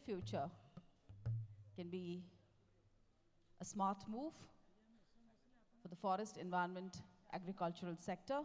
future can be a smart move for the forest, environment, agricultural sector.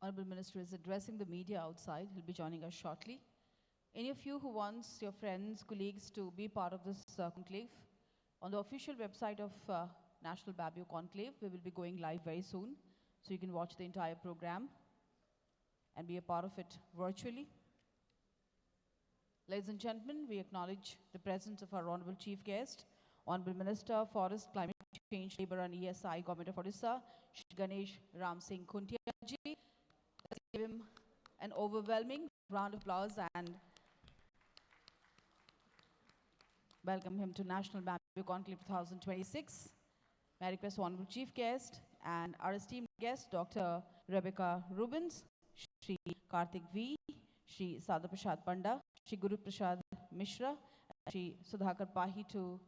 Honorable Minister is addressing the media outside. He'll be joining us shortly. Any of you who wants your friends, colleagues to be part of this conclave, on the official website of National Bamboo Conclave, we will be going live very soon, so you can watch the entire program and be a part of it virtually. Ladies and gentlemen, we acknowledge the presence of our Honorable Chief Guest, Honorable Minister, Forest, Climate Change, Labour and ESI, Government of Odisha, Shri Ganesh Ram Singh Khuntia ji. Let's give him an overwhelming round of applause and welcome him to National Bamboo Conclave 2026. May I request Honorable Chief Guest and our esteemed guest, Dr. Rebecca Rubens, Shri Karthik V, Shri Sada Prasad Panda, Shri Guru Prasad Mishra, and Shri Sudhakar Pahi to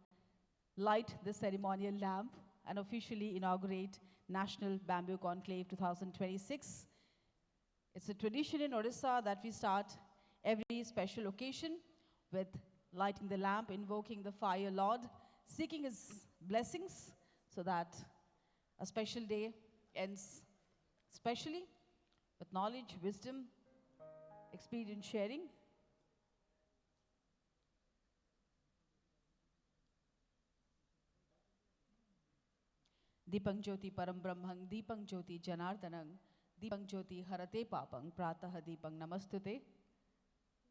light the ceremonial lamp and officially inaugurate National Bamboo Conclave 2026. It's a tradition in Odisha that we start every special occasion with lighting the lamp, invoking the Fire Lord, seeking his blessings so that a special day ends specially with knowledge, wisdom, experience sharing. Deepang Jyoti Param Brahmang, Deepang Jyoti Janardanang, Deepang Jyoti Harate Papang, Prataha Deepang Namastute.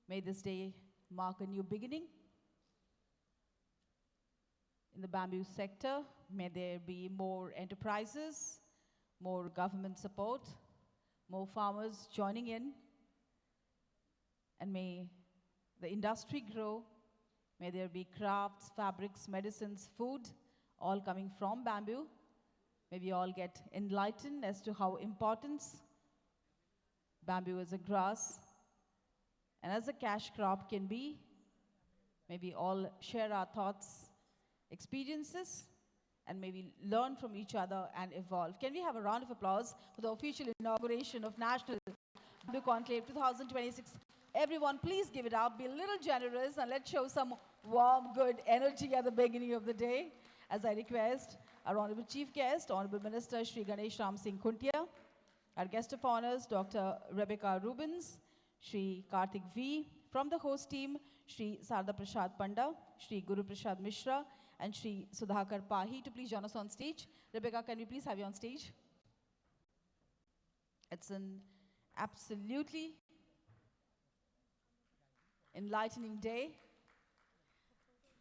May this day mark a new beginning in the bamboo sector. May there be more enterprises, more government support, more farmers joining in, and may the industry grow. May there be crafts, fabrics, medicines, food, all coming from bamboo. May we all get enlightened as to how important bamboo as a grass and as a cash crop can be. May we all share our thoughts, experiences, and may we learn from each other and evolve. Can we have a round of applause for the official inauguration of National Bamboo Conclave 2026? Everyone, please give it up. Be a little generous and let's show some warm, good energy at the beginning of the day. As I request our Honorable Chief Guest, Honorable Minister Shri Ganesh Ram Singh Khuntia, our guest of honors, Dr. Rebecca Rubens, Shri Karthik V, from the host team, Shri Sada Prasad Panda, Shri Guru Prasad Mishra, and Shri Sudhakar Pahi to please join us on stage. Rebecca, can we please have you on stage? It's an absolutely enlightening day,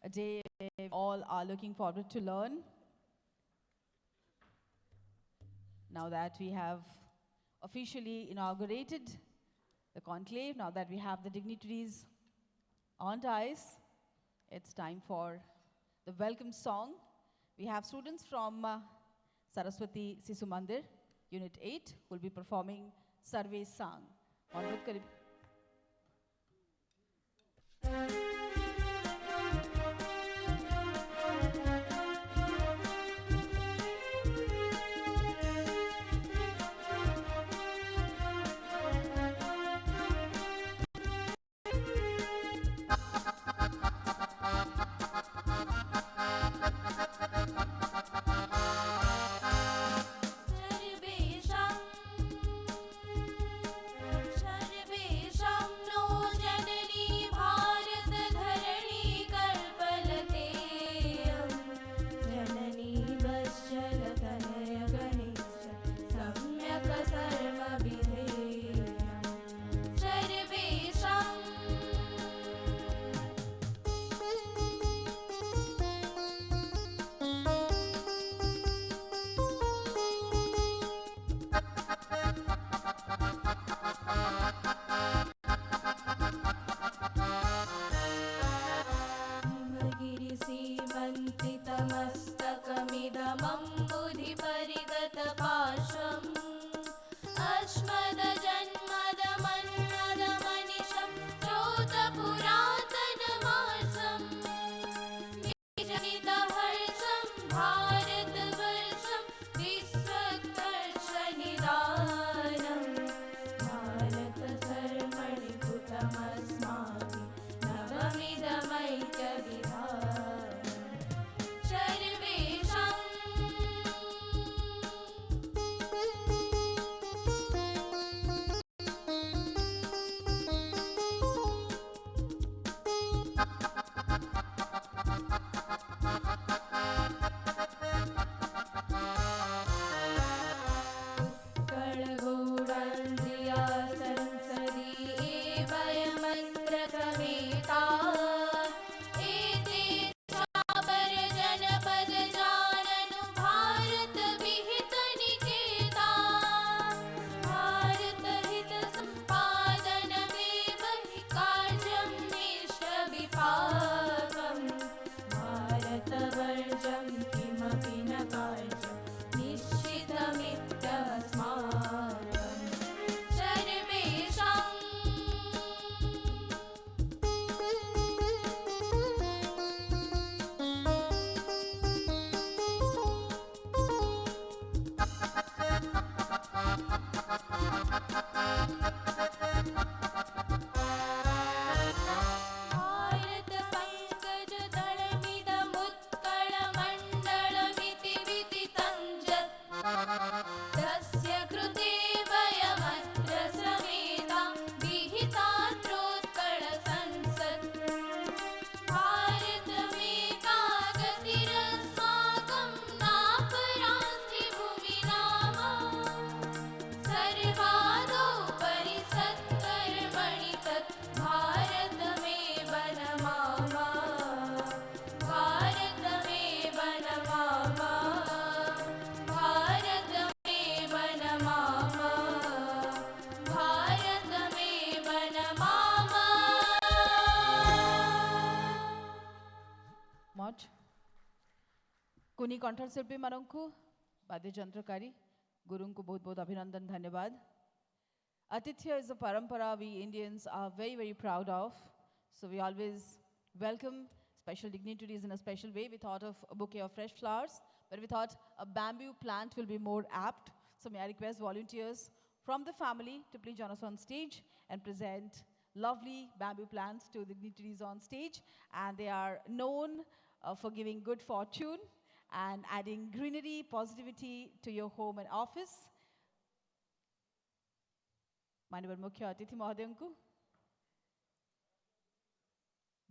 a day we all are looking forward to learn. Now that we have officially inaugurated the conclave, now that we have the dignitaries on dais, it's time for the welcome song. We have students from Saraswati Sisu Mandir, Unit 8, who will be performing Sarve Sang. Sarve much. Kuni Kanthar Silpi Manonku, Badya Jantrokari, Gurunku Bahut Bahut Abhinandan Dhanyabad. Atithya is a parampara we Indians are very, very proud of. So we always welcome special dignitaries in a special way. We thought of a bouquet of fresh flowers, but we thought a bamboo plant will be more apt. So may I request volunteers from the family to please join us on stage and present lovely bamboo plants to dignitaries on stage. And they are known for giving good fortune and adding greenery, positivity to your home and office. माननीय मुख्य अतिथि महोदयଙ୍କୁ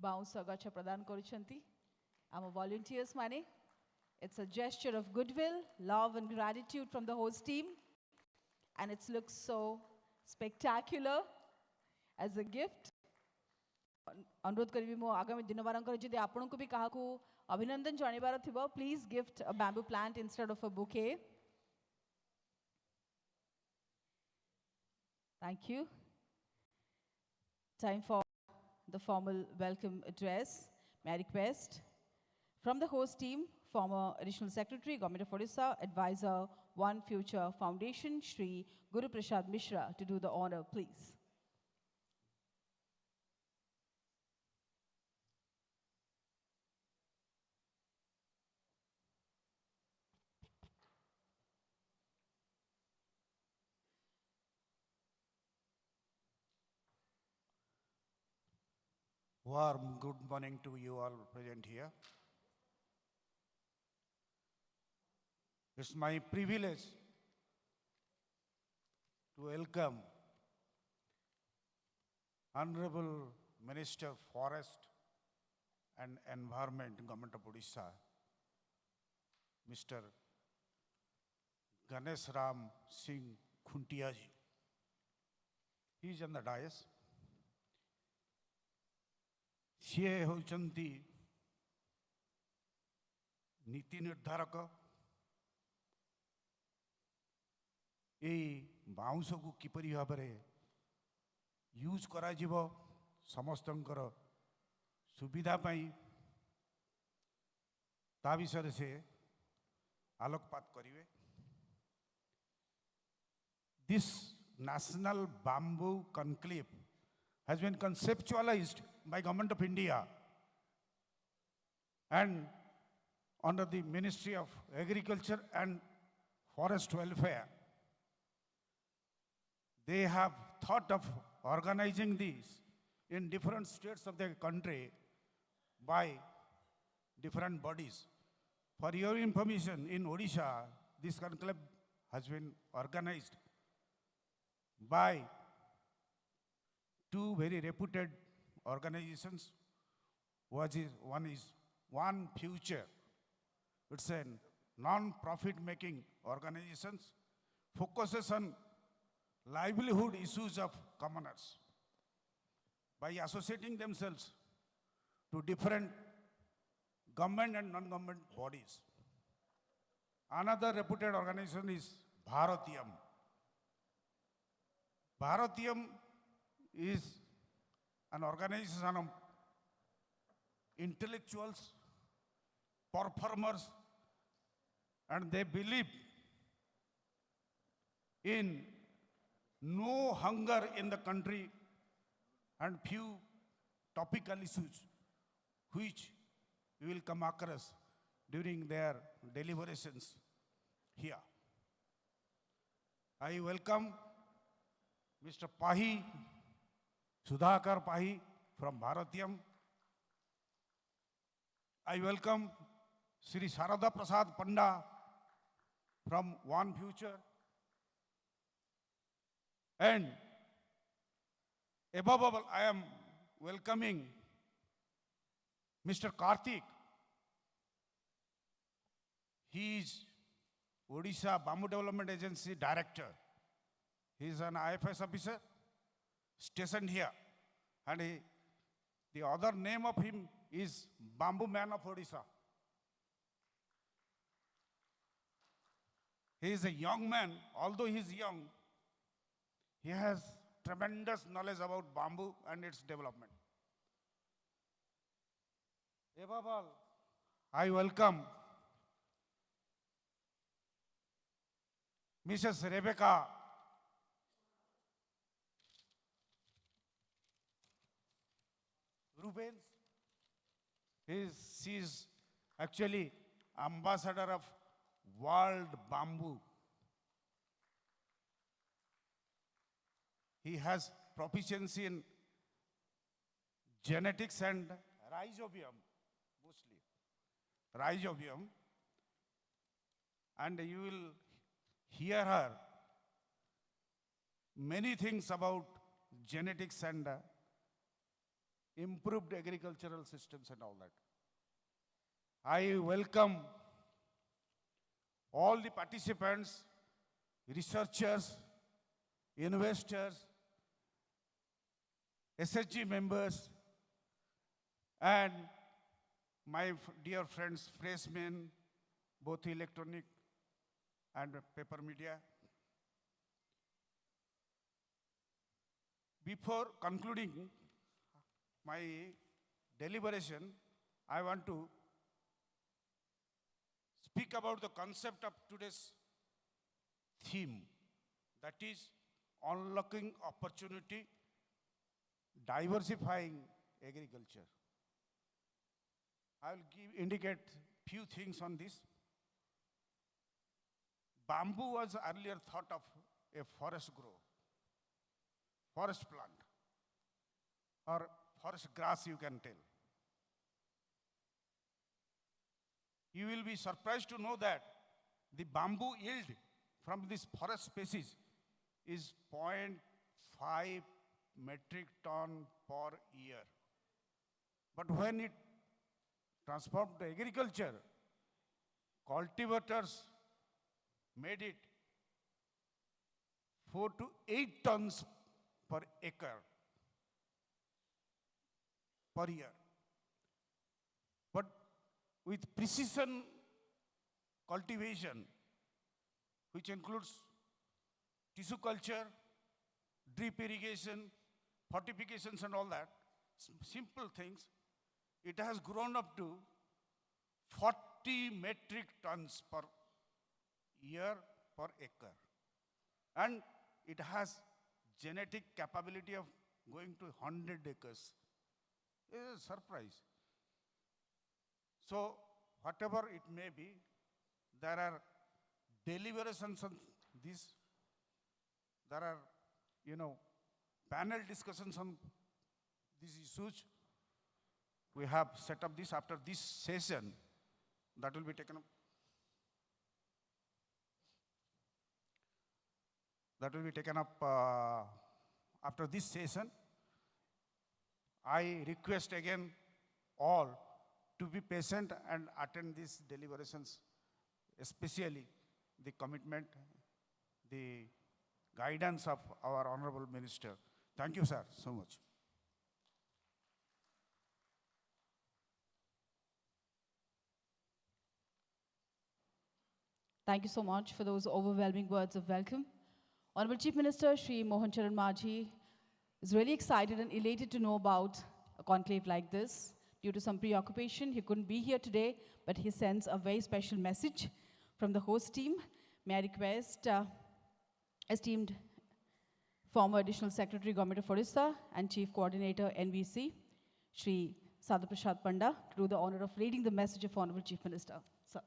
bounce गछ प्रदान करुछंती आम volunteers माने. It's a gesture of goodwill, love and gratitude from the host team, and it looks so spectacular as a gift. अनुरोध करिबी मो आगामी दिन मानकर जदि आपनको भी काहाकू अभिनंदन जणेबार थिबो, please gift a bamboo plant instead of a bouquet. Thank you. Time for the formal welcome address. May I request from the host team, former Additional Secretary, Government of Odisha, Advisor, One Future Foundation, Shri Guru Prasad Mishra, to do the honor, please. Warm good morning to you all present here. It's my privilege to welcome Honorable Minister of Forest and Environment, Government of Odisha, Mr. Ganesh Ram Singh Khuntia ji. He is on the dais. ସିଏ ହେଉଛନ୍ତି ନୀତି ନିର୍ଦ୍ଧାରକ। ଏଇ ବାଉଁଶକୁ କିପରି ଭାବରେ use କରାଯିବ ସମସ୍ତଙ୍କର ସୁବିଧା ପାଇଁ ତା ବିଷୟରେ ସେ ଆଲୋକପାତ କରିବେ। This National Bamboo Conclave has been conceptualized by Government of India and under the Ministry of Agriculture and Forest Welfare. They have thought of organizing these in different states of the country by different bodies. For your information, in Odisha, this conclave has been organized by two very reputed organizations. One is One Future. It's a non-profit making organization, focuses on livelihood issues of commoners by associating themselves to different government and non-government bodies. Another reputed organization is Bharatiyam. Bharatiyam is an organization of intellectuals, performers, and they believe in no hunger in the country and few topical issues which you will come across during their deliberations here. I welcome Mr. Pahi, Sudhakar Pahi from Bharatiyam. I welcome Sri Sarada Prasad Panda from One Future. And above all, I am welcoming Mr. Karthik. He is Odisha Bamboo Development Agency Director. He is an IFS officer stationed here. And the other name of him is Bamboo Man of Odisha. He is a young man. Although he is young, he has tremendous knowledge about bamboo and its development. Above all, I welcome Mrs. Rebecca Rubens. She is actually ambassador of World Bamboo. He has proficiency in genetics and rhizobium, mostly rhizobium, and you will hear her many things about genetics and improved agricultural systems and all that. I welcome all the participants, researchers, investors, SHG members, and my dear friends, freshmen, both electronic and paper media. Before concluding my deliberation, I want to speak about the concept of today's theme, that is unlocking opportunity, diversifying agriculture. I will indicate few things on this. Bamboo was earlier thought of a forest grove, forest plant, or forest grass, you can tell. You will be surprised to know that the bamboo yield from this forest species is 0.5 metric ton per year. But when it transformed to agriculture, cultivators made it 4 to 8 tons per acre per year. But with precision cultivation, which includes tissue culture, drip irrigation, fortifications and all that, simple things, it has grown up to 40 metric tons per year per acre. And it has genetic capability of going to 100 acres. It is a surprise. So, whatever it may be, there are deliberations on this. There are, panel discussions on these issues. We have set up this after this session that will be taken up. That will be taken up after this session. I request again all to be patient and attend these deliberations, especially the commitment, the guidance of our Honorable Minister. Thank you, sir, so much. Thank you so much for those overwhelming words of welcome. Honorable Chief Minister Shri Mohan Charan Majhi is really excited and elated to know about a conclave like this. Due to some preoccupation, he couldn't be here today, but he sends a very special message from the host team. May I request esteemed former Additional Secretary, Government of Orissa and Chief Coordinator, NVC, Shri Sadhu Prasad Panda, to do the honor of reading the message of Honorable Chief Minister. Sir.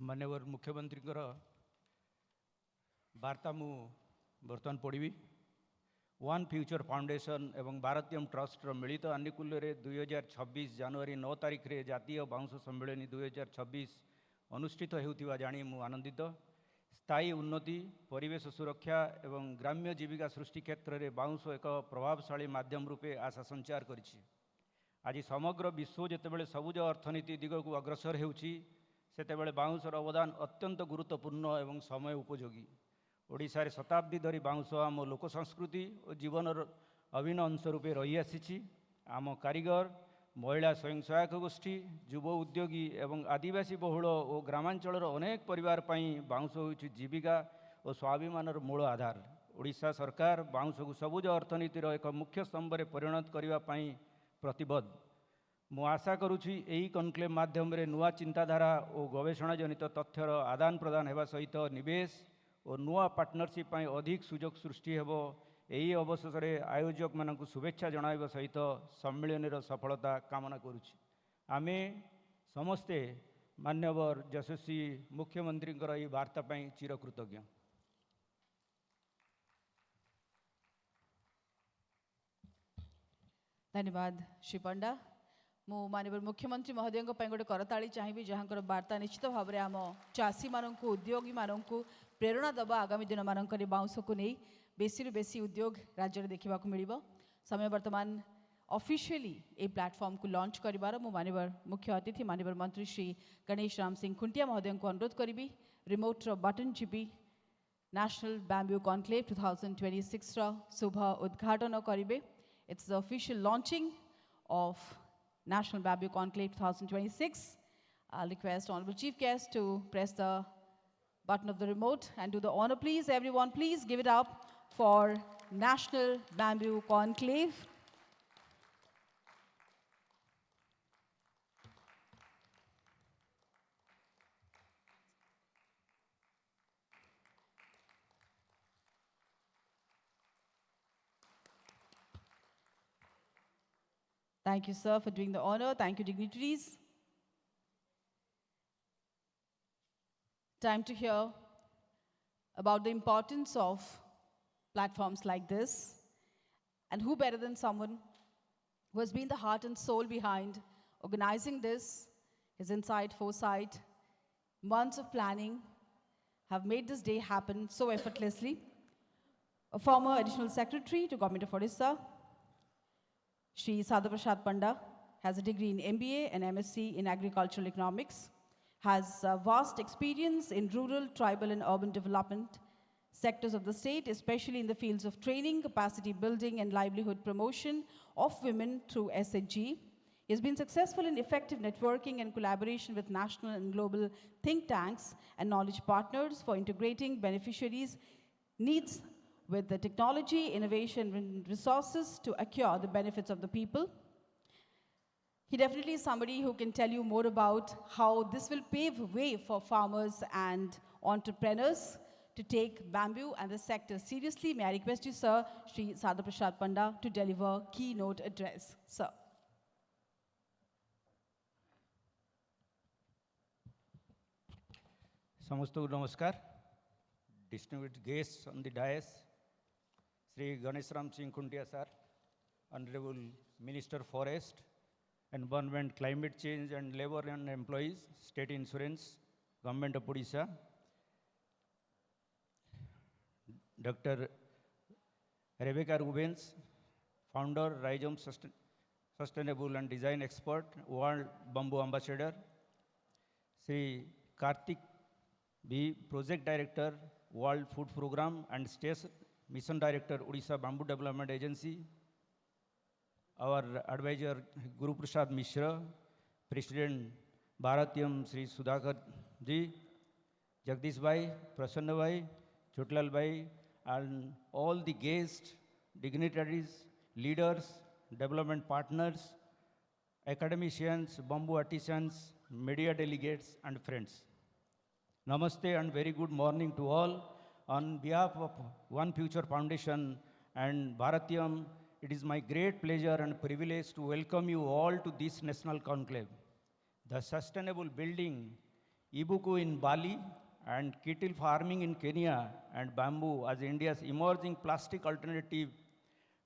माननीय मुख्यमंत्री वार्ता मु बर्तमान पढ़ी। One future foundation एवं भारतीय trust मिलित आनुकूल्य 2026 जनवरी 9 तारिख रे जातीय बाउंश सम्मेलन 2026 अनुष्ठित होउथिबा जानी मु आनंदित। स्थायी उन्नति, परिवेश सुरक्षा एवं ग्राम्य जीविका सृष्टि क्षेत्र में बाउंश एक प्रभावशाली माध्यम रूपे आशा संचार करिछि। आज समग्र विश्व जेतेबेले सबुज अर्थनीति दिग को अग्रसर हेउछि, सेतेबेले बाउंशर अवदान अत्यंत गुरुत्वपूर्ण एवं समय उपयोगी। ओडिशा रे शताब्दी धरी बाउंश आम लोक संस्कृति और जीवन अभिन्न अंश रूपे रही आसी। आम कारीगर, महिला स्वयं सहायक गोष्ठी, युव उद्योगी एवं आदिवासी बहुल और ग्रामांचल अनेक परिवार बाउंश होउछि जीविका और स्वाभिमान मूल आधार। ओडिशा सरकार बाउंश को सबुज अर्थनीतिर एक मुख्य स्तंभ में परिणत करने प्रतिबद्ध। मु आशा करुछि एही कनक्लेव माध्यम रे नुआ चिंताधारा और गवेषणा जनित तथ्यर आदान प्रदान हेबा सहित निवेश और नुआ पार्टनरशिप अधिक सुजोग सृष्टि हेबो। एही अवसर में आयोजक मानक शुभेच्छा जणाइबा सहित सम्मेलन सफलता कामना करुछि। आमे समस्ते मान्यवर यशस्वी मुख्यमंत्री यह वार्ता चिरकृतज्ञ। धन्यवाद श्री पंडा। मु माननीय मुख्यमंत्री महोदय गोटे करताली चाहिए जहाँकर वार्ता निश्चित भाव में आम चाषी मानक उद्योगी मानक प्रेरणा दबा आगामी दिन मानक बाउंश को नहीं बेसी बेसी उद्योग राज्य में देखा मिल। समय वर्तमान ऑफिशियली ए प्लेटफॉर्म को लॉन्च करिवार मु माननीय मुख्य अतिथि माननीय मंत्री श्री गणेश राम सिंह खुंटिया महोदय को अनुरोध करी remote button Chipi national bamboo conclave 2026 शुभ उद्घाटन करेंगे। It's the official launching of National Bamboo Conclave 2026. I'll request Honorable Chief Guest to press the button of the remote and do the honor, please. Everyone, please give it up for National Bamboo Conclave. Thank you, sir, for doing the honor. Thank you, dignitaries. Time to hear about the importance of platforms like this. And who better than someone who has been the heart and soul behind organizing this. His insight, foresight, months of planning have made this day happen so effortlessly. A former Additional Secretary to Government of Odisha, Shri Sadhu Prasad Panda has a degree in MBA and MSc in Agricultural Economics, has vast experience in rural, tribal and urban development sectors of the state, especially in the fields of training, capacity building and livelihood promotion of women through SHG. He has been successful in effective networking and collaboration with national and global think tanks and knowledge partners for integrating beneficiaries' needs with the technology, innovation, and resources to acquire the benefits of the people. He definitely is somebody who can tell you more about how this will pave way for farmers and entrepreneurs to take bamboo and the sector seriously. May I request you, sir, Shri Sadhu Prasad Panda, to deliver keynote address. Sir. Samastu namaskar. Distinguished guests on the dais, Sri Ganesh Ram Singh Khuntia sir, Honorable Minister Forest, Environment, Climate Change and Labor and Employees, State Insurance, Government of Odisha, Dr. Rebecca Rubens, Founder, Rhizome Sustainable and Design Expert, World Bamboo Ambassador, Sri Karthik B, Project Director, World Food Program and State Mission Director, Odisha Bamboo Development Agency, our advisor Guru Prasad Mishra, President Bharatiyam Sri Sudhakar Ji, Jagdish Bhai, Prasanna Bhai, Chotlal Bhai, and all the guests, dignitaries, leaders, development partners, academicians, bamboo artisans, media delegates, and friends. Namaste and very good morning to all. On behalf of One Future Foundation and Bharatiyam, it is my great pleasure and privilege to welcome you all to this national conclave. The sustainable building, Ibuku in Bali, and cattle farming in Kenya, and bamboo as India's emerging plastic alternative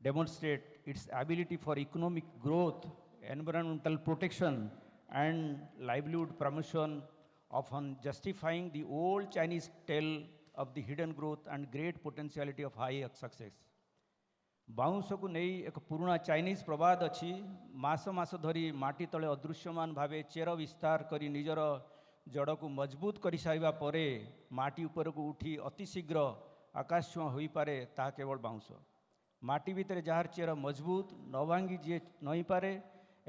demonstrate its ability for economic growth, environmental protection, and livelihood promotion, often justifying the old Chinese tale of the hidden growth and great potentiality of high success. बाउंश को नहीं एक पुराना Chinese प्रवाद अच्छी मास मास धरी माटी तले अदृश्यमान भावे chair विस्तार करी निजर जड़ को मजबूत कर सारिबा परे माटी ऊपर को उठी अति शीघ्र आकाशछुआ हो पारे ता केवल बाउंश माटी भितर जार चेर मजबूत न भांगी जी नई पारे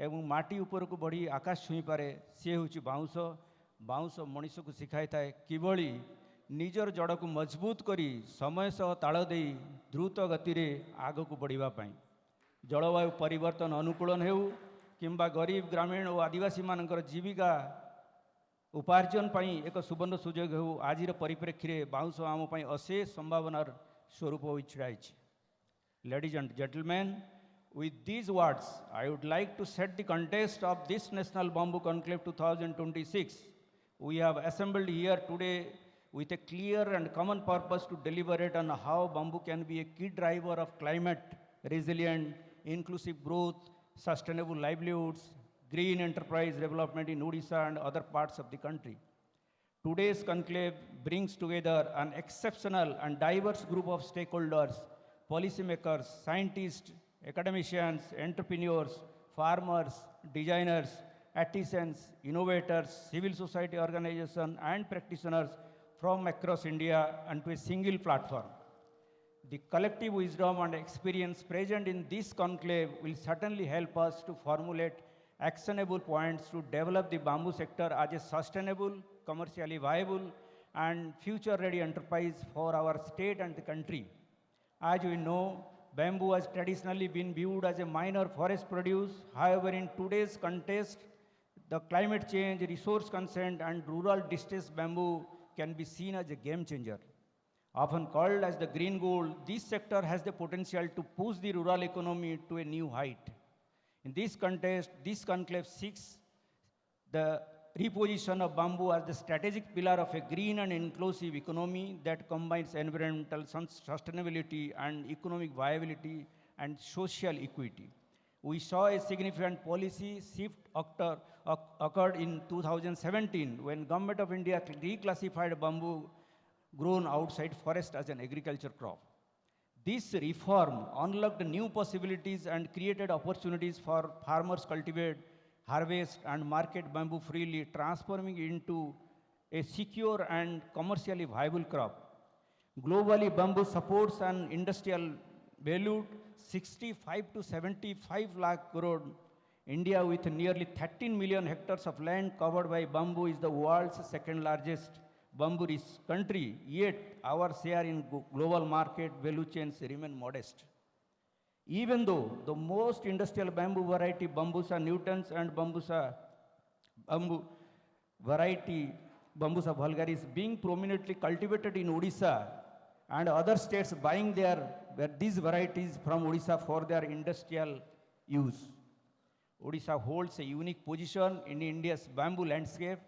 एवं माटी ऊपर को बढ़ी आकाश छुई पारे सी हूँ बाउंश। बाउंश मनीष को शिखाई थाए किभली निजर जड़ को मजबूत करी समय सह ताल दे द्रुत गति रे आग को बढ़िबा पाई। जलवायु परिवर्तन अनुकूलन हेउ किंबा गरीब ग्रामीण और आदिवासी मानकर जीविका उपार्जन पाई एक सुवर्ण सुजोग हो आज परिप्रेक्षी में बाउंश आम अशेष संभावनार स्वरूप हो छिड़ाई। Ladies and gentlemen, with these words, I would like to set the context of this National Bamboo Conclave 2026. We have assembled here today with a clear and common purpose to deliberate on how bamboo can be a key driver of climate resilient, inclusive growth, sustainable livelihoods, green enterprise development in Odisha and other parts of the country. Today's conclave brings together an exceptional and diverse group of stakeholders, policymakers, scientists, academicians, entrepreneurs, farmers, designers, artisans, innovators, civil society organizations, and practitioners from across India onto a single platform. The collective wisdom and experience present in this conclave will certainly help us to formulate actionable points to develop the bamboo sector as a sustainable, commercially viable, and future-ready enterprise for our state and the country. As we know, bamboo has traditionally been viewed as a minor forest produce. However, in today's context, the climate change, resource consent, and rural distress bamboo can be seen as a game changer. Often called as the green gold, this sector has the potential to push the rural economy to a new height. In this context, this conclave seeks the reposition of bamboo as the strategic pillar of a green and inclusive economy that combines environmental sustainability and economic viability and social equity. We saw a significant policy shift occurred in 2017 when Government of India reclassified bamboo grown outside forest as an agriculture crop. This reform unlocked new possibilities and created opportunities for farmers cultivate, harvest, and market bamboo freely, transforming it into a secure and commercially viable crop. Globally, bamboo supports an industrial valued 65 to 75 lakh crore. India, with nearly 13 million hectares of land covered by bamboo, is the world's second largest bamboo-rich country, yet our share in global market value chains remain modest. Even though the most industrial bamboo variety, Bambusa nutans and Bambusa variety, Bambusa vulgaris, being prominently cultivated in Odisha and other states buying these varieties from Odisha for their industrial use. Odisha holds a unique position in India's bamboo landscape.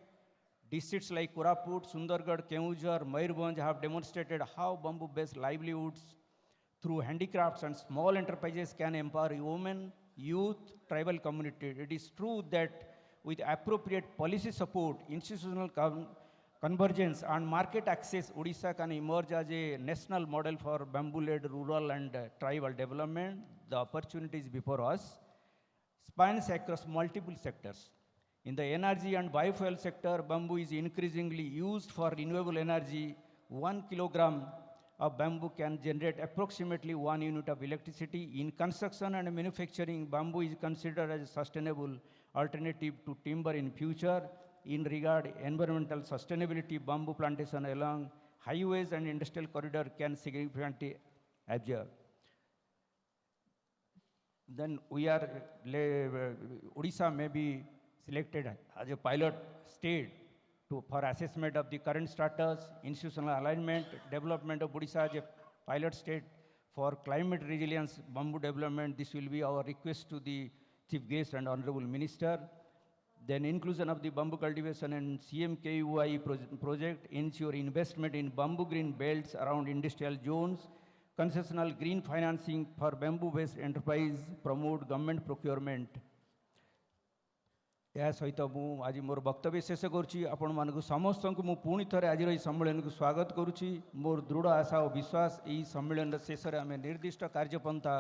Districts like Koraput, Sundargarh, Keonjhar, Mayurbhanj have demonstrated how bamboo-based livelihoods through handicrafts and small enterprises can empower women, youth, tribal communities. It is true that with appropriate policy support, institutional convergence, and market access, Odisha can emerge as a national model for bamboo-led rural and tribal development. The opportunities before us spans across multiple sectors. In the energy and biofuel sector, bamboo is increasingly used for renewable energy. 1 kilogram of bamboo can generate approximately 1 unit of electricity. In construction and manufacturing, bamboo is considered as a sustainable alternative to timber in future. In regard environmental sustainability, bamboo plantation along highways and industrial corridor can significantly absorb. Then Odisha may be selected as a pilot state for assessment of the current status, institutional alignment, development of Odisha as a pilot state for climate resilience, bamboo development. This will be our request to the Chief Guest and Honorable Minister. Then inclusion of the bamboo cultivation and CMKUI project, ensure investment in bamboo green belts around industrial zones, concessional green financing for bamboo-based enterprise, promote government procurement. यह सहित आज मोर वक्तव्य शेष करुच्ची आपण मानक समस्त को मु पुणी थे आज सम्मेलन को स्वागत करुच्ची। मोर दृढ़ आशा और विश्वास यही सम्मेलन शेष में आम निर्दिष्ट कार्यपंथा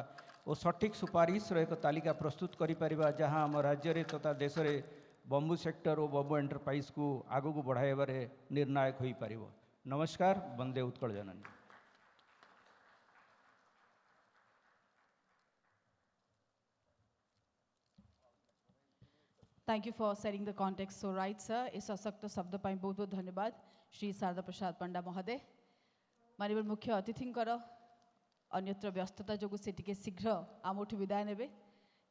और सठिक सुपारिश एक तालिका प्रस्तुत करिपरिबा जहां आम राज्य तथा देश में बंबू सेक्टर और बंबू एंटरप्राइज को आगू बढ़ाइबारे निर्णायक हो पारिबो। नमस्कार। वंदे उत्कल जननी। Thank you for setting the context so right, sir. इस सशक्त शब्द ପାଇଁ बहुत बहुत धन्यवाद श्री शारदा प्रसाद पंडा महोदय माननीय मुख्य अतिथिंकर अन्यत्र व्यस्तता जो से टिके शीघ्र आमठू विदाय नेबे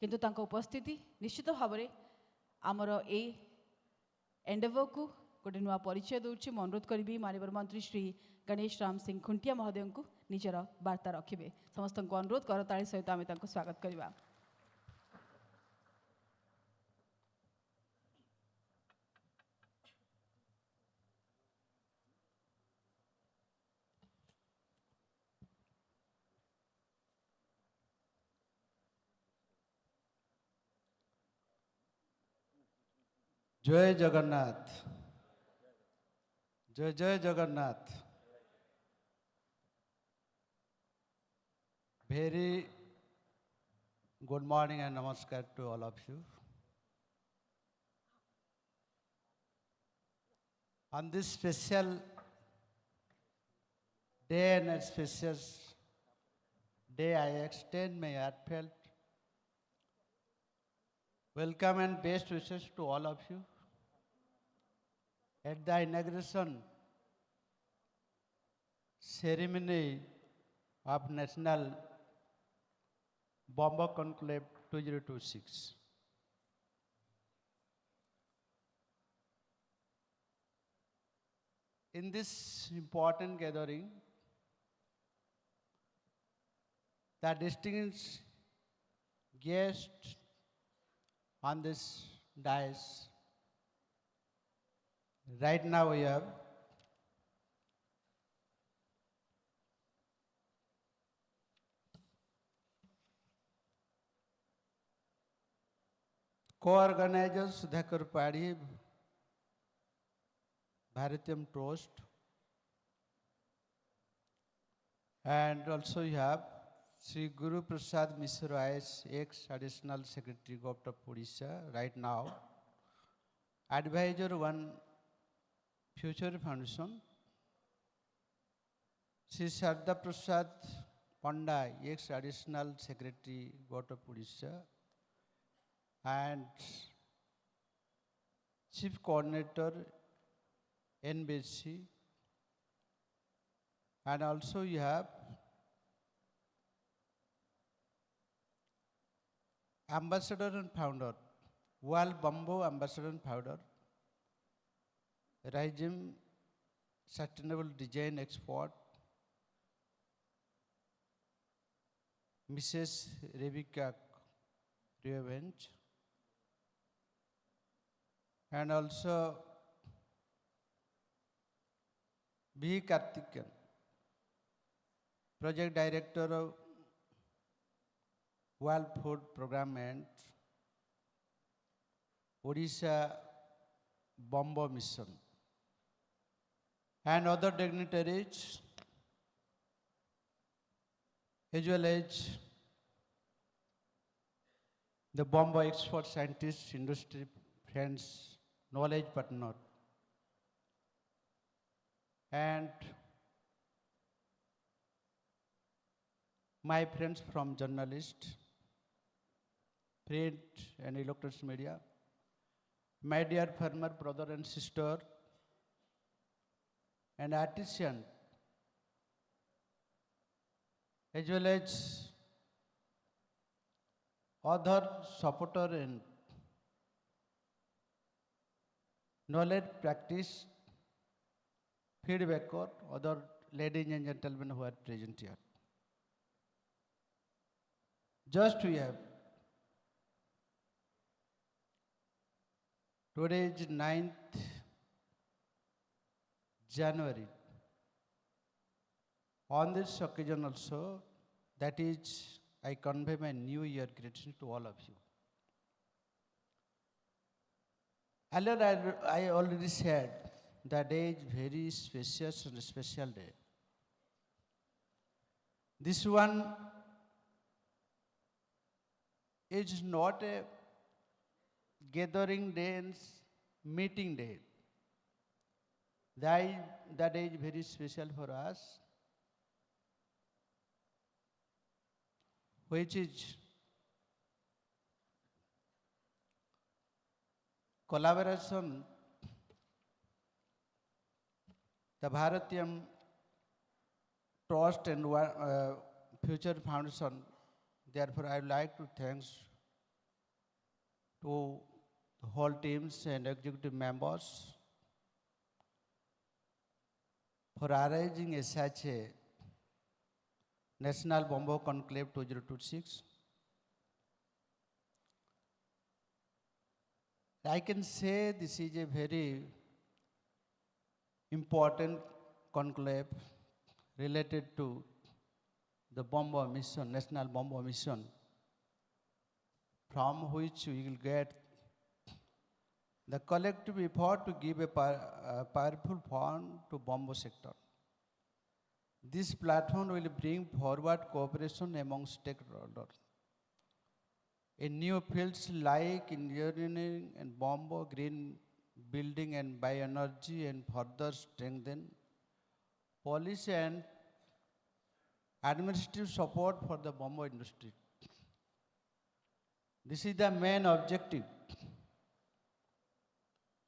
किंतु तांको उपस्थिति निश्चित भाव में आमर ए एंडेवर को गोटे नुआ परिचय दूची मैं अनुरोध करी माननीय मंत्री श्री गणेश राम सिंह खुंटिया महोदय को निजर वार्ता रखिए समस्त को अनुरोध करताली सहित आम स्वागत करवा। जय जगन्नाथ, जय जय Jagannath. Very good morning and namaskar to all of you. On this special day and auspicious day, I extend my heartfelt welcome and best wishes to all of you at the inauguration ceremony of National Bamboo Conclave 2026. In this important gathering, the distinguished guests on this dais, right now we have co-organizers Sudhakar Padhi, Bharatiyam Trust, and also you have Sri Guru Prasad Misra as ex-additional secretary Government of Odisha, right now, advisor one Future Foundation, Sri Sarda Prasad Panda, ex-additional secretary Government of Odisha, and Chief Coordinator NBC, and also you have Ambassador and Founder, World Bamboo Ambassador and Founder, Rising Sustainable Design Expert, Mrs. Rebecca Revenge, and also B. Karthikeyan, Project Director of World Food Program and Odisha Bamboo Mission, and other dignitaries, as well as the Bamboo expert scientists, industry friends, knowledge partner, and my friends from journalists, print and electronic media, my dear farmer brother and sister, and artisan, as well as other supporter and knowledge practice feedbacker, other ladies and gentlemen who are present here. Just we have today is 9th January. On this occasion also, that is, I convey my New Year greetings to all of you. Earlier, I already said the day is very spacious and special day. This one is not a gathering day and meeting day. That day is very special for us, which is collaboration, the Bharatiyam Trust and Future Foundation. Therefore, I would like to thanks to the whole teams and executive members for arranging such a National Bamboo Conclave 2026. I can say this is a very important conclave related to the Bamboo mission, National Bamboo mission, from which we will get the collective effort to give a powerful fund to bamboo sector. This platform will bring forward cooperation among stakeholders in new fields like engineering and bamboo, green building and bioenergy, and further strengthen policy and administrative support for the bamboo industry. This is the main objective.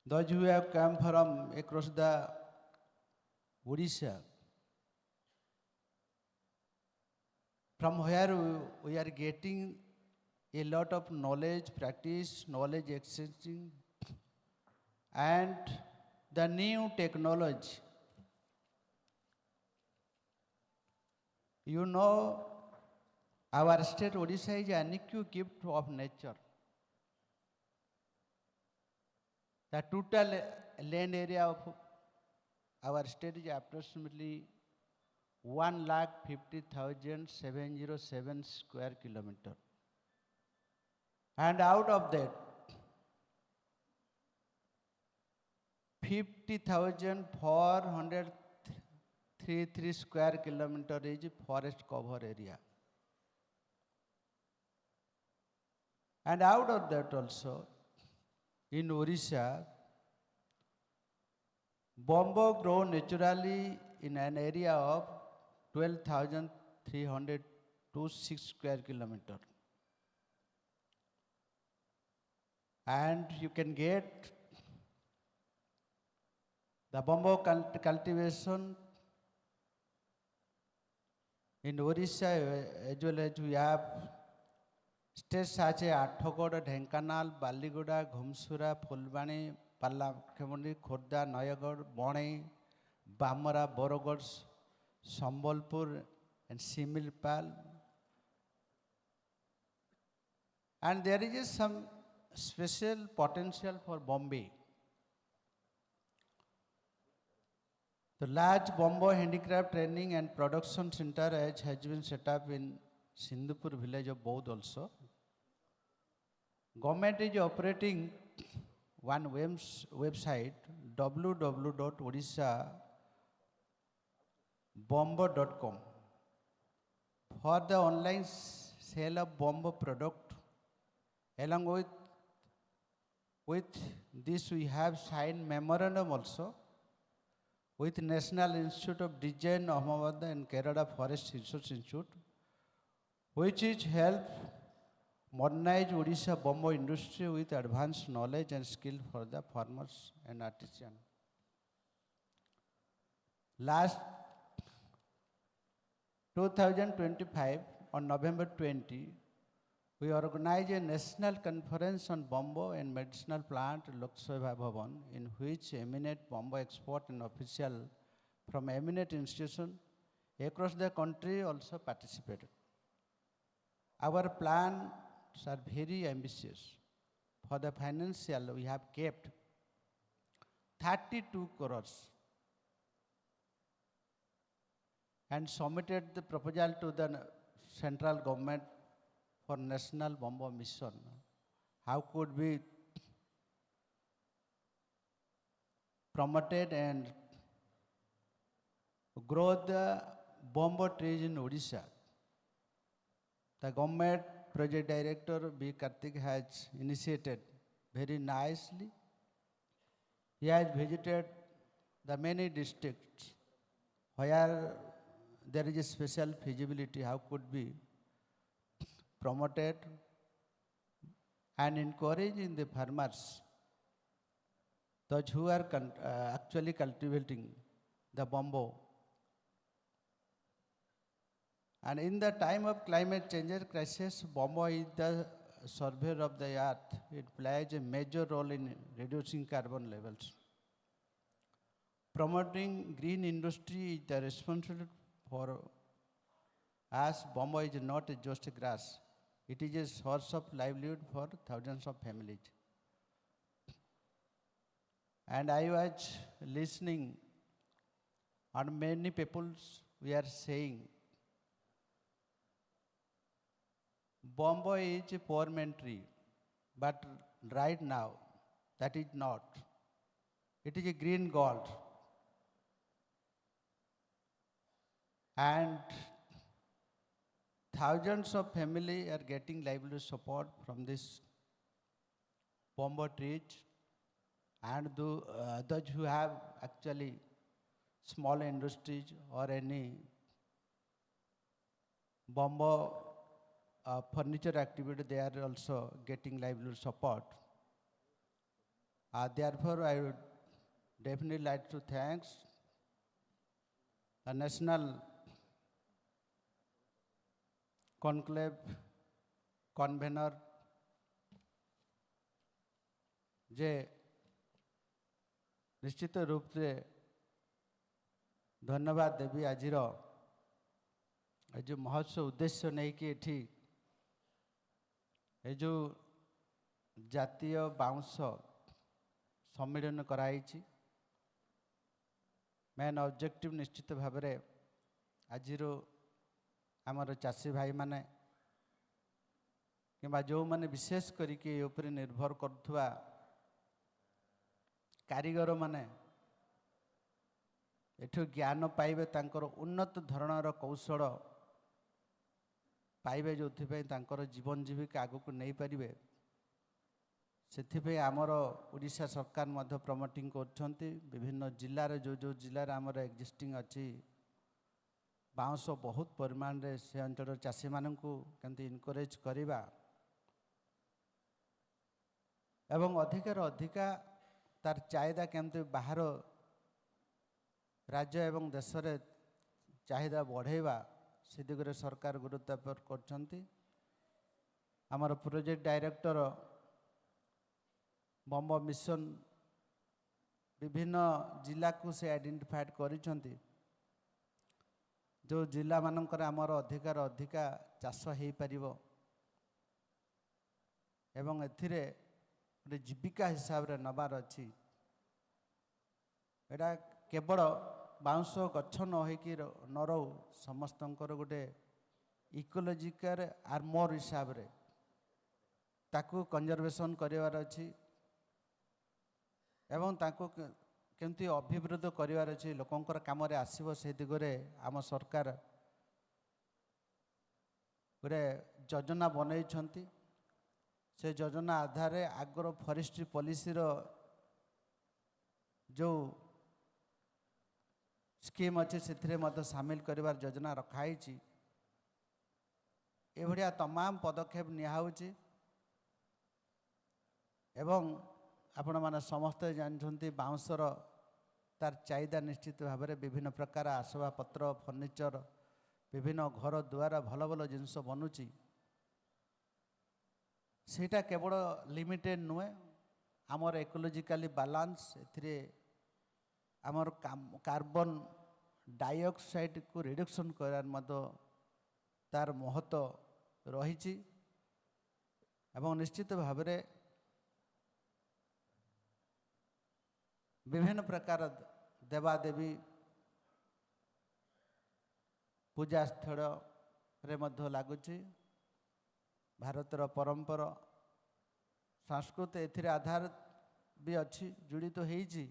Those who have come from across the Odisha, from where we are getting a lot of knowledge, practice, knowledge exchanging, and the new technology. You know, our state Odisha is an unique gift of nature. The total land area of our state is approximately 1,50,707 square kilometers. And out of that, 50,433 square kilometers is forest cover area. And out of that also, in Odisha, bamboo grow naturally in an area of 12,326 square kilometers. And you can get the bamboo cultivation in Odisha, as well as we have states such as Athagod, Dhenkanal, Ballygoda, Ghumsura, Phulbani, Palakamudi, Khordha, Nayagad, Bonai, Bamara, Borogod, Sambalpur, and Similpal. And there is some special potential for Bombay. The large bamboo handicraft training and production center has been set up in Sindhupur village of Baud also. Government is operating one website www.odishabamboo.com for the online sale of bamboo product. Along with this, we have signed memorandum also with National Institute of Design, Ahmedabad, and Kerala Forest Research Institute, which is help modernize Odisha bamboo industry with advanced knowledge and skill for the farmers and artisans. Last 2025, on November 20, we organized a national conference on bamboo and medicinal plant Lok Sabha Bhavan, in which eminent bamboo expert and official from eminent institutions across the country also participated. Our plans are very ambitious. For the financial, we have kept 32 crores and submitted the proposal to the central government for National Bamboo Mission. How could we promoted and grow the bamboo trees in Odisha? The government project director B. Karthik has initiated very nicely. He has visited the many districts where there is a special feasibility, how could be promoted and encouraging the farmers those who are actually cultivating the bamboo. And in the time of climate change crisis, bamboo is the surveyor of the earth. It plays a major role in reducing carbon levels. Promoting green industry is the responsibility for us. Bamboo is not just a grass. It is a source of livelihood for thousands of families. And I was listening, and many people we are saying, bamboo is a poor man tree, but right now, that is not. It is a green gold. And thousands of families are getting livelihood support from this bamboo trees. And those who have actually small industries or any bamboo furniture activity, they are also getting livelihood support. Therefore, I would definitely like to thank the National Conclave convener जे निश्चित रूप से धन्यवाद देवी आज जो महोत्सव उद्देश्य नहीं कि एठी ए जो जातीय बाउंस सम्मेलन कराई मेन ऑब्जेक्टिव निश्चित भाव में आज आमर चाषी भाई माने कि जो माने विशेष करिके ऊपर निर्भर करुवा कारीगर माने एठो ज्ञान पाइबे तांकर उन्नत धरणर कौशल पाइबे जो तांकर जीवन जीविका आगु को नहीं पारिबे से आमर ओडिशा सरकार मध्य प्रमोटिंग करछंती विभिन्न जिल्लार जो जिल्लार आमर एक्जिस्टिंग अच्छी बाउंस बहुत परिमाण रे से अंचल चाषी मानू केमती इनकरेज करिबा एवं अधिकार अधिका तार चाहिदा केमती बाहर राज्य एवं देश रे चाहिदा बढ़ेवा से दिगरे सरकार गुरुत्व करछंती आमर प्रोजेक्ट डायरेक्टर बम्बो मिशन विभिन्न जिला को से आइडेंटिफाइड करिछंती जो जिला मानकर आमर अधिकार अधिका चाष हो पारिबो एवं एथिरे गोटे जीविका हिसाब रे नबार अछि एटा केवल बाउंस गछ न होइकि न रहू समस्तंकर गोटे इकोलॉजिकल आर्मर हिसाब रे ताकू कंजर्वेशन करिवार अछि एवं ताकू केमती अभिवृद्धि करिवार अछि लोकंकर काम रे आसीबो से दिगरे आम सरकार गोटे योजना बनई छंती से योजना आधार आगर फॉरेस्ट्री पॉलिसी रो जो स्कीम अच्छे से सामिल करिवार योजना रखाई एभलिया तमाम पदक्षेप नियाउची एवं आपण माने समस्ते जानछंती बाउंसर तार चाहिदा निश्चित भाव में विभिन्न प्रकार आसवा पत्र फर्निचर विभिन्न घर द्वारा भल भल जिनस बनूची सेटा केवल लिमिटेड नुहे आमर इकोलॉजिकली बैलेंस एथिरे आमर कार्बन डाइऑक्साइड को रिडक्शन करार मध्य तार महत्व रही एवं निश्चित भाव में विभिन्न प्रकार देवादेवी पूजा स्थल रे मध्य लगुची भारतर परंपरा संस्कृति एथिरे आधार भी अच्छी जुड़ी तो होईची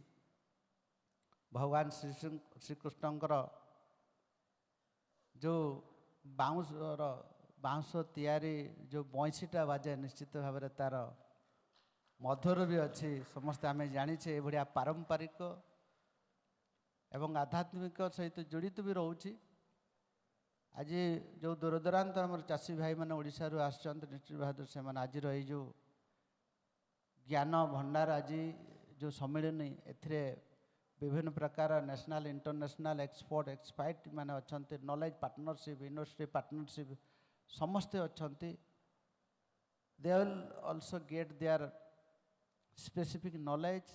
भगवान श्री कृष्णंकर जो बाउंस तैयारी जो बंशीटा बाजे निश्चित भाव में तार मधुर भी अच्छी समस्ते आम जाचे ये पारंपरिक एवं आध्यात्मिक सहित जड़ित भी रोचे आज जो दूर दूरांत आम चाषी भाई मैंने ओडिशा रु आसचंत निश्चित भाव से आज जो ज्ञान भंडार आज जो सम्मिलनी एथिरे विभिन्न प्रकार नेशनल इंटरनेशनल एक्सपोर्ट एक्सपाइट माने अच्छे नॉलेज पार्टनरशिप इंडस्ट्री पार्टनरशिप समस्ते अच्छे they will also get there specific knowledge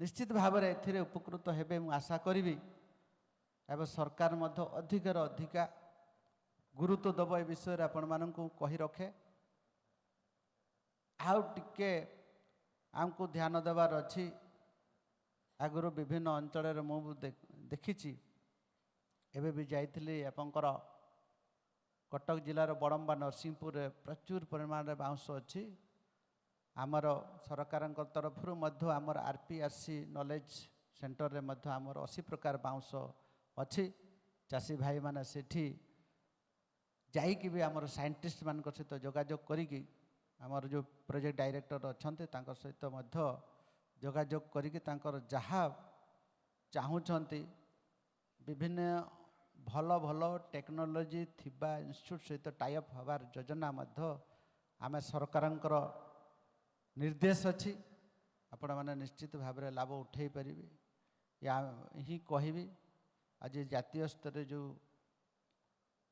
निश्चित भाव में एथिरे उपकृत हेबे मु आशा करी एवं सरकार मध्य अधिकर अधिका गुरुत्व दब ए विषय आपण मानू कही रखे आउ टिके आमको ध्यान देवार अच्छी आगुरी विभिन्न अंचल मु देखी एवं भी जाइली आपंकर कटक जिलार बड़म्बा नरसिंहपुर प्रचुर परिमाण में बाउंश अच्छी आमर सरकार तरफ आमर आरपीआरसी नॉलेज सेंटर रे मध्य आमर 80 प्रकार बाउंश अच्छी चाषी भाई माने सेठी जाइकी भी आमर साइंटिस्ट मान सहित जोगाजोग करी आमर जो प्रोजेक्ट डायरेक्टर अच्छा सहित मध्य जोगाजोग करिकी तांकर जहाँ चाहूँगी विभिन्न भल भल टेक्नोलोजी थिबा इंस्टीट्यूट सहित टाइअप हबार योजना मध्य आम सरकार निर्देश अच्छी आपण मैंने निश्चित भाव में लाभ उठे पारि या ही कहबी आज जातीय स्तर जो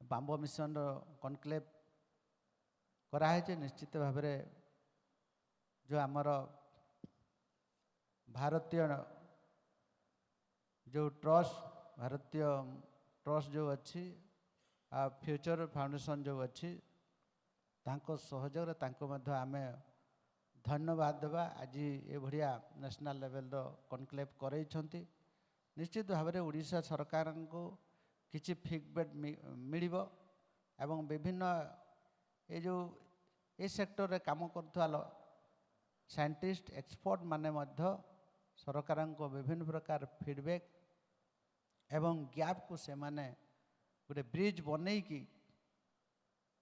बांबो मिशन कनक्लेव कराहे निश्चित भाव में जो आमर भारतीय जो भारतीय ट्रस्ट जो अच्छी फ्यूचर फाउंडेशन जो अच्छी तांको सहयोग तांको मध्य आमे धन्यवाद देवा आज ये बढ़िया नेशनल लेवल कनक्लेव करैछंती निश्चित भाव में ओडिशा सरकार को किछि फीडबैक मिलिबो एवं विभिन्न ये जो ए सेक्टर रे काम करथुआ साइंटिस्ट एक्सपर्ट माने मध्य सरकार को विभिन्न प्रकार फीडबैक एवं गैप को से माने गोटे ब्रिज बनै की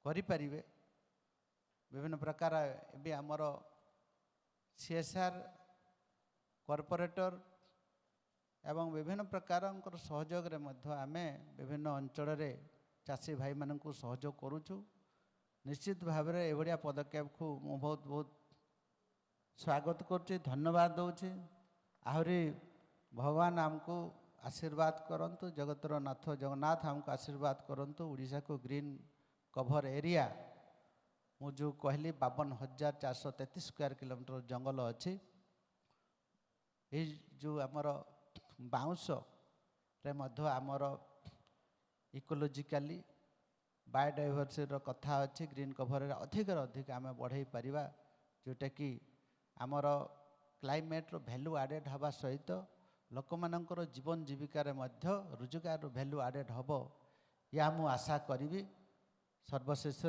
करि परिबे विभिन्न प्रकार एबे हमर सीएसआर कॉर्पोरेटर एवं विभिन्न प्रकार सहयोग रे मध्य आमे विभिन्न अंचल रे चाषी भाई मानकु सहयोग करूछु निश्चित भाव में एभलिया पदक्षेप को मु बहुत बहुत स्वागत करुच्ची धन्यवाद दूची आहरी भगवान आमको आशीर्वाद करंतु जगतर नाथ जगन्नाथ हमको आशीर्वाद करंतु ओडिशा को ग्रीन कभर एरिया मु जो कहली 52,433 स्क्वायर किलोमीटर जंगल अच्छी ये जो आमर बाउंश रे मध्य आमर इकोलोजिकाली बायोडाइवर्सिटी कथा अच्छी ग्रीन कभर अधिक अधिक आम बढ़ाई पारिबा जोटा कि आमर क्लाइमेट भैल्यू आडेड हवा सहित लोक मानकर जीवन जीविकार मध्य रोजगार भैल्यू आडेड हब या मु आशा करी सर्वशेष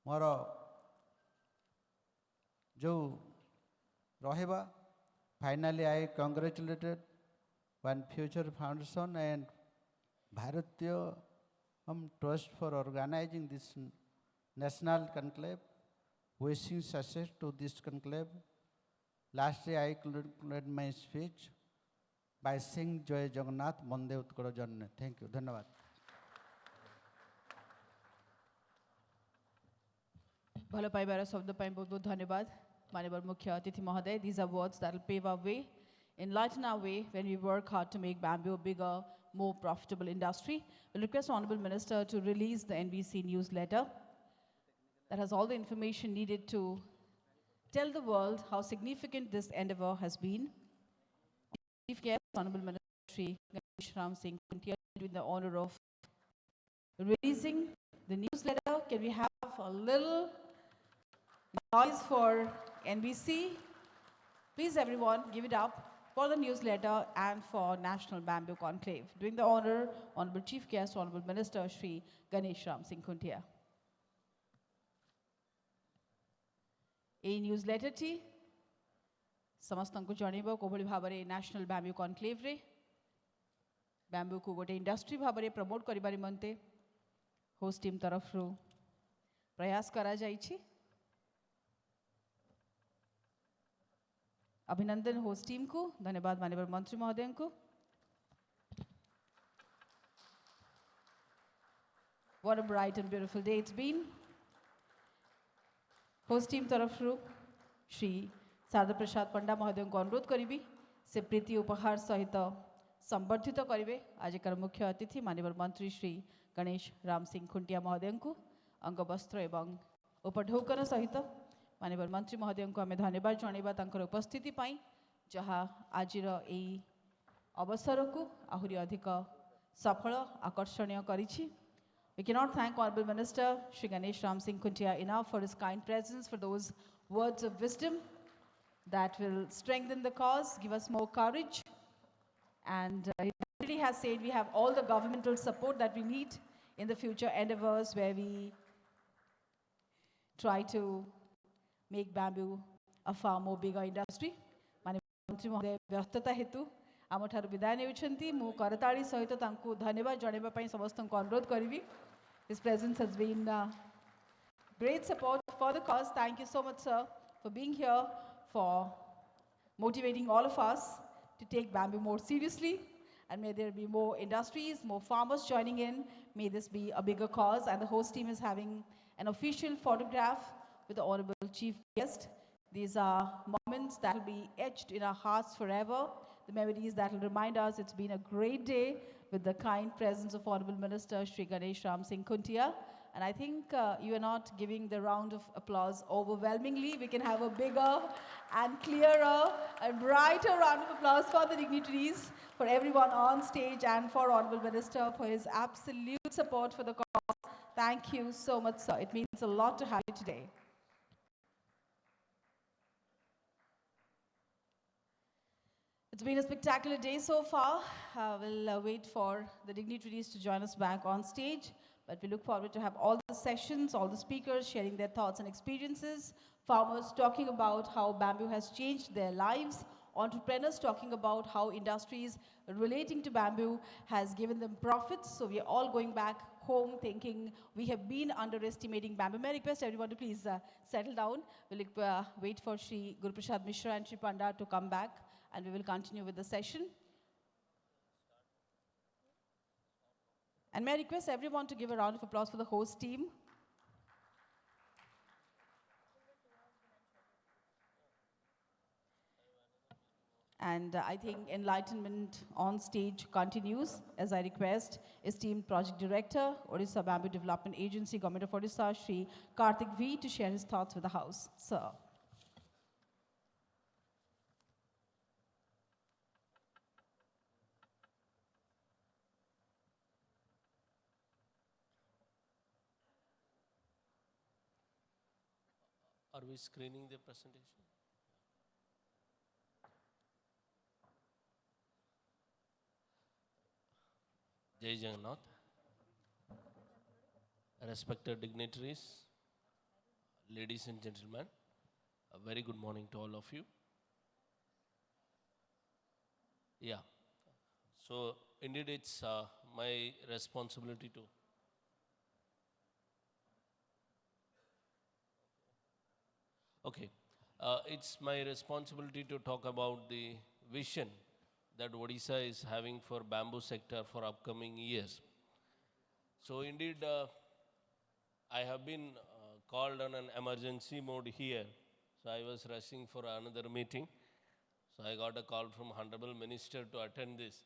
मोर जो रहिबा finally I congratulated one future foundation and Bharatiya trust for organising this national conclave wishing success to this conclave. Lastly, I conclude my speech by saying Jai Jagannath Bande Utkara Janne. Thank you. धन्यवाद. भलो पाइबार शब्द पाई बहुत बहुत धन्यवाद माननीय मुख्य अतिथि महोदय. These are words that will pave our way, enlighten our way when we work hard to make bamboo a bigger, more profitable industry. We'll request Honorable Minister to release the NBC newsletter that has all the information needed to tell the world how significant this endeavor has been. Chief Guest, Honorable Minister Shri Ganesh Ram Singh Kuntia, with the honor of releasing the newsletter. Can we have a little noise for NBC? Please everyone give it up for the newsletter and for National Bamboo Conclave. Doing the honor, Honorable Chief Guest, Honorable Minister Shri Ganesh Ram Singh Kuntia. A newsletter टी समस्तंको जणिबो कोभଳି भाबरे national bamboo conclave रे bamboo को गोटे industry भाबरे promote करिबा निमंते host team तरफ रु प्रयास करा जाइछि. अभिनंदन होस्ट टीम को. धन्यवाद माननीय मंत्री महोदय को. What a bright and beautiful day it's been. Host team तरफ रु श्री शारदा प्रसाद पंडा महोदय को अनुरोध करी से प्रीति उपहार सहित संबर्धित करेंगे। आजिकार मुख्य अतिथि माननीय मंत्री श्री गणेश राम सिंह खुंटिया महोदय को अंगवस्त्र एवं उपढौकन सहित माननीय मंत्री महोदय को आम धन्यवाद जनइबा तांकर उपस्थिति पाई जहाँ आज अवसर को आहुरी अधिक सफल आकर्षणीय करिछि। We cannot thank Honorable Minister Shri Ganesh Ram Singh Kuntia enough for his kind presence, for those words of wisdom that will strengthen the cause, give us more courage. And he already has said we have all the governmental support that we need in the future endeavors where we try to make bamboo a far more bigger industry. Manत्री Mahoday व्यस्तता हेतु आम ठार विदाय नेउछंती मु करताली सहित तांको धन्यवाद जणाइबा पई समस्त को अनुरोध करिवि। His presence has been great support for the cause. Thank you so much, sir, for being here, for motivating all of us to take bamboo more seriously. And may there be more industries, more farmers joining in. May this be a bigger cause. And the host team is having an official photograph with the Honorable Chief Guest. These are moments that will be etched in our hearts forever. The memories that will remind us it's been a great day with the kind presence of Honorable Minister Shri Ganesh Ram Singh Kuntia. And I think you are not giving the round of applause overwhelmingly. We can have a bigger and clearer and brighter round of applause for the dignitaries, for everyone on stage, and for Honorable Minister for his absolute support for the cause. Thank you so much, sir. It means a lot to have you today. It's been a spectacular day so far. We'll wait for the dignitaries to join us back on stage. But we look forward to have all the sessions, all the speakers sharing their thoughts and experiences, farmers talking about how bamboo has changed their lives, entrepreneurs talking about how industries relating to bamboo has given them profits. So we are all going back home thinking we have been underestimating bamboo. May I request everyone to please settle down. We'll wait for Shri Guru Prasad Mishra and Shri Panda to come back, and we will continue with the session. And may I request everyone to give a round of applause for the host team. And I think enlightenment on stage continues as I request esteemed Project Director, Odisha Bamboo Development Agency, Government of Odisha, Shri Karthik V, to share his thoughts with the House. Sir. Are we screening the presentation? Jai Jagannath. Respected dignitaries, ladies and gentlemen, a very good morning to all of you. Yeah, so indeed it's my responsibility to it's my responsibility to talk about the vision that Odisha is having for bamboo sector for upcoming years. So indeed, I have been called on an emergency mode here. So I was rushing for another meeting. So I got a call from Honorable Minister to attend this.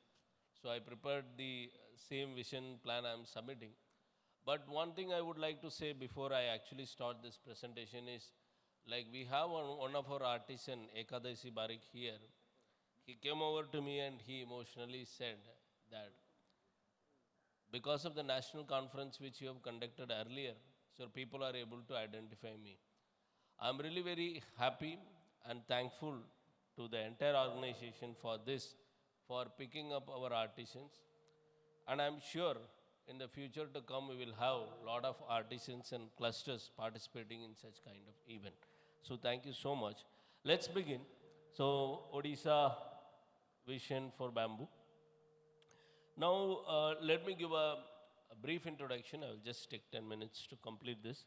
So I prepared the same vision plan I am submitting. But one thing I would like to say before I actually start this presentation is, like we have one of our artisan, Ekadasi Barik here. He came over to me and he emotionally said that because of the national conference which you have conducted earlier, so people are able to identify me. I'm really very happy and thankful to the entire organization for this, for picking up our artisans. And I'm sure in the future to come, we will have a lot of artisans and clusters participating in such kind of event. So thank you so much. Let's begin. So Odisha vision for bamboo. Now let me give a brief introduction. I will just take 10 minutes to complete this.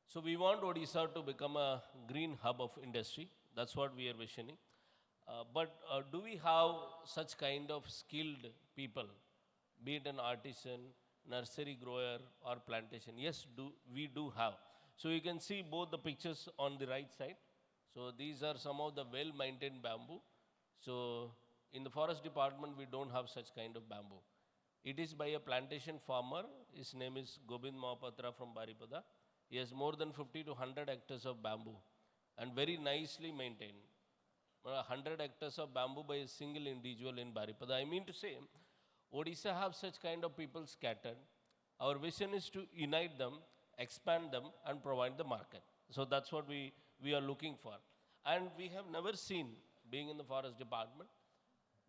So we want Odisha to become a green hub of industry. That's what we are visioning. But do we have such kind of skilled people, be it an artisan, nursery grower or plantation? Yes, we do have. So you can see both the pictures on the right side. So these are some of the well-maintained bamboo. So in the forest department, we don't have such kind of bamboo. It is by a plantation farmer. His name is Gobind Mahapatra from Baripada. He has more than 50 to 100 hectares of bamboo and very nicely maintained. 100 hectares of bamboo by a single individual in Baripada. I mean to say, Odisha have such kind of people scattered. Our vision is to unite them, expand them, and provide the market. So that's what we are looking for. And we have never seen, being in the forest department,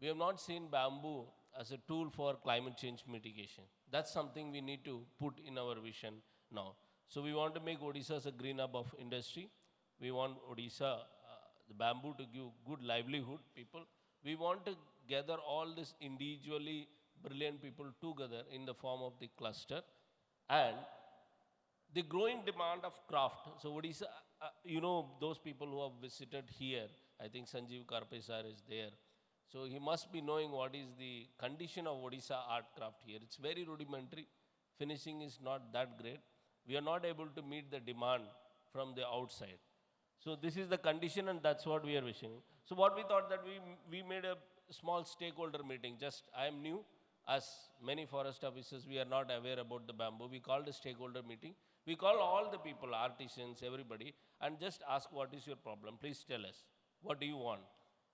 we have not seen bamboo as a tool for climate change mitigation. That's something we need to put in our vision now. So we want to make Odisha as a green hub of industry. We want Odisha, the bamboo to give good livelihood people. We want to gather all these individually brilliant people together in the form of the cluster. And the growing demand of craft. So Odisha, you know, those people who have visited here, I think Sanjeev Karpe sir is there. So he must be knowing what is the condition of Odisha art craft here. It's very rudimentary. Finishing is not that great. We are not able to meet the demand from the outside. So this is the condition and that's what we are wishing. So what we thought that we made a small stakeholder meeting. Just I am new. As many forest officers, we are not aware about the bamboo. We called a stakeholder meeting. We call all the people, artisans, everybody, and just ask what is your problem. Please tell us. What do you want?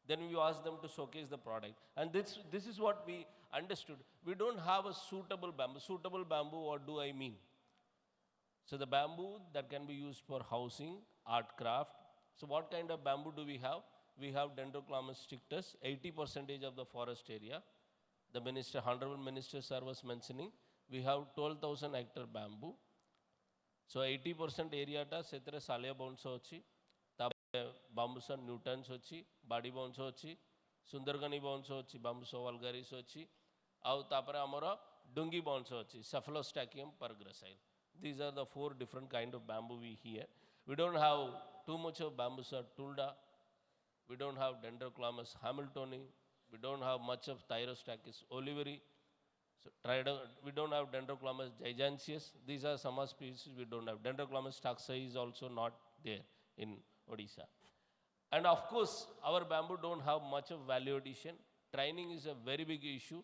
Then we ask them to showcase the product. And this is what we understood. We don't have a suitable bamboo. Suitable bamboo, what do I mean? So the bamboo that can be used for housing, art craft. So what kind of bamboo do we have? We have Dendroclamus strictus, 80% of the forest area. The minister, Honorable Minister sir was mentioning, we have 12,000 hectare bamboo. So 80% area ta setre salia bounce hochi, tapare bambusa newtons hochi, body bounce hochi, sundargani bounce hochi, bambusa vulgaris hochi, au tapare amara dungi bounce hochi, Cephalostachyum pergracile. These are the 4 different kind of bamboo we hear. We don't have too much of bambusa tulda. We don't have Dendroclamus hamiltoni. We don't have much of Thyrostachys oliveri. So we don't have Dendroclamus giganteus. These are some species we don't have. Dendroclamus taxa is also not there in Odisha. And of course, our bamboo don't have much of value addition. Training is a very big issue.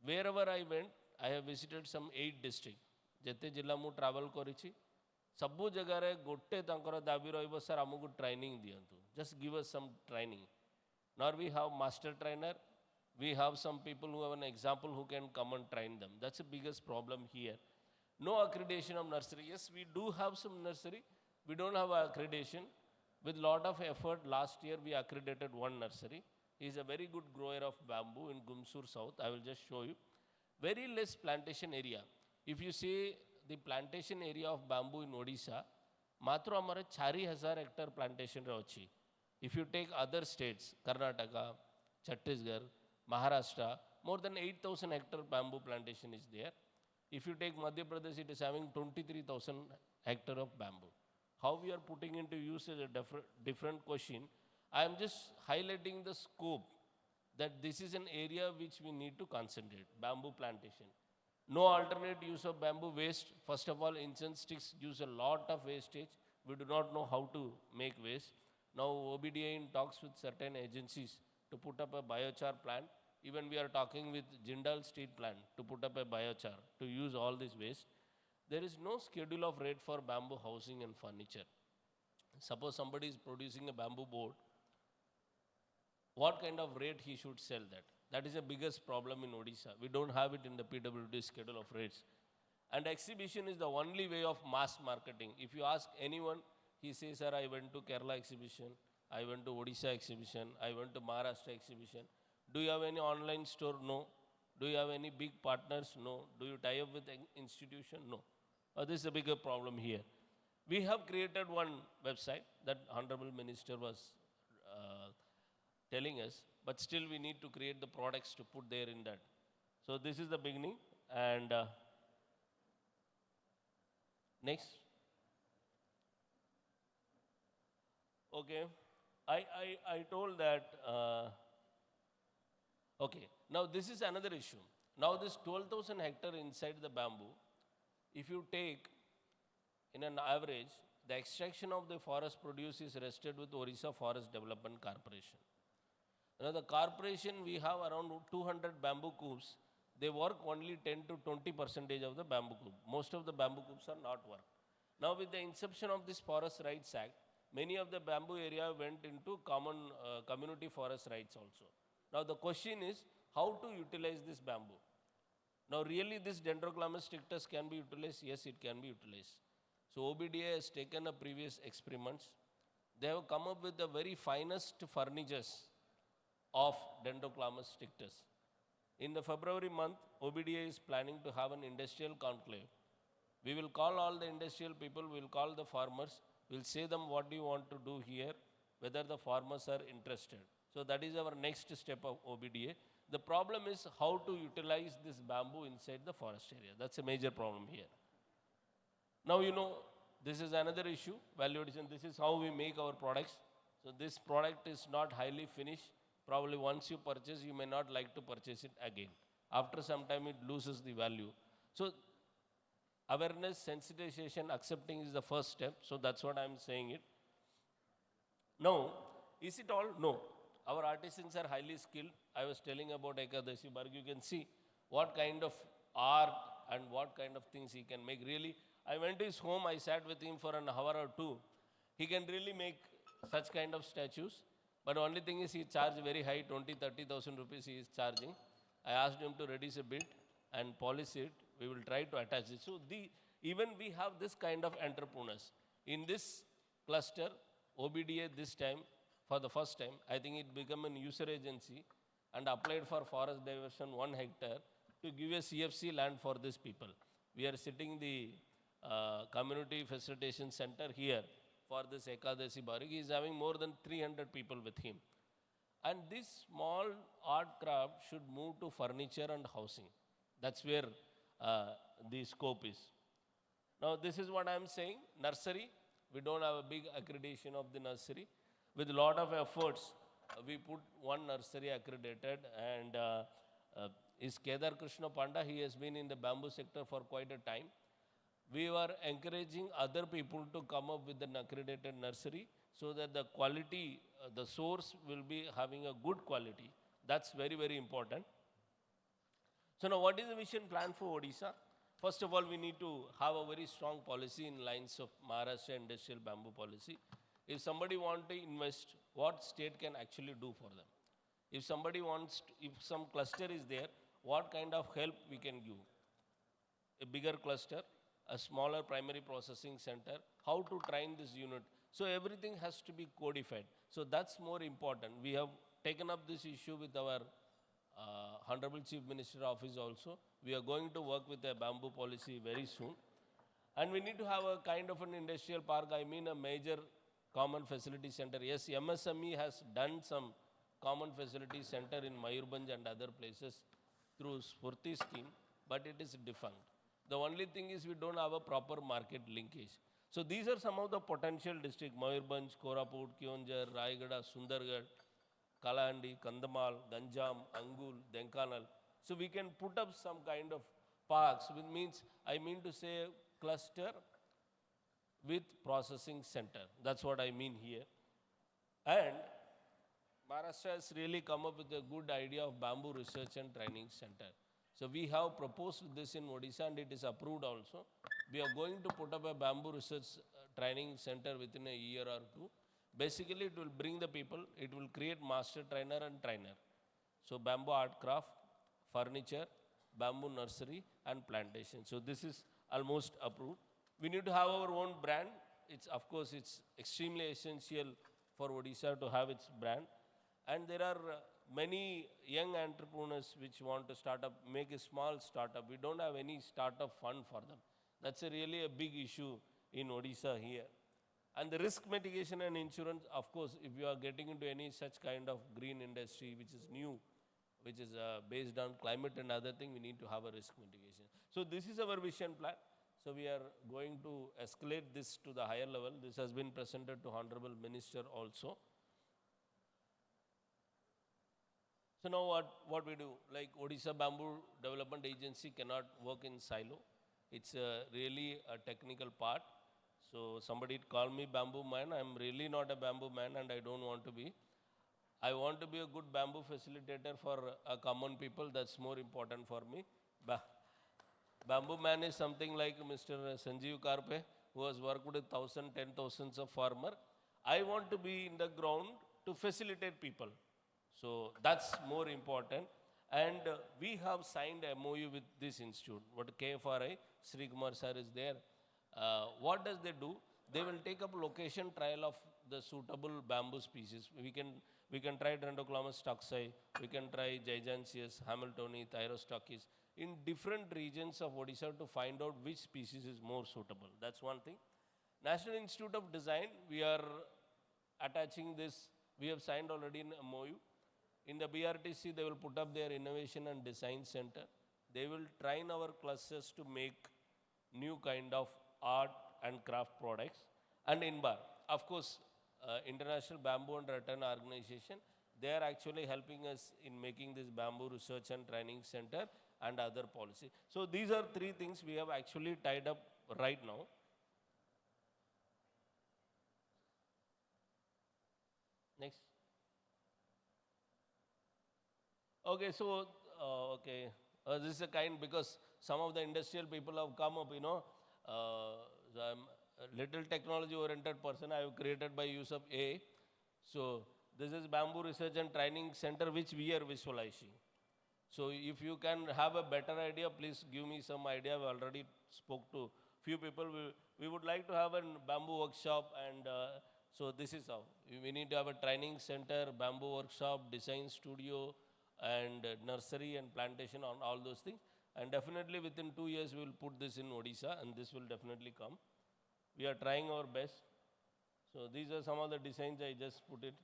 Wherever I went, I have visited some 8 districts. Jete jilla mu travel korichi. Sabbu jagare gotte tankara dabi roibo sir amuku training diyantu. Just give us some training. Nor we have master trainer. We have some people who have an example who can come and train them. That's the biggest problem here. No accreditation of nursery. Yes, we do have some nursery. We don't have accreditation. With lot of effort, last year we accredited one nursery. He is a very good grower of bamboo in Gumsur South. I will just show you. Very less plantation area. If you see the plantation area of bamboo in Odisha, matro hamare 4,000 hectare plantation rachi. If you take other states, Karnataka, Chhattisgarh, Maharashtra, more than 8,000 hectare bamboo plantation is there. If you take Madhya Pradesh, it is having 23,000 hectare of bamboo. How we are putting into use is a different question. I am just highlighting the scope that this is an area which we need to concentrate, bamboo plantation. No alternate use of bamboo waste. First of all, incense sticks use a lot of wastage. We do not know how to make waste. Now OBDA in talks with certain agencies to put up a biochar plant. Even we are talking with Jindal Steel Plant to put up a biochar to use all this waste. There is no schedule of rate for bamboo housing and furniture. Suppose somebody is producing a bamboo board, what kind of rate he should sell that? That is the biggest problem in Odisha. We don't have it in the PWD schedule of rates. And exhibition is the only way of mass marketing. If you ask anyone, he says, sir, I went to Kerala exhibition, I went to Odisha exhibition, I went to Maharashtra exhibition. Do you have any online store? No. Do you have any big partners? No. Do you tie up with an institution? No. This is a bigger problem here. We have created one website that Honorable Minister was telling us, but still we need to create the products to put there in that. So this is the beginning. And next. Okay. I told that, okay. Now this is another issue. Now this 12,000 hectare inside the bamboo, if you take in an average, the extraction of the forest produce is rested with Orissa Forest Development Corporation. Now the corporation, we have around 200 bamboo coops. They work only 10 to 20% of the bamboo coop. Most of the bamboo coops are not work. Now with the inception of this Forest Rights Act, many of the bamboo area went into common community forest rights also. Now the question is how to utilize this bamboo. Now really this Dendroclamus strictus can be utilized? Yes, it can be utilized. So OBDA has taken a previous experiments. They have come up with the very finest furnitures of Dendroclamus strictus. In the February month, OBDA is planning to have an industrial conclave. We will call all the industrial people, we will call the farmers, we will say them what do you want to do here, whether the farmers are interested. So that is our next step of OBDA. The problem is how to utilize this bamboo inside the forest area. That's a major problem here. Now you know, this is another issue, value addition. This is how we make our products. So this product is not highly finished. Probably once you purchase, you may not like to purchase it again. After some time, it loses the value. So awareness, sensitization, accepting is the first step. So that's what I'm saying it. Now, is it all? No. Our artisans are highly skilled. I was telling about Ekadasi Barg. You can see what kind of art and what kind of things he can make. Really, I went to his home. I sat with him for an hour or two. He can really make such kind of statues. But only thing is he charged very high, 20,000-30,000 rupees he is charging. I asked him to reduce a bit and polish it. We will try to attach it. So even we have this kind of entrepreneurs. In this cluster, OBDA this time, for the first time, I think it became an user agency and applied for forest diversion 1 hectare to give a CFC land for these people. We are sitting the community facilitation center here for this Ekadasi Barik. He is having more than 300 people with him. And this small art craft should move to furniture and housing. That's where the scope is. Now this is what I am saying. Nursery, we don't have a big accreditation of the nursery. With a lot of efforts, we put one nursery accredited, and is Kedar Krishna Panda. He has been in the bamboo sector for quite a time. We were encouraging other people to come up with an accredited nursery so that the quality, the source will be having a good quality. That's very, very important. So now what is the vision plan for Odisha? First of all, we need to have a very strong policy in lines of Maharashtra Industrial Bamboo Policy. If somebody wants to invest, what state can actually do for them? If somebody wants, if some cluster is there, what kind of help we can give? A bigger cluster, a smaller primary processing center, how to train this unit. So everything has to be codified. So that's more important. We have taken up this issue with our Honorable Chief Minister Office also. We are going to work with a bamboo policy very soon. And we need to have a kind of an industrial park, I mean a major common facility center. Yes, MSME has done some common facility center in Mayurbhanj and other places through Spurti scheme, but it is defunct. The only thing is we don't have a proper market linkage. So these are some of the potential districts: Mayurbhanj, Koraput, Keonjhar, Raigada, Sundargarh, Kalahandi, Kandhamal, Ganjam, Angul, Denkanal. So we can put up some kind of parks, which means, I mean to say, cluster with processing center. That's what I mean here. And Maharashtra has really come up with a good idea of bamboo research and training center. So we have proposed this in Odisha and it is approved also. We are going to put up a bamboo research training center within a year or two. Basically, it will bring the people, it will create master trainer and trainer. So bamboo art craft, furniture, bamboo nursery and plantation. So this is almost approved. We need to have our own brand. It's, of course, it's extremely essential for Odisha to have its brand. And there are many young entrepreneurs which want to start up, make a small startup. We don't have any startup fund for them. That's really a big issue in Odisha here. And the risk mitigation and insurance, of course, if you are getting into any such kind of green industry which is new, which is based on climate and other thing, we need to have a risk mitigation. So this is our vision plan. So we are going to escalate this to the higher level. This has been presented to Honorable Minister also. So now what we do, like Odisha Bamboo Development Agency cannot work in silo. It's really a technical part. So somebody called me bamboo man. I'm really not a bamboo man and I don't want to be. I want to be a good bamboo facilitator for common people. That's more important for me. Bamboo man is something like Mr. Sanjeev Karpe, who has worked with 10,000s of farmer. I want to be in the ground to facilitate people. So that's more important. And we have signed a MOU with this institute. What KFRI, Sri Kumar sir is there. What does they do? They will take up location trial of the suitable bamboo species. We can try Dendroclamus tuxi, we can try Giganteus, Hamiltoni, Thyrostachys in different regions of Odisha to find out which species is more suitable. That's one thing. National Institute of Design, we are attaching this, we have signed already in MOU. In the BRTC, they will put up their Innovation and Design Center. They will train our clusters to make new kind of art and craft products. And INBAR, of course, International Bamboo and Rattan Organization, they are actually helping us in making this Bamboo Research and Training Center and other policy. So these are three things we have actually tied up right now. Next. Okay, so, this is a kind, because some of the industrial people have come up, so I'm a little technology oriented person. I have created by use of AI. So this is Bamboo Research and Training Center, which we are visualizing. So if you can have a better idea, please give me some idea. We already spoke to few people. We would like to have a bamboo workshop, and so this is how. We need to have a training center, bamboo workshop, design studio, and nursery and plantation on all those things. And definitely within 2 years, we will put this in Odisha, and this will definitely come. We are trying our best. So these are some of the designs I just put it.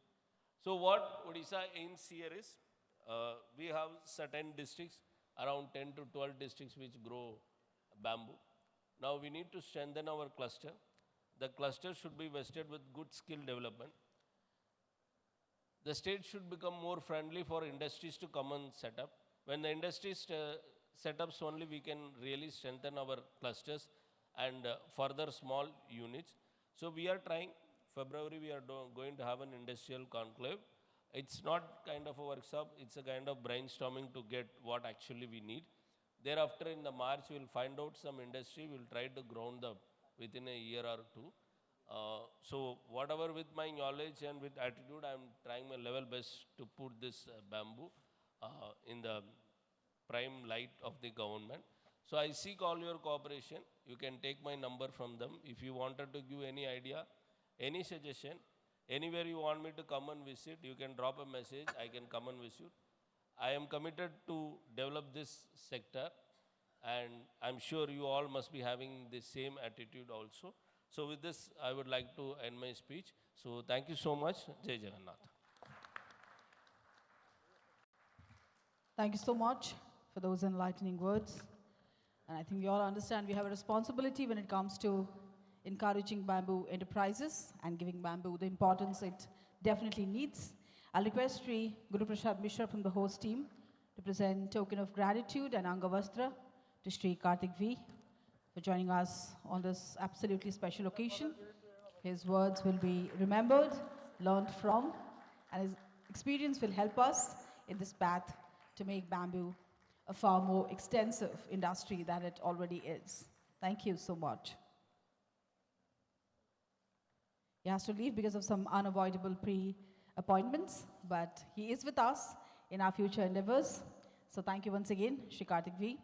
So what Odisha aims here is, we have certain districts, around 10 to 12 districts which grow bamboo. Now we need to strengthen our cluster. The cluster should be vested with good skill development. The state should become more friendly for industries to come and set up. When the industries set up, only we can really strengthen our clusters and further small units. So we are trying. February we are going to have an industrial conclave. It's not kind of a workshop, it's a kind of brainstorming to get what actually we need. Thereafter in the March we will find out some industry, we will try to ground up within a year or two. So whatever with my knowledge and with attitude, I am trying my level best to put this bamboo in the prime light of the government. So I seek all your cooperation. You can take my number from them. If you wanted to give any idea, any suggestion, anywhere you want me to come and visit, you can drop a message, I can come and visit. I am committed to develop this sector, and I'm sure you all must be having the same attitude also. So with this, I would like to end my speech. So thank you so much. Jai Jagannath. Thank you so much for those enlightening words. And I think we all understand we have a responsibility when it comes to encouraging bamboo enterprises and giving bamboo the importance it definitely needs. I'll request Sri Guru Prasad Mishra from the host team to present token of gratitude and Angavastra to Sri Karthik V for joining us on this absolutely special occasion. His words will be remembered, learned from, and his experience will help us in this path to make bamboo a far more extensive industry than it already is. Thank you so much. He has to leave because of some unavoidable pre-appointments, but he is with us in our future endeavors. So thank you once again, Shri Karthik V.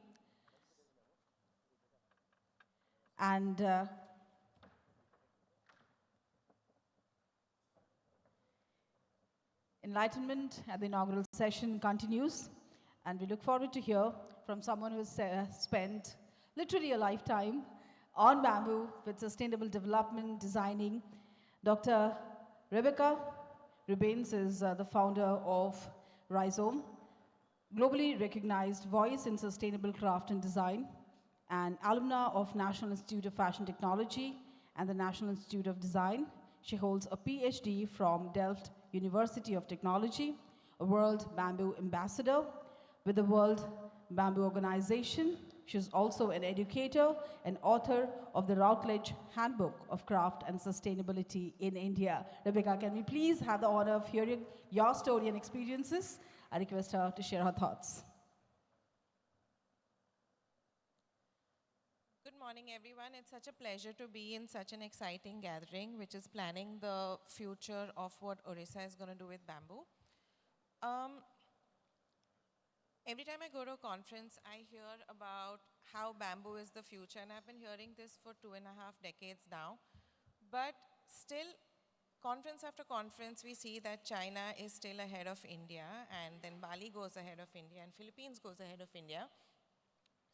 And enlightenment at the inaugural session continues, and we look forward to hear from someone who has spent literally a lifetime on bamboo with sustainable development, designing. Dr. Rebecca Rubens is the founder of Rhizome, globally recognized voice in sustainable craft and design, and alumna of National Institute of Fashion Technology and the National Institute of Design. She holds a PhD from Delft University of Technology, a World Bamboo Ambassador with the World Bamboo Organization, She's also an educator and author of the Routledge Handbook of Craft and Sustainability in India. Rebecca, can we please have the honor of hearing your story and experiences? I request her to share her thoughts. Good morning, everyone. It's such a pleasure to be in such an exciting gathering, which is planning the future of what Orissa is going to do with bamboo. Every time I go to a conference, I hear about how bamboo is the future, and I've been hearing this for 2.5 decades now. But still, conference after conference, we see that China is still ahead of India, and then Bali goes ahead of India, and Philippines goes ahead of India.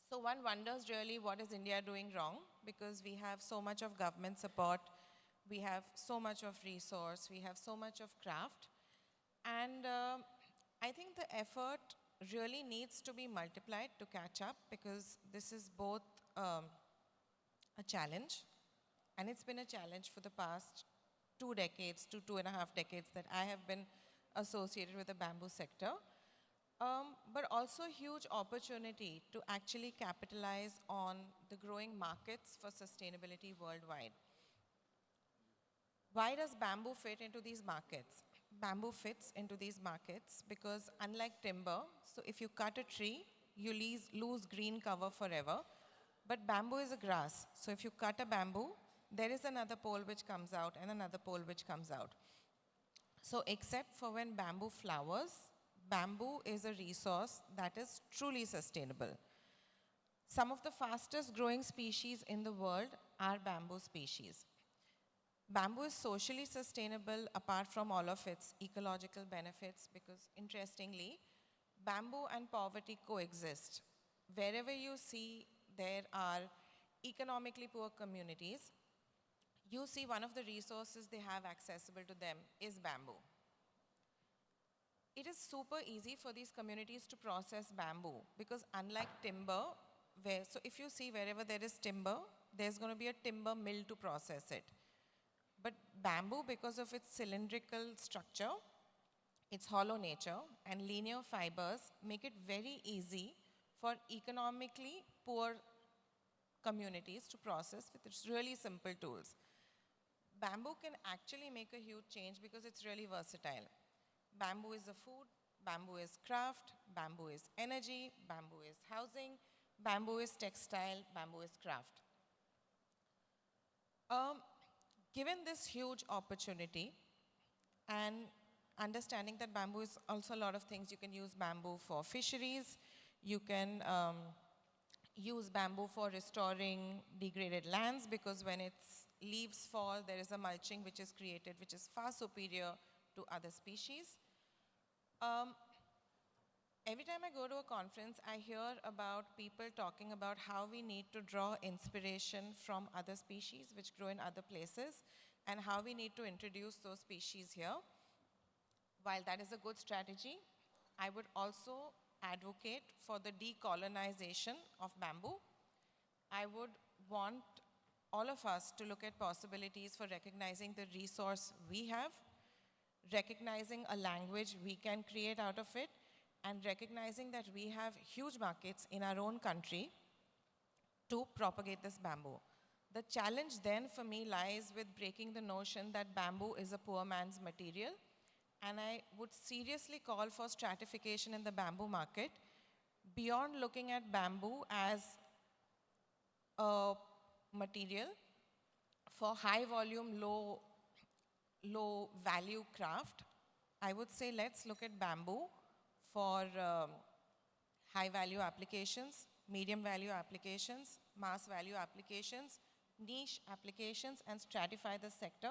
So one wonders really, what is India doing wrong? Because we have so much of government support, we have so much of resource, we have so much of craft. And I think the effort really needs to be multiplied to catch up, because this is both a challenge, and it's been a challenge for the past 2 decades to 2.5 decades that I have been associated with the bamboo sector. But also a huge opportunity to actually capitalize on the growing markets for sustainability worldwide. Why does bamboo fit into these markets? Bamboo fits into these markets because, unlike timber, so if you cut a tree, you lose green cover forever. But bamboo is a grass. So if you cut a bamboo, there is another pole which comes out and another pole which comes out. So except for when bamboo flowers, bamboo is a resource that is truly sustainable. Some of the fastest growing species in the world are bamboo species. Bamboo is socially sustainable apart from all of its ecological benefits, because interestingly, bamboo and poverty coexist. Wherever you see there are economically poor communities, you see one of the resources they have accessible to them is bamboo. It is super easy for these communities to process bamboo, because unlike timber, so if you see wherever there is timber, there's going to be a timber mill to process it. But bamboo, because of its cylindrical structure, its hollow nature, and linear fibers, make it very easy for economically poor communities to process with its really simple tools. Bamboo can actually make a huge change because it's really versatile. Bamboo is a food, bamboo is craft, bamboo is energy, bamboo is housing, bamboo is textile, bamboo is craft. Given this huge opportunity and understanding that bamboo is also a lot of things, you can use bamboo for fisheries, you can use bamboo for restoring degraded lands, because when its leaves fall, there is a mulching which is created, which is far superior to other species. Every time I go to a conference, I hear about people talking about how we need to draw inspiration from other species which grow in other places, and how we need to introduce those species here. While that is a good strategy, I would also advocate for the decolonization of bamboo. I would want all of us to look at possibilities for recognizing the resource we have, recognizing a language we can create out of it, and recognizing that we have huge markets in our own country to propagate this bamboo. The challenge then for me lies with breaking the notion that bamboo is a poor man's material, and I would seriously call for stratification in the bamboo market beyond looking at bamboo as a material for high volume, low value craft. I would say let's look at bamboo for high value applications, medium value applications, mass value applications, niche applications, and stratify the sector.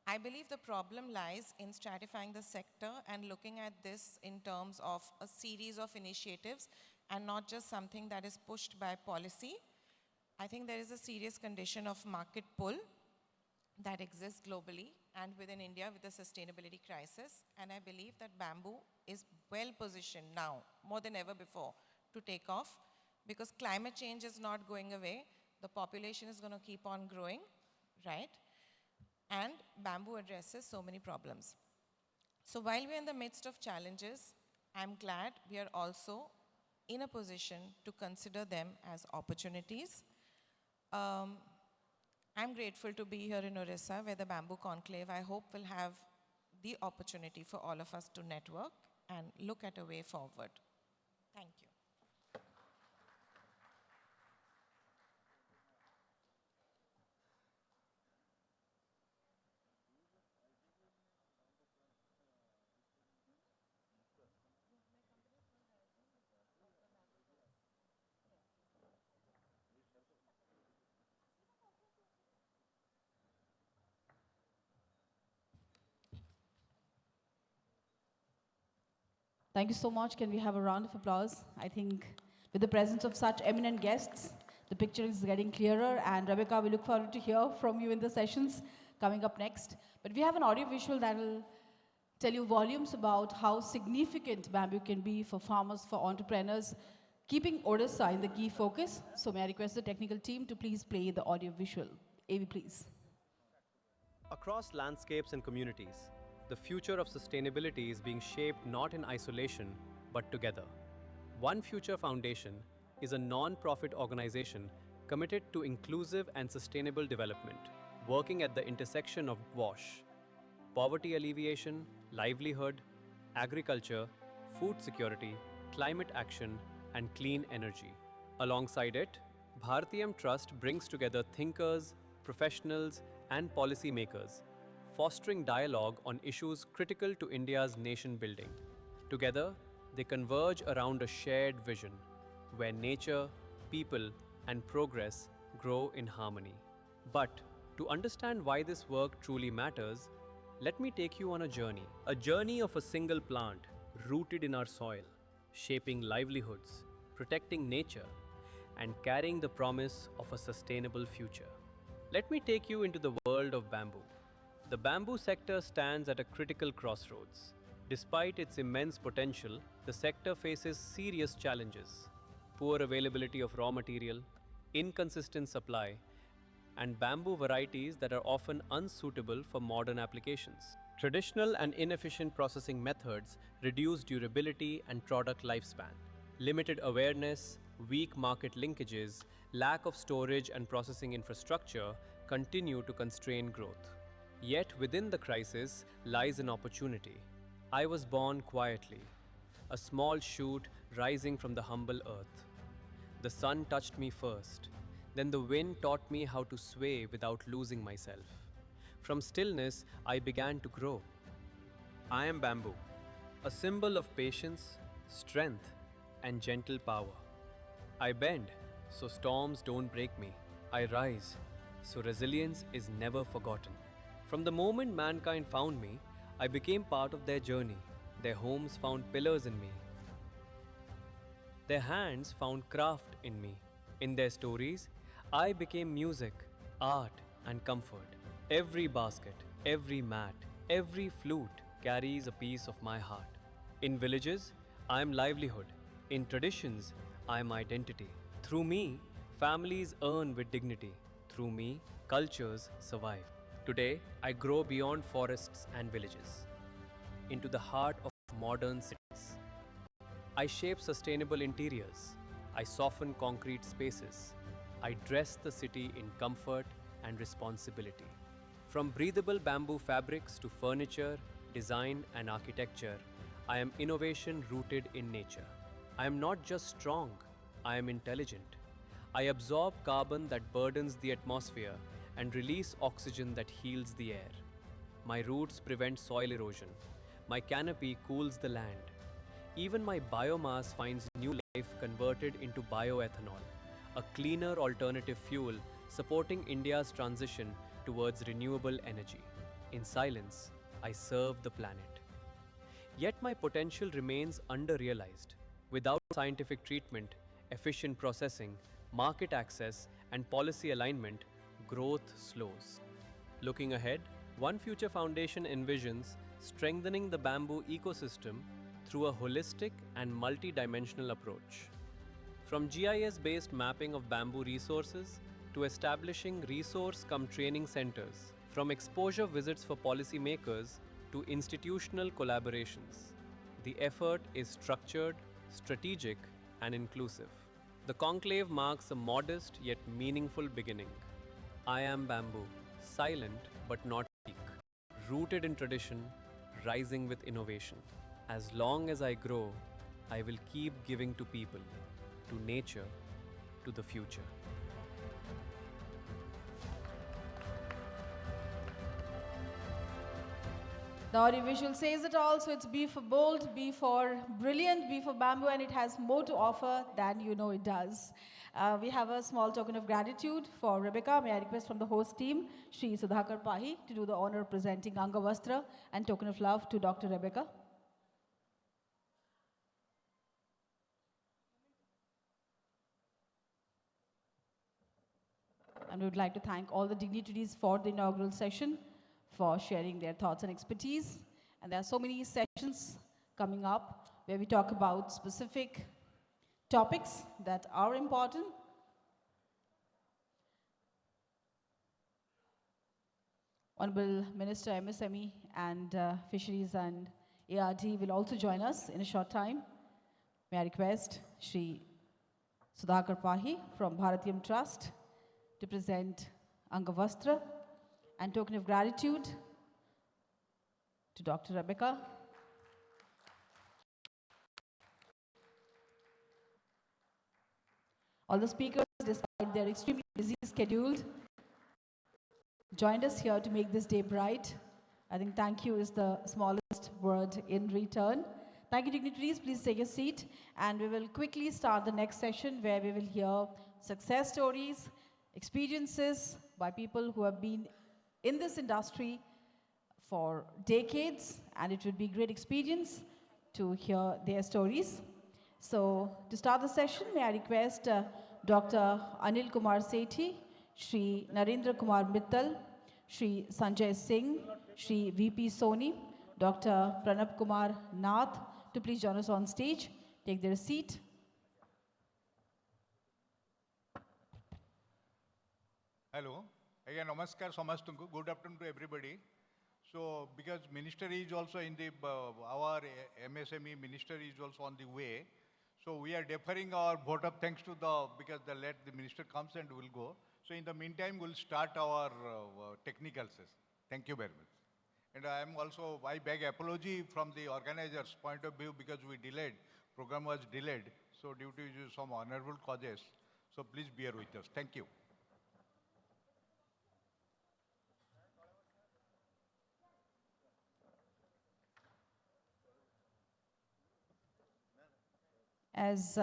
I believe the problem lies in stratifying the sector and looking at this in terms of a series of initiatives and not just something that is pushed by policy. I think there is a serious condition of market pull that exists globally and within India with the sustainability crisis. And I believe that bamboo is well positioned now, more than ever before, to take off, because climate change is not going away. The population is going to keep on growing, right? And bamboo addresses so many problems. So while we're in the midst of challenges, I'm glad we are also in a position to consider them as opportunities. I'm grateful to be here in Orissa, where the Bamboo Conclave, I hope, will have the opportunity for all of us to network and look at a way forward. Thank you. Thank you so much. Can we have a round of applause? I think with the presence of such eminent guests, the picture is getting clearer. And Rebecca, we look forward to hear from you in the sessions coming up next. But we have an audio visual that will tell you volumes about how significant bamboo can be for farmers, for entrepreneurs, keeping Odisha in the key focus. So may I request the technical team to please play the audio visual. AV, please. Across landscapes and communities, the future of sustainability is being shaped not in isolation, but together. One Future Foundation is a non-profit organization committed to inclusive and sustainable development, working at the intersection of WASH, poverty alleviation, livelihood, agriculture, food security, climate action, and clean energy. Alongside it, Bharatiyam Trust brings together thinkers, professionals, and policymakers, fostering dialogue on issues critical to India's nation building. Together, they converge around a shared vision, where nature, people, and progress grow in harmony. But to understand why this work truly matters, let me take you on a journey of a single plant rooted in our soil, shaping livelihoods, protecting nature, and carrying the promise of a sustainable future. Let me take you into the world of bamboo. The bamboo sector stands at a critical crossroads. Despite its immense potential, the sector faces serious challenges: poor availability of raw material, inconsistent supply, and bamboo varieties that are often unsuitable for modern applications. Traditional and inefficient processing methods reduce durability and product lifespan. Limited awareness, weak market linkages, lack of storage and processing infrastructure continue to constrain growth. Yet within the crisis lies an opportunity. I was born quietly, a small shoot rising from the humble earth. The sun touched me first, then the wind taught me how to sway without losing myself. From stillness, I began to grow. I am bamboo, a symbol of patience, strength, and gentle power. I bend, so storms don't break me. I rise, so resilience is never forgotten. From the moment mankind found me, I became part of their journey. Their homes found pillars in me. Their hands found craft in me. In their stories, I became music, art, and comfort. Every basket, every mat, every flute carries a piece of my heart. In villages, I am livelihood. In traditions, I am identity. Through me, families earn with dignity. Through me, cultures survive. Today, I grow beyond forests and villages, into the heart of modern cities. I shape sustainable interiors. I soften concrete spaces. I dress the city in comfort and responsibility. From breathable bamboo fabrics to furniture, design, and architecture, I am innovation rooted in nature. I am not just strong, I am intelligent. I absorb carbon that burdens the atmosphere and release oxygen that heals the air. My roots prevent soil erosion. My canopy cools the land. Even my biomass finds new life converted into bioethanol, a cleaner alternative fuel supporting India's transition towards renewable energy. In silence, I serve the planet. Yet my potential remains under-realized. Without scientific treatment, efficient processing, market access, and policy alignment, growth slows. Looking ahead, One Future Foundation envisions strengthening the bamboo ecosystem through a holistic and multi-dimensional approach. From GIS-based mapping of bamboo resources to establishing resource-cum-training centers, from exposure visits for policymakers to institutional collaborations, the effort is structured, strategic, and inclusive. The conclave marks a modest yet meaningful beginning. I am bamboo, silent but not weak, rooted in tradition, rising with innovation. As long as I grow, I will keep giving to people, to nature, to the future. The audiovisual says it all, so it's B for bold, B for brilliant, B for bamboo, and it has more to offer than you know it does. We have a small token of gratitude for Rebecca. May I request from the host team, Shri Sudhakar Pahi, to do the honor of presenting Angavastra and token of love to Dr. Rebecca. And we would like to thank all the dignitaries for the inaugural session for sharing their thoughts and expertise. And there are so many sessions coming up where we talk about specific topics that are important. Honorable Minister MSME and Fisheries and ARD will also join us in a short time. May I request Shri Sudhakar Pahi from Bharatiyam Trust to present Angavastra and token of gratitude to Dr. Rebecca. All the speakers, despite their extremely busy schedule, joined us here to make this day bright. I think thank you is the smallest word in return. Thank you, dignitaries. Please take a seat, and we will quickly start the next session where we will hear success stories, experiences by people who have been in this industry for decades, and it would be a great experience to hear their stories. So, to start the session, may I request Dr. Anil Kumar Sethi, Shri Narendra Kumar Mittal, Shri Sanjay Singh, Shri VP Soni, Dr. Pranab Kumar Nath to please join us on stage, take their seat. Hello. Again, namaskar samastunku. Good afternoon to everybody. So, because minister is also in the, our MSME minister is also on the way. So, we are deferring our vote of thanks to because the minister comes and will go. So, in the meantime, we'll start our technical session. Thank you very much. And I beg apology from the organizers' point of view because we delayed, program was delayed. So, due to some honorable causes. So, please bear with us. Thank you. As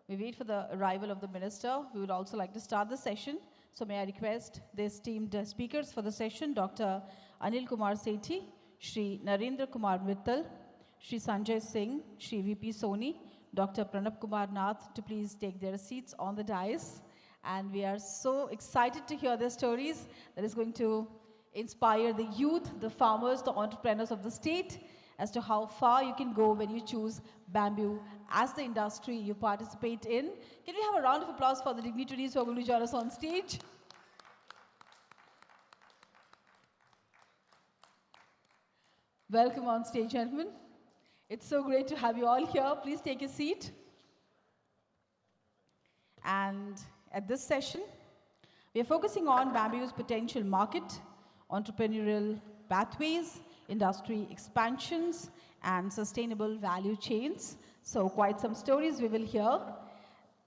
we wait for the arrival of the minister, we would also like to start the session. So may I request the esteemed speakers for the session, Dr. Anil Kumar Sethi, Shri Narendra Kumar Mittal, Shri Sanjay Singh, Shri VP Soni, Dr. Pranab Kumar Nath to please take their seats on the dais. And we are so excited to hear their stories that is going to inspire the youth, the farmers, the entrepreneurs of the state as to how far you can go when you choose bamboo as the industry you participate in. Can we have a round of applause for the dignitaries who are going to join us on stage? Welcome on stage, gentlemen. It's so great to have you all here. Please take a seat. And at this session, we are focusing on bamboo's potential market, entrepreneurial pathways, industry expansions, and sustainable value chains. So quite some stories we will hear.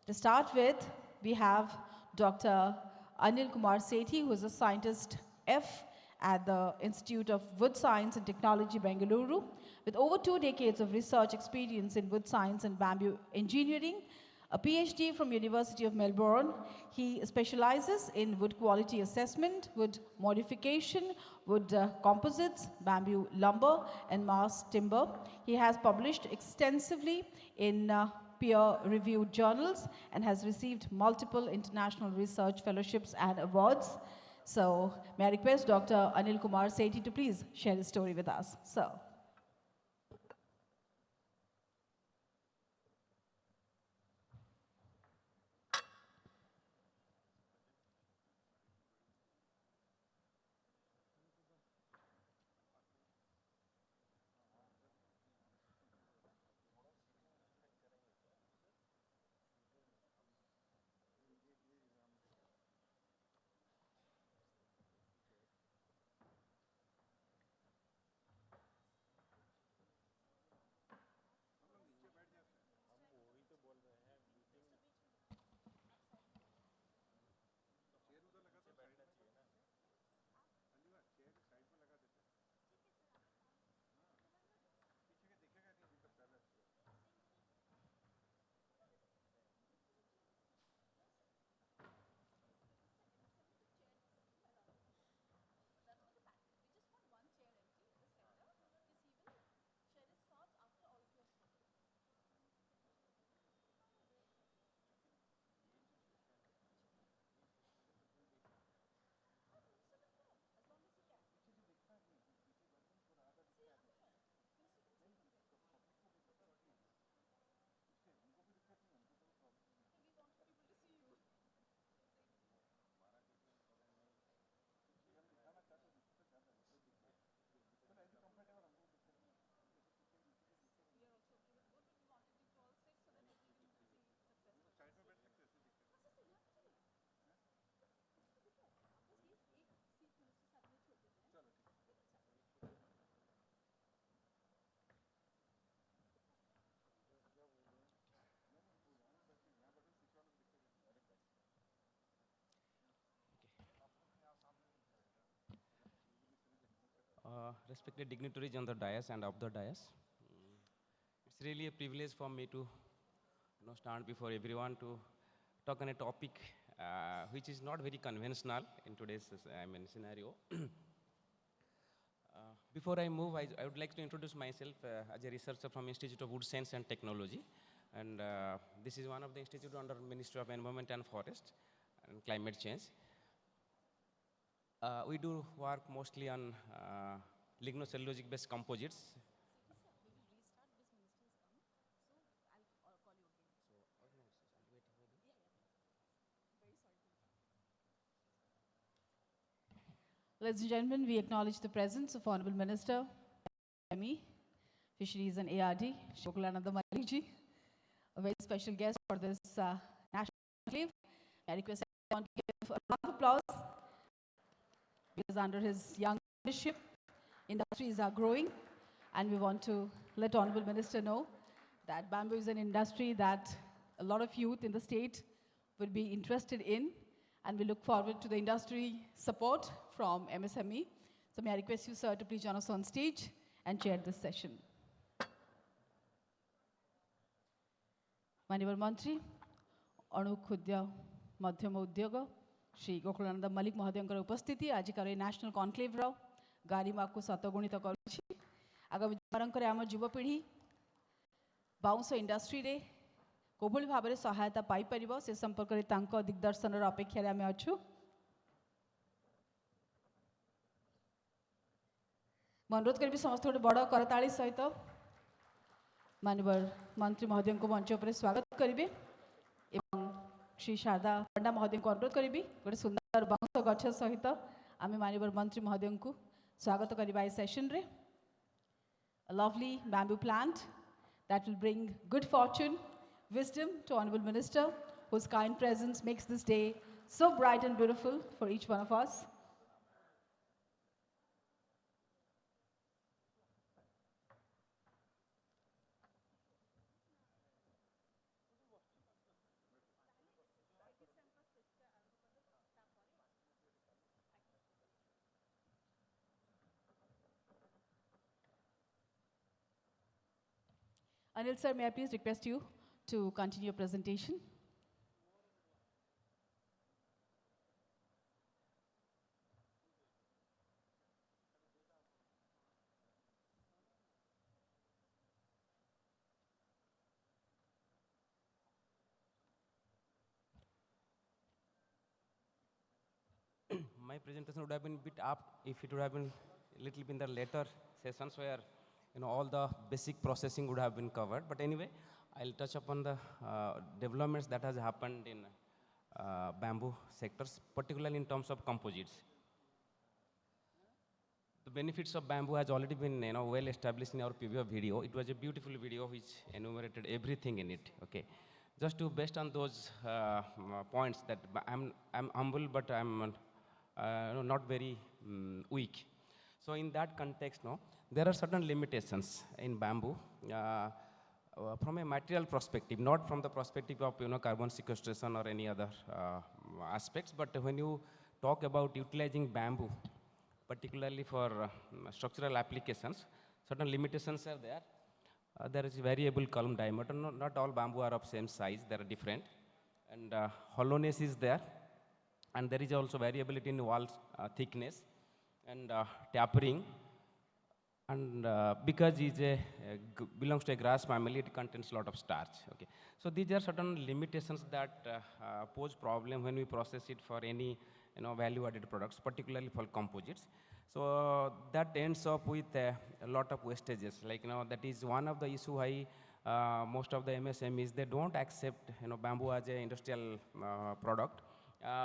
To start with, we have Dr. Anil Kumar Sethi, who is a scientist F at the Institute of Wood Science and Technology, Bengaluru, with over 2 decades of research experience in wood science and bamboo engineering, a PhD from University of Melbourne. He specializes in wood quality assessment, wood modification, wood composites, bamboo lumber, and mass timber. He has published extensively in peer-reviewed journals and has received multiple international research fellowships and awards. So, may I request Dr. Anil Kumar Sethi to please share his story with us. So. respected dignitaries on the dais and of the dais. It's really a privilege for me to stand before everyone to talk on a topic which is not very conventional in today's scenario. Before I move, I would like to introduce myself as a researcher from Institute of Wood Science and Technology. And this is one of the institutes under Ministry of Environment and Forest and Climate Change. We do work mostly on lignocellulosic-based composites. Ladies and gentlemen, we acknowledge the presence of Honorable Minister, ME, Fisheries and ARD, Shokulananda Maliji, a very special guest for this National Conclave. I request everyone to give a round of applause because under his young leadership, industries are growing, and we want to let Honorable Minister know that bamboo is an industry that a lot of youth in the state will be interested in, and we look forward to the industry support from MSME. So may I request you, sir, to please join us on stage and chair this session. माननीय मंत्री अणु क्षुद्र मध्यम उद्योग श्री गोकुलानंद मल्लिक महोदय उपस्थिति आजिकार national conclave गारिमा को शतगुणित करुछि आगामी दिनमानंकरे आम युवपीढ़ी बाउंस इंडस्ट्री रे कोभली भाव में सहायता पाई परिबो से संपर्क में तांको दिग्दर्शन अपेक्षा आम अच्छु अनुरोध करी समस्त गोटे बड़ करताली सहित माननीय मंत्री महोदय को मंच पर स्वागत करेंगे एवं श्री शारदा पंडा महोदय को अनुरोध करी गोटे सुंदर बाउंस गछ सहित आम माननीय मंत्री महोदय को स्वागत करवा सेशन रे a lovely bamboo plant that will bring good fortune, wisdom to Honorable Minister, whose kind presence makes this day so bright and beautiful for each one of us. Anil sir, may I please request you to continue your presentation? My presentation would have been a bit up if it would have been a little bit in the later sessions where all the basic processing would have been covered. But anyway, I'll touch upon the developments that has happened in bamboo sectors, particularly in terms of composites. The benefits of bamboo has already been well established in our previous video. It was a beautiful video which enumerated everything in it. Okay, just to based on those points that I'm humble, but I'm not very weak. So in that context, there are certain limitations in bamboo from a material perspective, not from the perspective of carbon sequestration or any other aspects. But when you talk about utilizing bamboo, particularly for structural applications, certain limitations are there. There is variable column diameter. Not all bamboo are of same size. They are different, and hollowness is there, and there is also variability in wall thickness and tapering. And because it belongs to a grass family, it contains a lot of starch. Okay, so these are certain limitations that pose problem when we process it for any value-added products, particularly for composites. So that ends up with a lot of wastages. Like that is one of the issue why most of the MSMEs they don't accept bamboo as an industrial product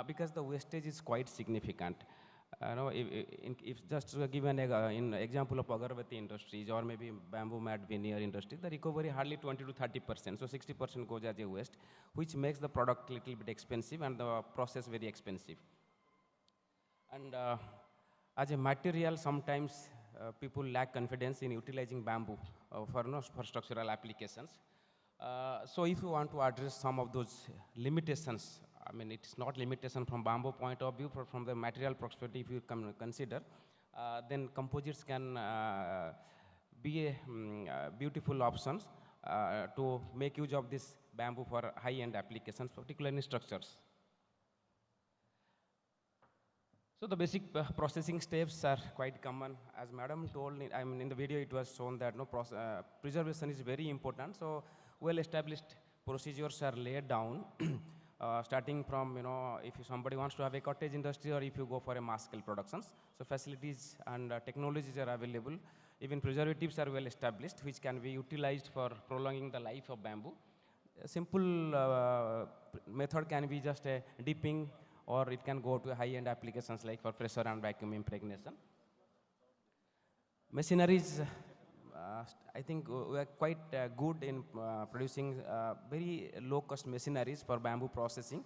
because the wastage is quite significant. If just to give an example of agarbatti industries or maybe bamboo mat veneer industry, the recovery hardly 20 to 30%. So 60% goes as a waste, which makes the product a little bit expensive and the process very expensive. And as a material, sometimes people lack confidence in utilizing bamboo for structural applications. So if you want to address some of those limitations, I mean, it's not limitation from bamboo point of view, but from the material perspective, you can consider. then composites can be a beautiful options to make use of this bamboo for high-end applications, particularly in structures. So the basic processing steps are quite common. As madam told, I mean, in the video it was shown that preservation is very important. So well-established procedures are laid down, starting from, if somebody wants to have a cottage industry or if you go for a mass scale productions. So facilities and technologies are available. Even preservatives are well established, which can be utilized for prolonging the life of bamboo. A simple method can be just a dipping, or it can go to high-end applications like for pressure and vacuum impregnation. Machineries, I think we are quite good in producing very low-cost machineries for bamboo processing.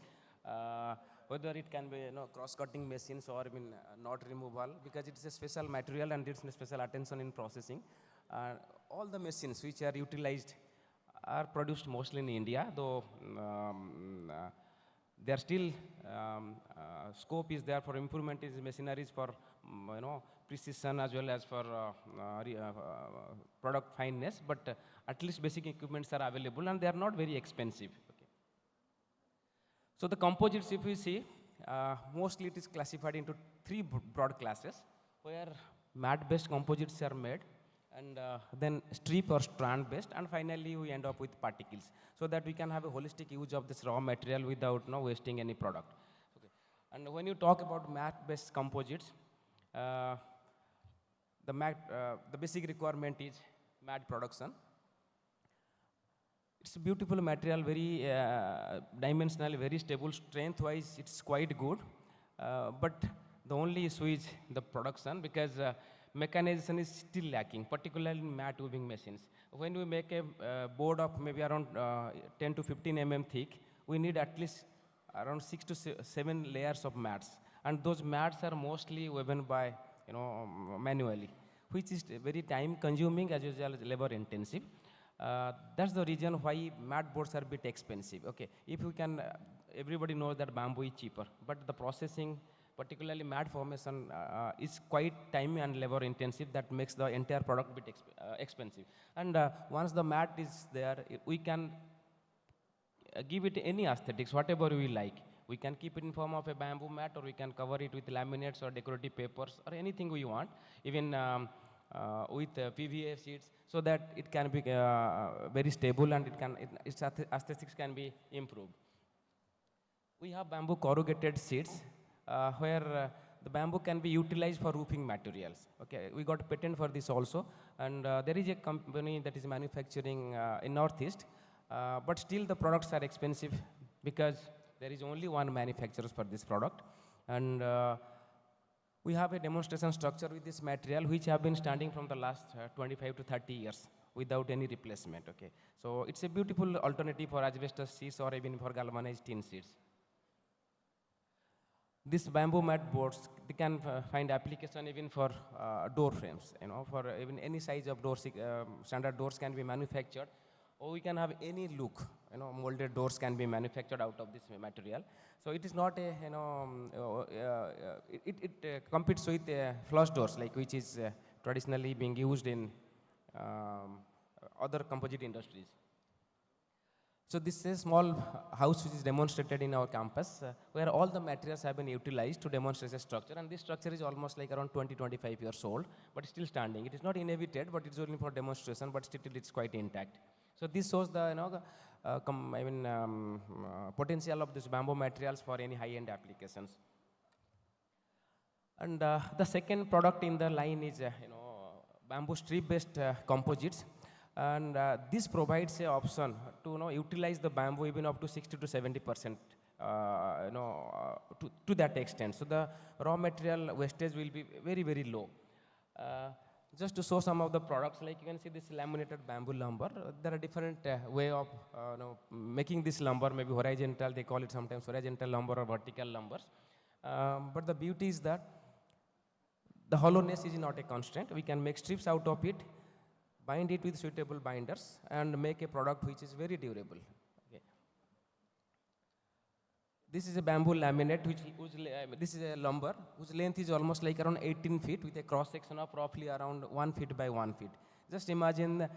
Whether it can be cross-cutting machines or even knot removal, because it's a special material and it's a special attention in processing. All the machines which are utilized are produced mostly in India, though there still scope is there for improvement in machineries for precision as well as for product fineness, but at least basic equipments are available and they are not very expensive. Okay. So the composites, if we see, mostly it is classified into three broad classes, where mat-based composites are made, and then strip or strand-based, and finally we end up with particles, so that we can have a holistic use of this raw material without wasting any product. Okay. And when you talk about mat-based composites, the basic requirement is mat production. It's a beautiful material, very dimensional, very stable. Strength-wise, it's quite good. But the only issue is the production, because mechanization is still lacking, particularly in mat weaving machines. When we make a board of maybe around 10 to 15 mm thick, we need at least around 6 to 7 layers of mats. And those mats are mostly woven by manually, which is very time consuming as well as labor intensive. That's the reason why mat boards are a bit expensive. Okay, if you can, everybody knows that bamboo is cheaper, but the processing, particularly mat formation, is quite time and labor intensive. That makes the entire product a bit expensive. And once the mat is there, we can give it any aesthetics, whatever we like. We can keep it in form of a bamboo mat, or we can cover it with laminates or decorative papers or anything we want, even with PVA sheets, so that it can be very stable and its aesthetics can be improved. We have bamboo corrugated sheets where the bamboo can be utilized for roofing materials. Okay, we got a patent for this also, and there is a company that is manufacturing in Northeast, but still the products are expensive because there is only one manufacturer for this product. And we have a demonstration structure with this material which have been standing from the last 25 to 30 years without any replacement. Okay, so it's a beautiful alternative for asbestos sheets or even for galvanized tin sheets. These bamboo mat boards, they can find application even for door frames, for even any size of doors. Standard doors can be manufactured, or we can have any look, molded doors can be manufactured out of this material. So it is not a, it competes with flush doors, like which is traditionally being used in other composite industries. So this is a small house which is demonstrated in our campus, where all the materials have been utilized to demonstrate a structure, and this structure is almost like around 20-25 years old, but still standing. It is not inhabited, but it's only for demonstration, but still it's quite intact. So this shows the potential of this bamboo materials for any high-end applications. And the second product in the line is bamboo strip-based composites. And this provides an option to utilize the bamboo even up to 60 to 70%, to that extent. So the raw material wastage will be very, very low. Just to show some of the products, like you can see this laminated bamboo lumber. There are different way of making this lumber, maybe horizontal, they call it sometimes horizontal lumber or vertical lumbers. But the beauty is that the hollowness is not a constraint. We can make strips out of it, bind it with suitable binders, and make a product which is very durable. Okay. This is a bamboo laminate, this is a lumber, whose length is almost like around 18 feet with a cross section of roughly around 1 feet by 1 feet. Just imagine,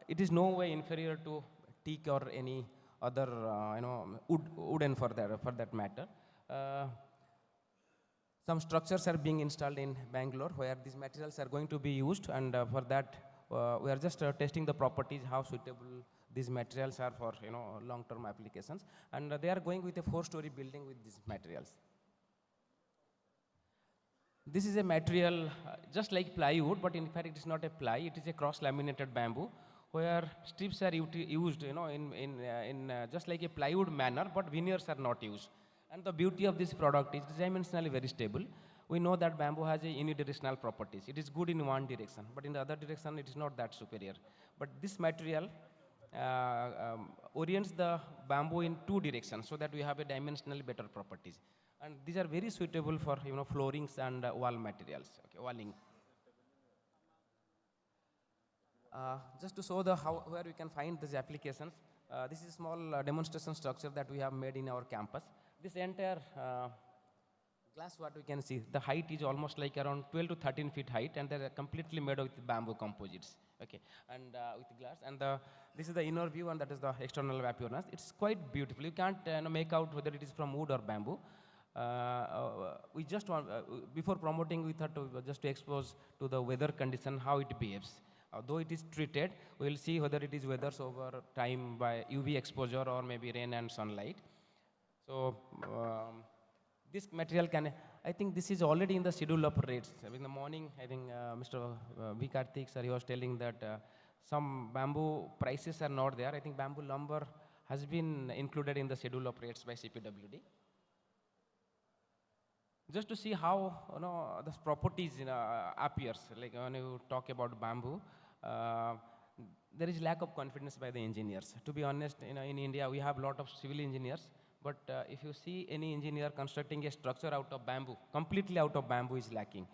it is no way inferior to teak or any other, wooden for that matter. Some structures are being installed in Bangalore where these materials are going to be used, and for that we are just testing the properties, how suitable these materials are for long-term applications, and they are going with a 4-story building with these materials. This is a material just like plywood, but in fact it is not a ply, it is a cross-laminated bamboo where strips are used in just like a plywood manner, but veneers are not used. And the beauty of this product is it is dimensionally very stable. We know that bamboo has a unidirectional properties. It is good in one direction, but in the other direction it is not that superior. But this material orients the bamboo in 2 directions so that we have a dimensionally better properties. And these are very suitable for floorings and wall materials, walling. Just to show where we can find these applications, this is a small demonstration structure that we have made in our campus. This entire glass, what we can see, the height is almost like around 12 to 13 feet height, and they're completely made with bamboo composites, and with glass. And this is the inner view, and that is the external appearance. It's quite beautiful. You can't make out whether it is from wood or bamboo. We just want, before promoting, we thought just to expose to the weather condition how it behaves. Though it is treated, we will see whether it is weathers over time by UV exposure or maybe rain and sunlight. So this material I think this is already in the schedule of rates. In the morning, I think Mr. V. Karthik sir, he was telling that some bamboo prices are not there. I think bamboo lumber has been included in the schedule of rates by CPWD. Just to see how the properties appears, like when you talk about bamboo, there is lack of confidence by the engineers. To be honest, in India we have a lot of civil engineers, but if you see any engineer constructing a structure out of bamboo, completely out of bamboo is lacking,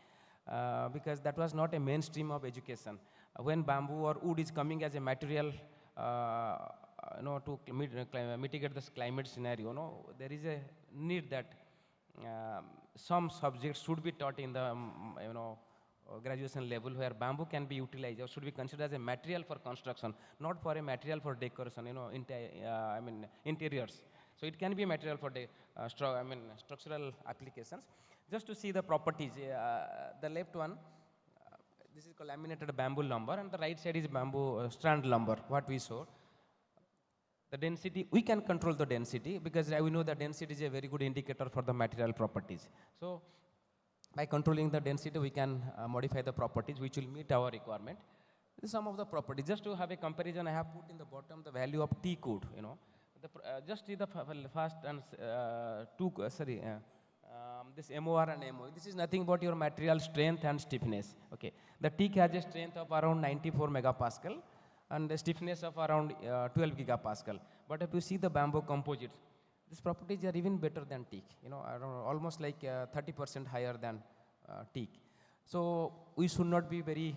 because that was not a mainstream of education. When bamboo or wood is coming as a material to mitigate this climate scenario, there is a need that some subjects should be taught in the graduation level where bamboo can be utilized or should be considered as a material for construction, not for a material for decoration, interiors. So it can be a material for structural applications. Just to see the properties, the left one, this is called laminated bamboo lumber, and the right side is bamboo strand lumber, what we saw. The density, we can control the density because we know that density is a very good indicator for the material properties. So by controlling the density, we can modify the properties which will meet our requirement. This is some of the properties. Just to have a comparison, I have put in the bottom the value of teak wood. Just see the first and this MOR and MO. This is nothing but your material strength and stiffness. The teak has a strength of around 94 megapascal and a stiffness of around 12 gigapascal. But if you see the bamboo composites, these properties are even better than teak, almost like 30% higher than teak. So we should not be very,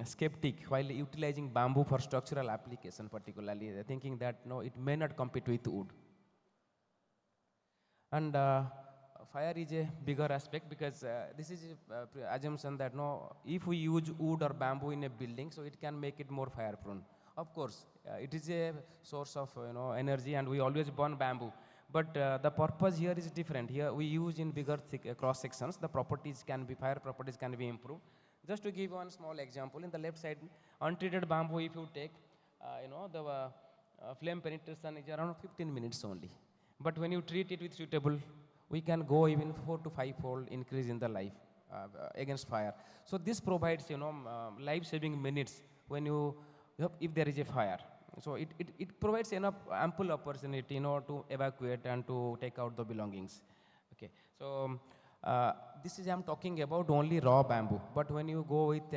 skeptic while utilizing bamboo for structural application, particularly thinking that no, it may not compete with wood. And fire is a bigger aspect because this is assumption that no, if we use wood or bamboo in a building, so it can make it more fire prone. Of course, it is a source of energy, and we always burn bamboo. But the purpose here is different. Here we use in bigger thick, cross sections. The properties can be fire properties can be improved. Just to give one small example, in the left side, untreated bamboo, if you take, the flame penetration is around 15 minutes only. But when you treat it with suitable, we can go even 4 to 5-fold increase in the life against fire. So this provides, life-saving minutes when if there is a fire. So it provides enough ample opportunity, to evacuate and to take out the belongings. So this is I'm talking about only raw bamboo. But when you go with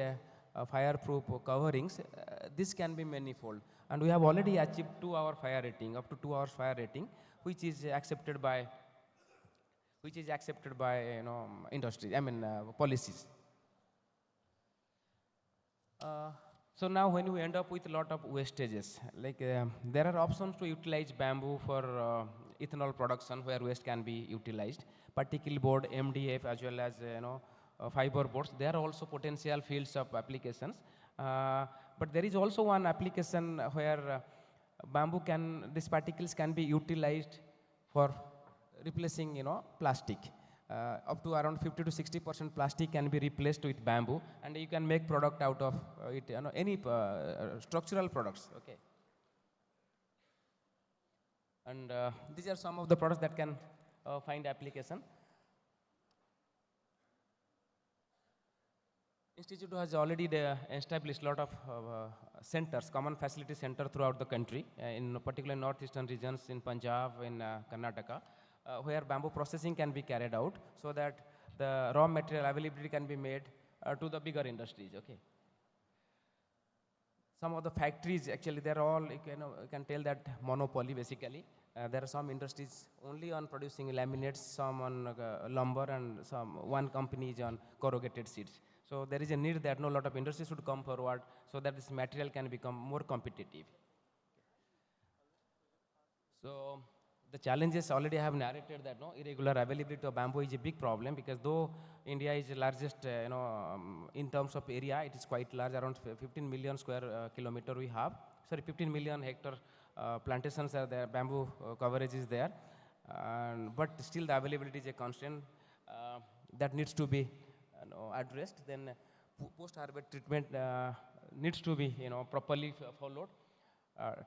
fireproof coverings, this can be manifold. And we have already achieved 2 hour fire rating, up to 2 hours fire rating, which is accepted by industry. Policies. So now when we end up with a lot of wastages, like there are options to utilize bamboo for ethanol production where waste can be utilized. Particle board, MDF, as well as fiber boards, there are also potential fields of applications. But there is also one application where bamboo these particles can be utilized for replacing, plastic. Up to around 50 to 60% plastic can be replaced with bamboo, and you can make product out of it, any structural products. Okay. And these are some of the products that can find application. Institute has already established a lot of centers, common facility center throughout the country, in particular northeastern regions, in Punjab, in Karnataka, where bamboo processing can be carried out so that the raw material availability can be made to the bigger industries. Okay. Some of the factories, actually, they're all, you can tell that monopoly basically. There are some industries only on producing laminates, some on lumber, and one company is on corrugated sheets. So there is a need that a lot of industries should come forward so that this material can become more competitive. So the challenges already I have narrated that irregular availability of bamboo is a big problem, because though India is the largest, in terms of area, it is quite large, around 15 million square kilometer we have. Sorry, 15 million hectare plantations are there, bamboo coverage is there, but still the availability is a constraint that needs to be addressed. Then post-harvest treatment needs to be properly followed.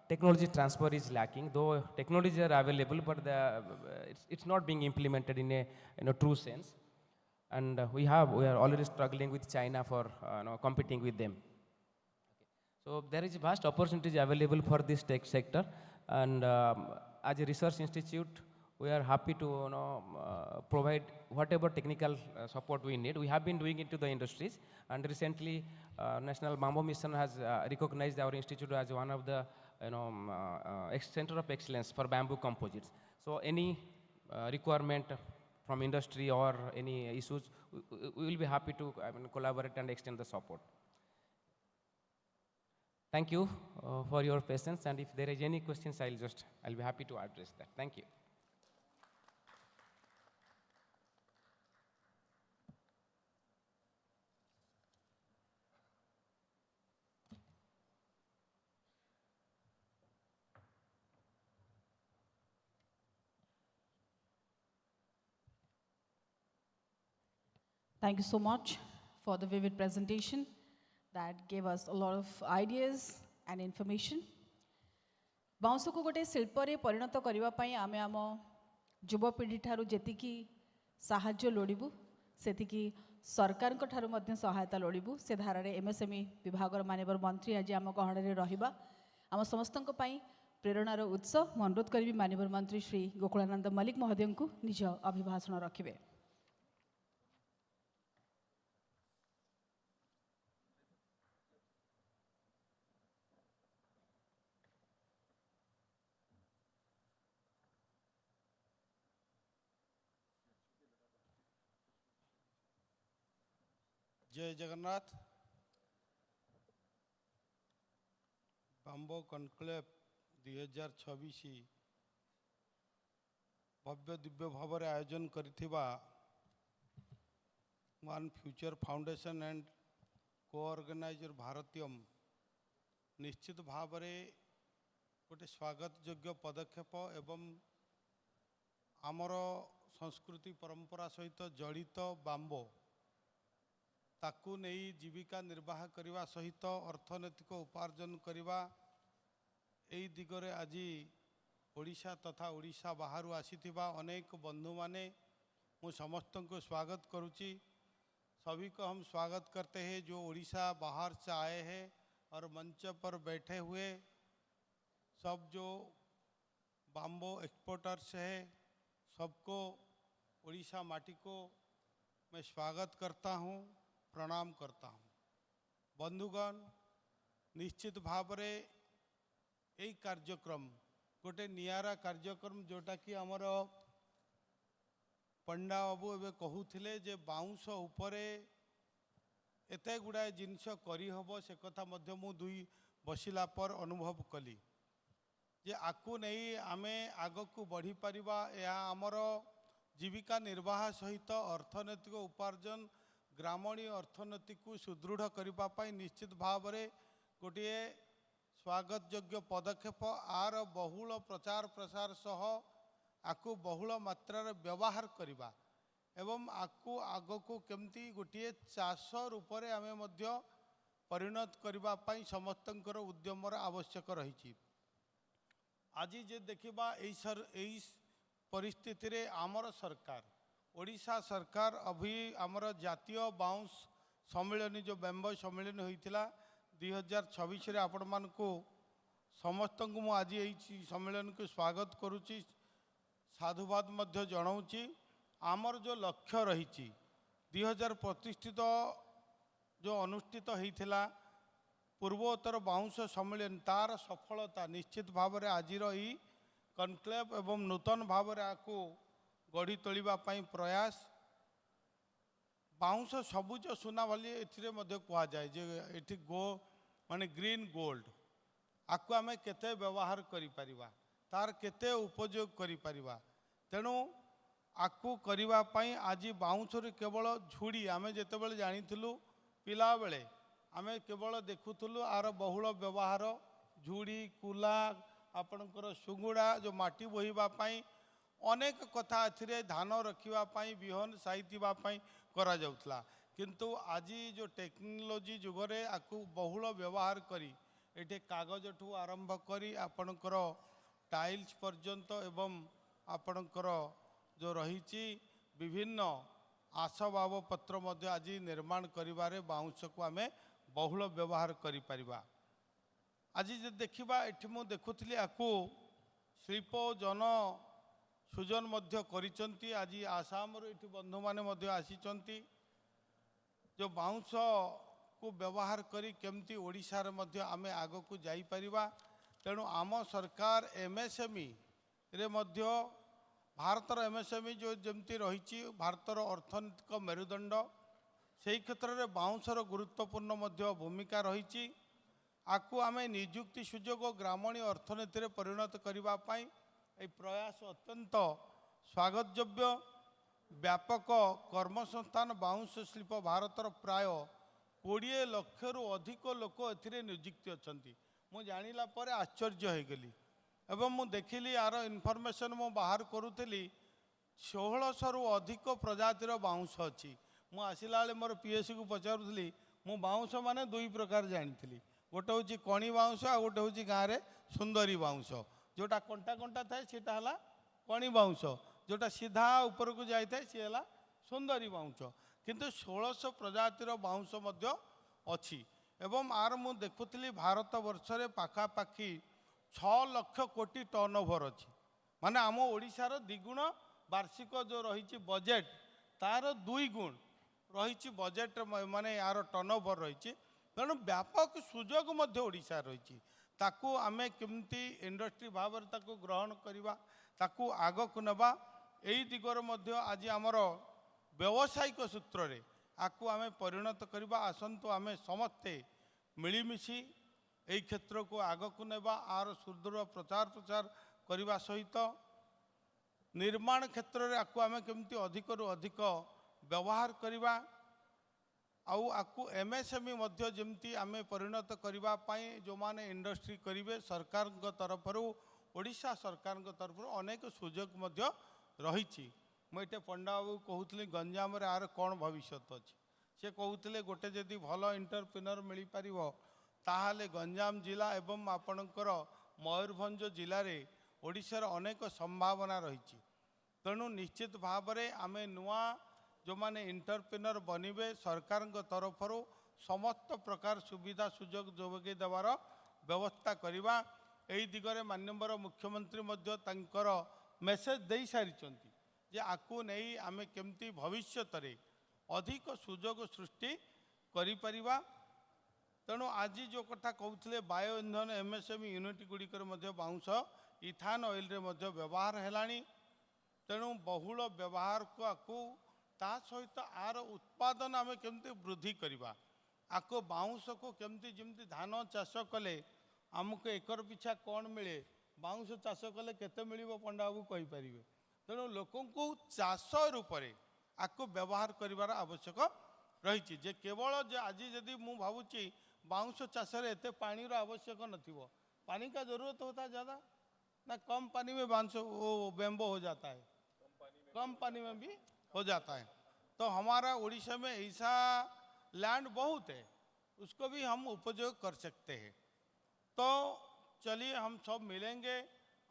Technology transfer is lacking, though technologies are available, but it's not being implemented in a true sense. And we are already struggling with China for competing with them. So there is vast opportunities available for this tech sector, and as a research institute, we are happy to provide whatever technical support we need. We have been doing it to the industries, and recently National Bamboo Mission has recognized our institute as one of the center of excellence for bamboo composites. So any requirement from industry or any issues, we will be happy to collaborate and extend the support. Thank you for your patience, and if there is any questions, I'll be happy to address that. Thank you. Thank you so much for the vivid presentation that gave us a lot of ideas and information. Bounce को गोटे शिल्परे परिणत करिवा पई आमे आम युवपीढ़ी ठारू जेतिकी साहाय्य लोड़िबू सेतिकी सरकार को ठारू मध्य सहायता लोड़िबू से धारारे एमएसएमई विभागर माननीय मंत्री आज आम गहणरे रहिबा आम समस्तक पई प्रेरणार उत्स म अनुरोध करी माननीय मंत्री श्री गोकुलानंद मल्लिक महोदय को निज अभिभाषण रखिबे। जय जगन्नाथ। बाम्बो कनक्लेव 2026 भव्य दिव्य भाव में आयोजन करिथिबा वन फ्यूचर फाउंडेशन एंड कोऑर्गेनाइजर भारतीयम निश्चित भाव में गोटे स्वागत योग्य पदक्षेप एवं आमर संस्कृति परंपरा सहित जड़ित बाम्बो ताकू नहीं जीविका निर्वाह करने सहित अर्थनैतिक उपार्जन करने यही दिगरे आज ओडिशा तथा ओडिशा बाहर आसीथिबा अनेक बंधु माने मु समस्त को स्वागत करुच्ची। सभी को हम स्वागत करते हैं जो ओडिशा बाहर से आए हैं और मंच पर बैठे हुए सब जो बाम्बो एक्सपोर्टर्स है सबको ओडिशा माटी को मैं स्वागत करता हूँ, प्रणाम करता हूँ। बंधुगण, निश्चित भाव में यही कार्यक्रम गोटे नियारा कार्यक्रम जोटा कि आमर पंडा बाबू एवं कहूले जे बाउंस उपरे एते गुड़ाए जिनस करहब से कथा मध्य मु दुई बसिला पर अनुभव कली। जे आकु नहीं आमे आगकू बढ़ी परिबा या आमर जीविका निर्वाह सहित अर्थनैतिक उपार्जन ग्रामीण अर्थनीति को सुदृढ़ करने निश्चित भाव में गोटे स्वागत योग्य पदक्षेप आर बहुल प्रचार प्रसार सह आकु बहुल मात्रार व्यवहार करवा एवं आकु आगकू केमती गोटे चाष रूप में आम परिणत करने समस्तंकर उद्यमर आवश्यक रही। आज जे देखा यही परिस्थिति रे आमर सरकार ओडिशा सरकार अभी आमर जातीय बाउंस सम्मेलन जो बैंबो सम्मेलन होता 2026 रे आपण मानकु समस्त को मु आज यही सम्मेलन को स्वागत करुच्ची साधुवाद मध्य जनाऊँची। आमर जो लक्ष्य रही 2025 जो अनुष्ठित होता पूर्वोत्तर बाउंस सम्मेलन तार सफलता निश्चित भाव में आज कनक्लेव एवं नूतन भाव में आपको गढ़ी तोलिबा प्रयास बाउंस सबुज सुना वाली कह जाए जे ये गो माने ग्रीन गोल्ड आपको आम केते व्यवहार करिपरिबा तार केते उपयोग करिपरिबा तेणु आपको करने आज बाउंस केवल झुड़ी आम जिते जानिलु पिला बेले आम केवल देखुलु आर बहुल व्यवहार झुड़ी कुला आपणकर सुंगुड़ा जो माटी बोहिबापाई अनेक कथा ए धान रखापी विहन साइवाई करा जाउथला किंतु आज जो टेक्नोलोजी जुगरे आपको बहुल व्यवहार करी एठे कागज ठू आरंभ करी आपणकर टाइल्स पर्यंत एवं आपणकर जो रही विभिन्न आसबाब पत्र मध्य आज निर्माण करिबारे बाउंस को आम बहुल व्यवहार करि परिबा। आज जे देखिबा एठी मु देखुथली आकु शिल्प जन सुजन मध्य करिसंती आज आसाम रो एठी बंधु माने मध्य आसीचंती जो बाउंस को व्यवहार करी केमती ओडिशा रे मध्य आमे आगो को जाई परिबा तेणु आम सरकार एमएसएमई रे मध्य भारतर एमएसएमई जो जमती रही भारतर अर्थनैतिक मेरुदंड से क्षेत्र में बाउंसर गुरुत्वपूर्ण मध्य भूमिका रही आपको आम निजुक्ति सुजोग ग्रामीण अर्थनीति रे परिणत करने ये प्रयास अत्यंत स्वागतयोग्य व्यापक कर्मसंस्थान बाउंस शिल्प भारतर प्राय 20 लाख रु अधिक लोक ए नियुक्त अच्छा मुझे जानिला पर आश्चर्य हो गली एवं मु देखिली यार इनफॉरमेशन मु बाहर करूली 1600 रु अधिक प्रजातिर बाउंस अच्छी मु आसला बेले मोर पीएससी को पचारूली मु बाउंस माने दुई प्रकार जानी गोटे हूँ कणी बाउंस आ गोटे हूँ गाँव में सुंदरी बाउंस जोटा कंटा कंटा थाए सीटा है कणी बाउंस जोटा सीधा ऊपर को जाए सी है सुंदरी बाउंस किंतु 1600 प्रजातिर बाउंस अच्छी एवं आर मु देखुली भारत वर्ष रे पाखापाखि 6 लाख कोटी टर्न ओवर अच्छी माने आम ओडिशार द्विगुण वार्षिक जो रही बजेट तार 2 गुण रही बजेट माने यार टर्न ओवर रही तेणु व्यापक सुजोग ओडिशा रही ताकू आमे केमती इंडस्ट्री भाव में ताकू ग्रहण करवा ताकू आग को नवा यही दिगर मध्य आज आमर व्यावसायिक सूत्र रे आकू आमे परिणत करवा आसंतु आमे समस्ते मिलीमिशी यही क्षेत्र को आग को नेबा आर सुदृढ़ प्रचार प्रसार करने सहित निर्माण क्षेत्र में आपको आम केमती अधिक रु अधिक व्यवहार करवा आउ आपको एमएसएमई मध्य जमती आमे परिणत करने जो माने इंडस्ट्री करेंगे सरकार तरफ ओडिशा सरकार तरफ अनेक सुजोग मध्य रही मुझे पंडा बाबू कहूली गंजाम रे आर कौन भविष्य अच्छी से कहते गोटे जदि भल इंटरप्रेन्योर मिल पार ताहले गंजाम जिला एवं आपणकर मयूरभंज जिले में ओडिशार अनेक संभावना रही तेणु निश्चित भाव में आम नुआ जो माने इंटरप्रेन्योर बनिबे सरकार तरफ समस्त प्रकार सुविधा सुजोग जोगे देवार व्यवस्था करवा यही दिगरे माननीय मुख्यमंत्री मध्य तांकर मेसेज दे सारी जे आकू नहीं आमे केमती भविष्य अधिक सुजोग सृष्टि करि परिबा तेणु आज जो कथा कहते बायो इंधन एमएसएमई यूनिट गुड़िकर बाउंस इथान ऑयल रे मध्य व्यवहार है तेणु बहुल व्यवहार को आकू ता सहित आर उत्पादन आम केमती वृद्धि करवा आको बाउंस को केमती जमती धान चाष कले आमको एकर पिछा कौन मिले बाउंश चाष कले केते मिलिबो पंडा बाबू कहि परिबे। तेणु लोकंकु चाष रूपरे आको व्यवहार करिवार आवश्यक रही जे केवल जे आज जदि मु भावुची बाउंश चाष रे एते पानी रो आवश्यक नथिबो, पानी का जरूरत होता है ज़्यादा ना कम पानी में बांस वो बेम्बो हो जाता है, कम पानी में भी हो जाता है। तो हमारा उड़ीसा में ऐसा लैंड बहुत है, उसको भी हम उपयोग कर सकते हैं। तो चलिए हम सब मिलेंगे,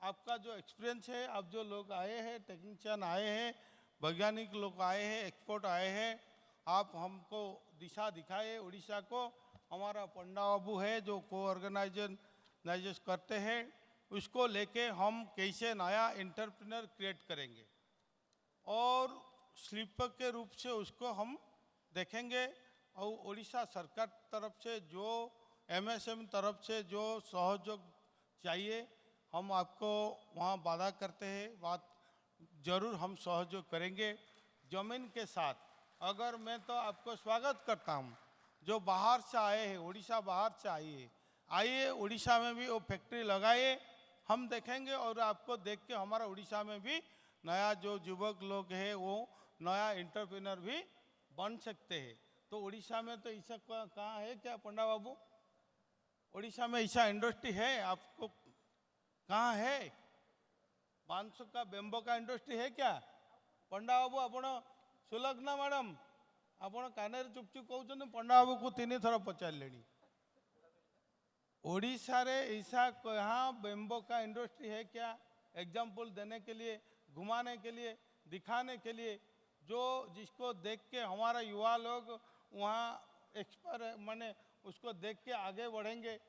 आपका जो एक्सपीरियंस है, आप जो लोग आए हैं, टेक्नीशियन आए हैं, वैज्ञानिक लोग आए हैं, एक्सपर्ट आए हैं, आप हमको दिशा दिखाए उड़ीसा को। हमारा पंडा बाबू है जो ऑर्गेनाइजेशन करते हैं, उसको लेके हम कैसे नया एंटरप्रेन्योर क्रिएट करेंगे और स्लीपर के रूप से उसको हम देखेंगे। और उड़ीसा सरकार तरफ से जो MSM तरफ से जो सहयोग चाहिए हम आपको वहाँ वादा करते हैं, बात जरूर हम सहयोग करेंगे। जमीन के साथ अगर मैं तो आपको स्वागत करता हूँ, जो बाहर से आए हैं, उड़ीसा बाहर से आइए उड़ीसा में भी वो फैक्ट्री लगाइए, हम देखेंगे और आपको देख के हमारा उड़ीसा में भी नया जो युवक लोग हैं वो नया एंटरप्रेन्योर भी बन सकते हैं। तो उड़ीसा में तो ऐसा कहाँ है क्या पंडा बाबू? उड़ीसा में ऐसा इंडस्ट्री है आपको कहाँ है? बांस का बेम्बो का इंडस्ट्री है क्या? पंडा बाबू आपण सुलग्ना मैडम आपण कान चुपचुप कहते पंडा बाबू को 3 थर पचारे ओडिशा रे ऐसा कहाँ बेम्बो का इंडस्ट्री है क्या? एग्जाम्पल देने के लिए, घुमाने के लिए, दिखाने के लिए, जो जिसको देख के हमारा युवा लोग वहाँ एक्सपर माने उसको देख के आगे बढ़ेंगे।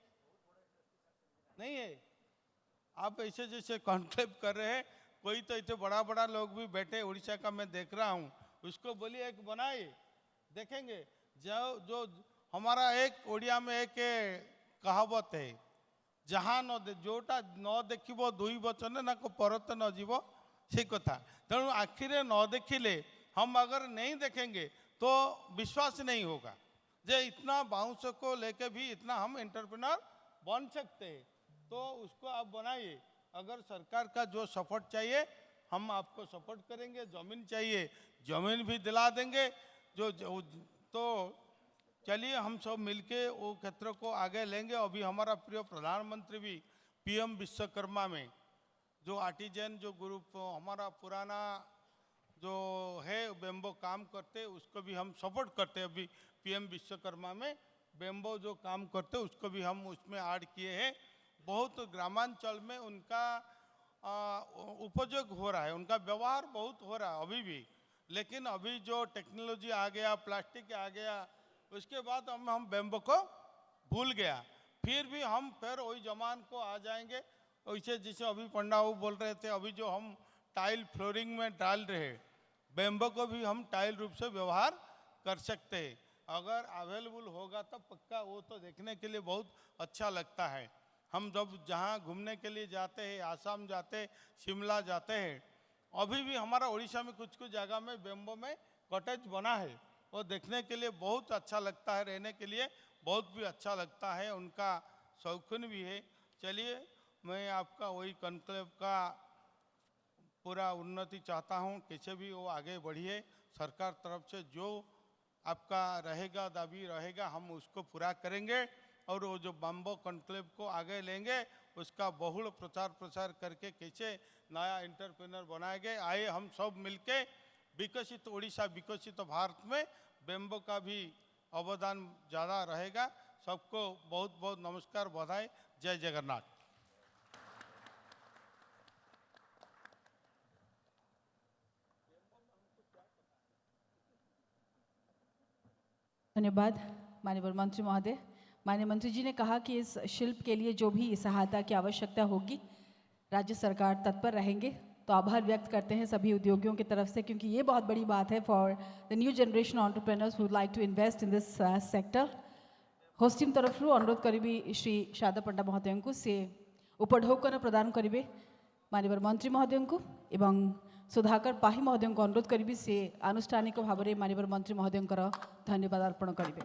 नहीं है आप ऐसे जैसे कॉन्क्लेव कर रहे हैं, कोई तो इतने बड़ा बड़ा लोग भी बैठे उड़ीसा का मैं देख रहा हूँ, उसको बोलिए एक बनाए देखेंगे। जो हमारा एक ओडिया में एक कहावत है, जहाँ जोटा न देखिबो दुई वचन ना को परत न जीव से कथा। तेणु आखिरे न देखिले हम अगर नहीं देखेंगे तो विश्वास नहीं होगा जे इतना बाउंस को लेके भी इतना हम एंटरप्रेन्योर बन सकते हैं। तो उसको आप बनाइए। अगर सरकार का जो सपोर्ट चाहिए हम आपको सपोर्ट करेंगे, जमीन चाहिए जमीन भी दिला देंगे। तो चलिए हम सब मिलके वो क्षेत्र को आगे लेंगे। अभी हमारा प्रिय प्रधानमंत्री भी PM विश्वकर्मा में जो आर्टिजन जो ग्रुप हमारा पुराना जो है बेम्बो काम करते उसको भी हम सपोर्ट करते हैं। अभी PM विश्वकर्मा में बेम्बो जो काम करते उसको भी हम उसमें ऐड किए हैं। बहुत ग्रामांचल में उनका उपयोग हो रहा है, उनका व्यवहार बहुत हो रहा है अभी भी। लेकिन अभी जो टेक्नोलॉजी आ गया, प्लास्टिक आ गया, उसके बाद हम बेम्बो को भूल गया। फिर भी हम फिर वही जमान को आ जाएंगे। वैसे जैसे अभी पंडा बाबू बोल रहे थे, अभी जो हम टाइल फ्लोरिंग में डाल रहे हैं, बेम्बो को भी हम टाइल रूप से व्यवहार कर सकते हैं। अगर अवेलेबल होगा तो पक्का वो तो देखने के लिए बहुत अच्छा लगता है। हम जब जहाँ घूमने के लिए जाते हैं, आसाम जाते हैं, शिमला जाते हैं, अभी भी हमारा उड़ीसा में कुछ कुछ जगह में बेम्बो में कॉटेज बना है, वो देखने के लिए बहुत अच्छा लगता है, रहने के लिए बहुत भी अच्छा लगता है, उनका शौकीन भी है। चलिए मैं आपका वही कॉन्क्लेव का पूरा उन्नति चाहता हूँ, कैसे भी वो आगे बढ़िए। सरकार तरफ से जो आपका रहेगा दाबी रहेगा हम उसको पूरा करेंगे और वो जो बम्बो कॉन्क्लेव को आगे लेंगे, उसका बहुल प्रचार करके कैसे नया एंटरप्रेन्योर बनाएंगे। आइए हम सब मिलके विकसित उड़ीसा, विकसित भारत में बेम्बो का भी अवदान ज़्यादा रहेगा। सबको बहुत बहुत नमस्कार, बधाई, जय जगन्नाथ। धन्यवाद माननीय मंत्री महोदय। माननीय मंत्री जी ने कहा कि इस शिल्प के लिए जो भी सहायता की आवश्यकता होगी राज्य सरकार तत्पर रहेंगे। तो आभार व्यक्त करते हैं सभी उद्योगियों की तरफ से, क्योंकि ये बहुत बड़ी बात है for the new generation entrepreneurs would like to invest in this sector. Hosting तरफ अनुरोध करी श्री शारदा पंडा महोदय को से उपढौकन प्रदान करेंगे माननीय मंत्री महोदय को, एवं सुधाकर पाही महोदय को अनुरोध करी से आनुष्ठानिक भाव में माननीय मंत्री महोदय धन्यवाद अर्पण करेंगे।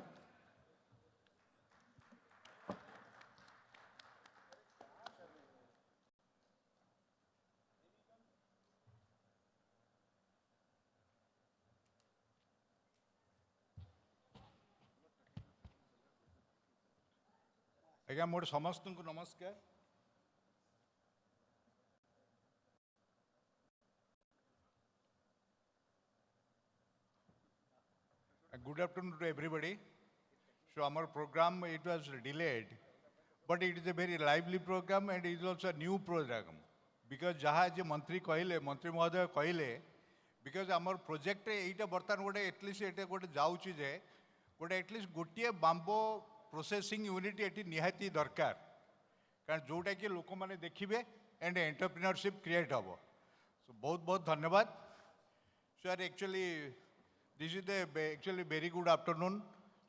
ଆଜ୍ଞା ମୋର ସମସ୍ତଙ୍କୁ ନମସ୍କାର। Good afternoon to everybody. So our program, it was delayed, but it is a very lively program and it is also a new program. Because jaha je mantri mohoday kahile, because our project eita bartan gote at least eta gote jauchi je gote at least gotiye bamboo processing unit eti nihati darkar. कारण जोटा कि लोक मैंने देखिए and entrepreneurship create हम सो बहुत बहुत धन्यवाद sir actually this is the actually very good afternoon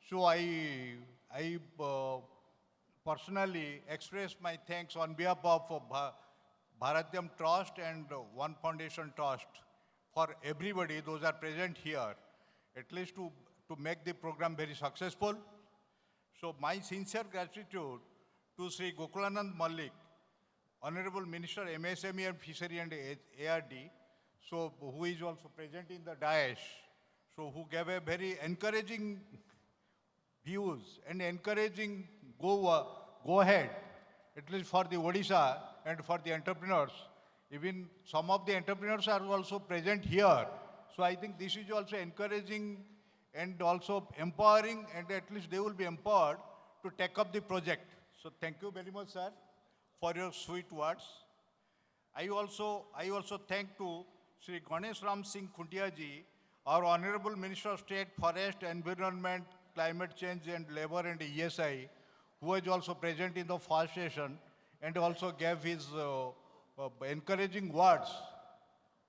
so I personally express my thanks on behalf of Bharatiam Trust and One Foundation Trust for everybody those are present here at least to make the program very successful. So my sincere gratitude to Sri Gokulanand Malik, Honorable Minister MSME and Fishery and ARD, so who is also present in the dais, so who gave a very encouraging views and encouraging go ahead, at least for the Odisha and for the entrepreneurs. Even some of the entrepreneurs are also present here. So I think this is also encouraging and also empowering, and at least they will be empowered to take up the project. So thank you very much, sir, for your sweet words. I also thank to Sri Ganesh Ram Singh Khuntia ji, our Honorable Minister of State, Forest, Environment, Climate Change and Labor and ESI, who was also present in the first session and also gave his encouraging words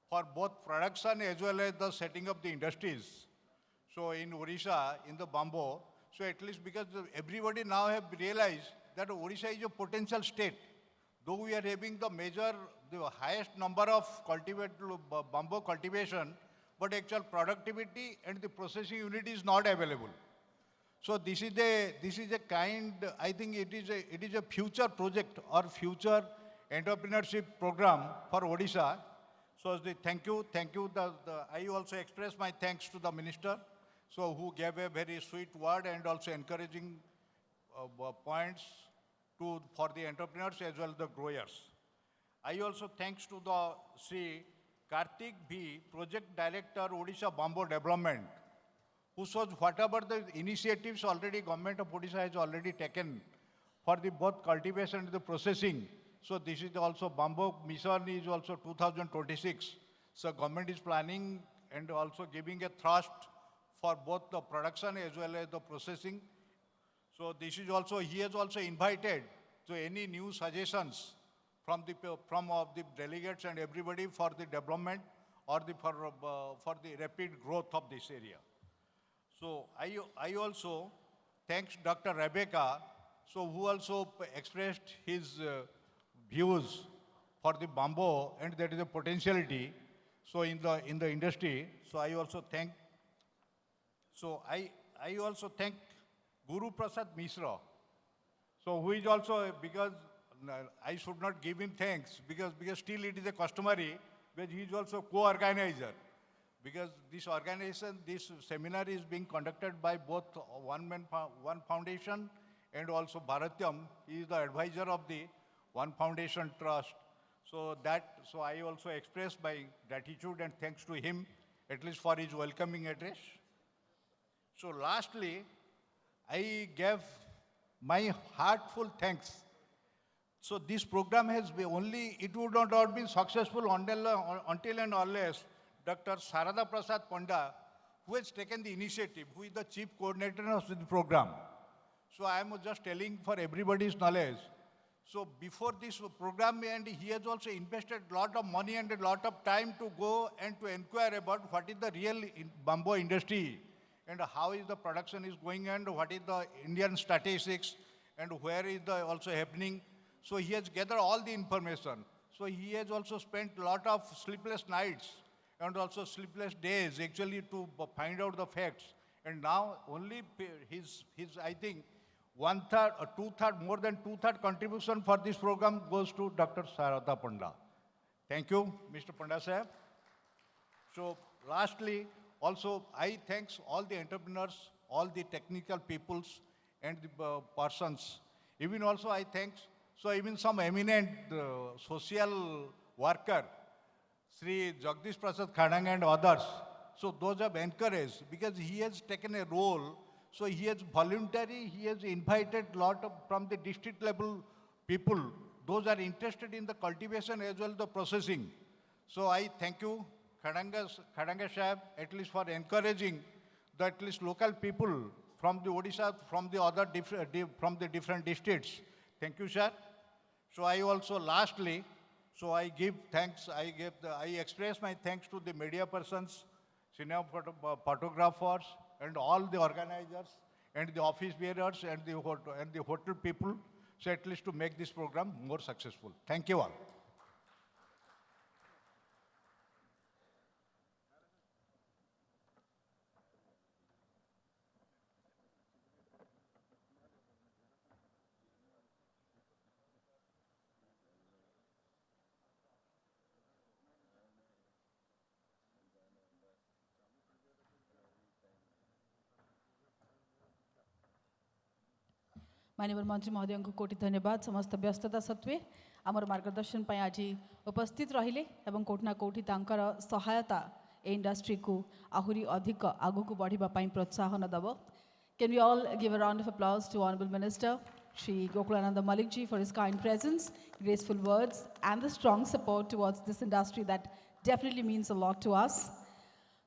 for both production as well as the setting up the industries. So in Odisha, in the bamboo, so at least because everybody now have realized that Odisha is a potential state. Though we are having the highest number of bamboo cultivation, but actual productivity and the processing unit is not available. So this is a kind, I think it is a future project or future entrepreneurship program for Odisha. So thank you. I also express my thanks to the minister, so who gave a very sweet word and also encouraging points for the entrepreneurs as well as the growers. I also thanks to the Sri Karthik B, Project Director, Odisha Bamboo Development, who shows whatever the initiatives already government of Odisha has already taken for the both cultivation and the processing. So this is also bamboo mission is also 2026. So government is planning and also giving a thrust for both the production as well as the processing. So this is also, he has also invited to any new suggestions from the delegates and everybody for the development or for the rapid growth of this area. So I also thanks Dr. Rebecca, so who also expressed his views for the bamboo and that is a potentiality. So in the industry, so I also thank. So I also thank Guru Prasad Misra. So who is also, because I should not give him thanks because still it is a customary, but he is also co-organizer. Because this organization, this seminar is being conducted by both One Foundation and also Bharatiam. He is the advisor of the One Foundation Trust. So I also express my gratitude and thanks to him, at least for his welcoming address. So lastly, I gave my heartfelt thanks. So this program has been it would not have been successful until and unless Dr. Sarada Prasad Panda, who has taken the initiative, who is the chief coordinator of the program. So I am just telling for everybody's knowledge. So before this program, and he has also invested a lot of money and a lot of time to go and to inquire about what is the real bamboo industry and how is the production is going and what is the Indian statistics and where is the also happening. So he has gathered all the information. So he has also spent a lot of sleepless nights and also sleepless days actually to find out the facts. And now only his I think more than two-third contribution for this program goes to Dr. Sarada Panda. Thank you, Mr. Panda sir. So lastly, also I thanks all the entrepreneurs, all the technical peoples and the persons. Even also I thanks, so even some eminent social worker, Sri Jagdish Prasad Khadang and others, so those have encouraged because he has taken a role, so he has voluntary, he has invited lot of from the district level people, those are interested in the cultivation as well the processing. So I thank you, Khadanga Sahib, at least for encouraging the at least local people from the Odisha, from the other from the different districts. Thank you, sir. So I also lastly, so I give thanks, I express my thanks to the media persons, cinema photographers, and all the organizers, and the office bearers, and the hotel people, so at least to make this program more successful. Thank you all. माननीय मंत्री महोदय को कोटि धन्यवाद समस्त व्यस्तता सत्वे आमर मार्गदर्शन पर आज उपस्थित रहिले एवं कोठना कोठि तांकर सहायता ए इंडस्ट्री को आहुरी अधिक आगु को बढ़िबा पई प्रोत्साहन दबो. Can we all give a round of applause to Honorable Minister Shri Gokulananda Malik ji for his kind presence, graceful words, and the strong support towards this industry that definitely means a lot to us.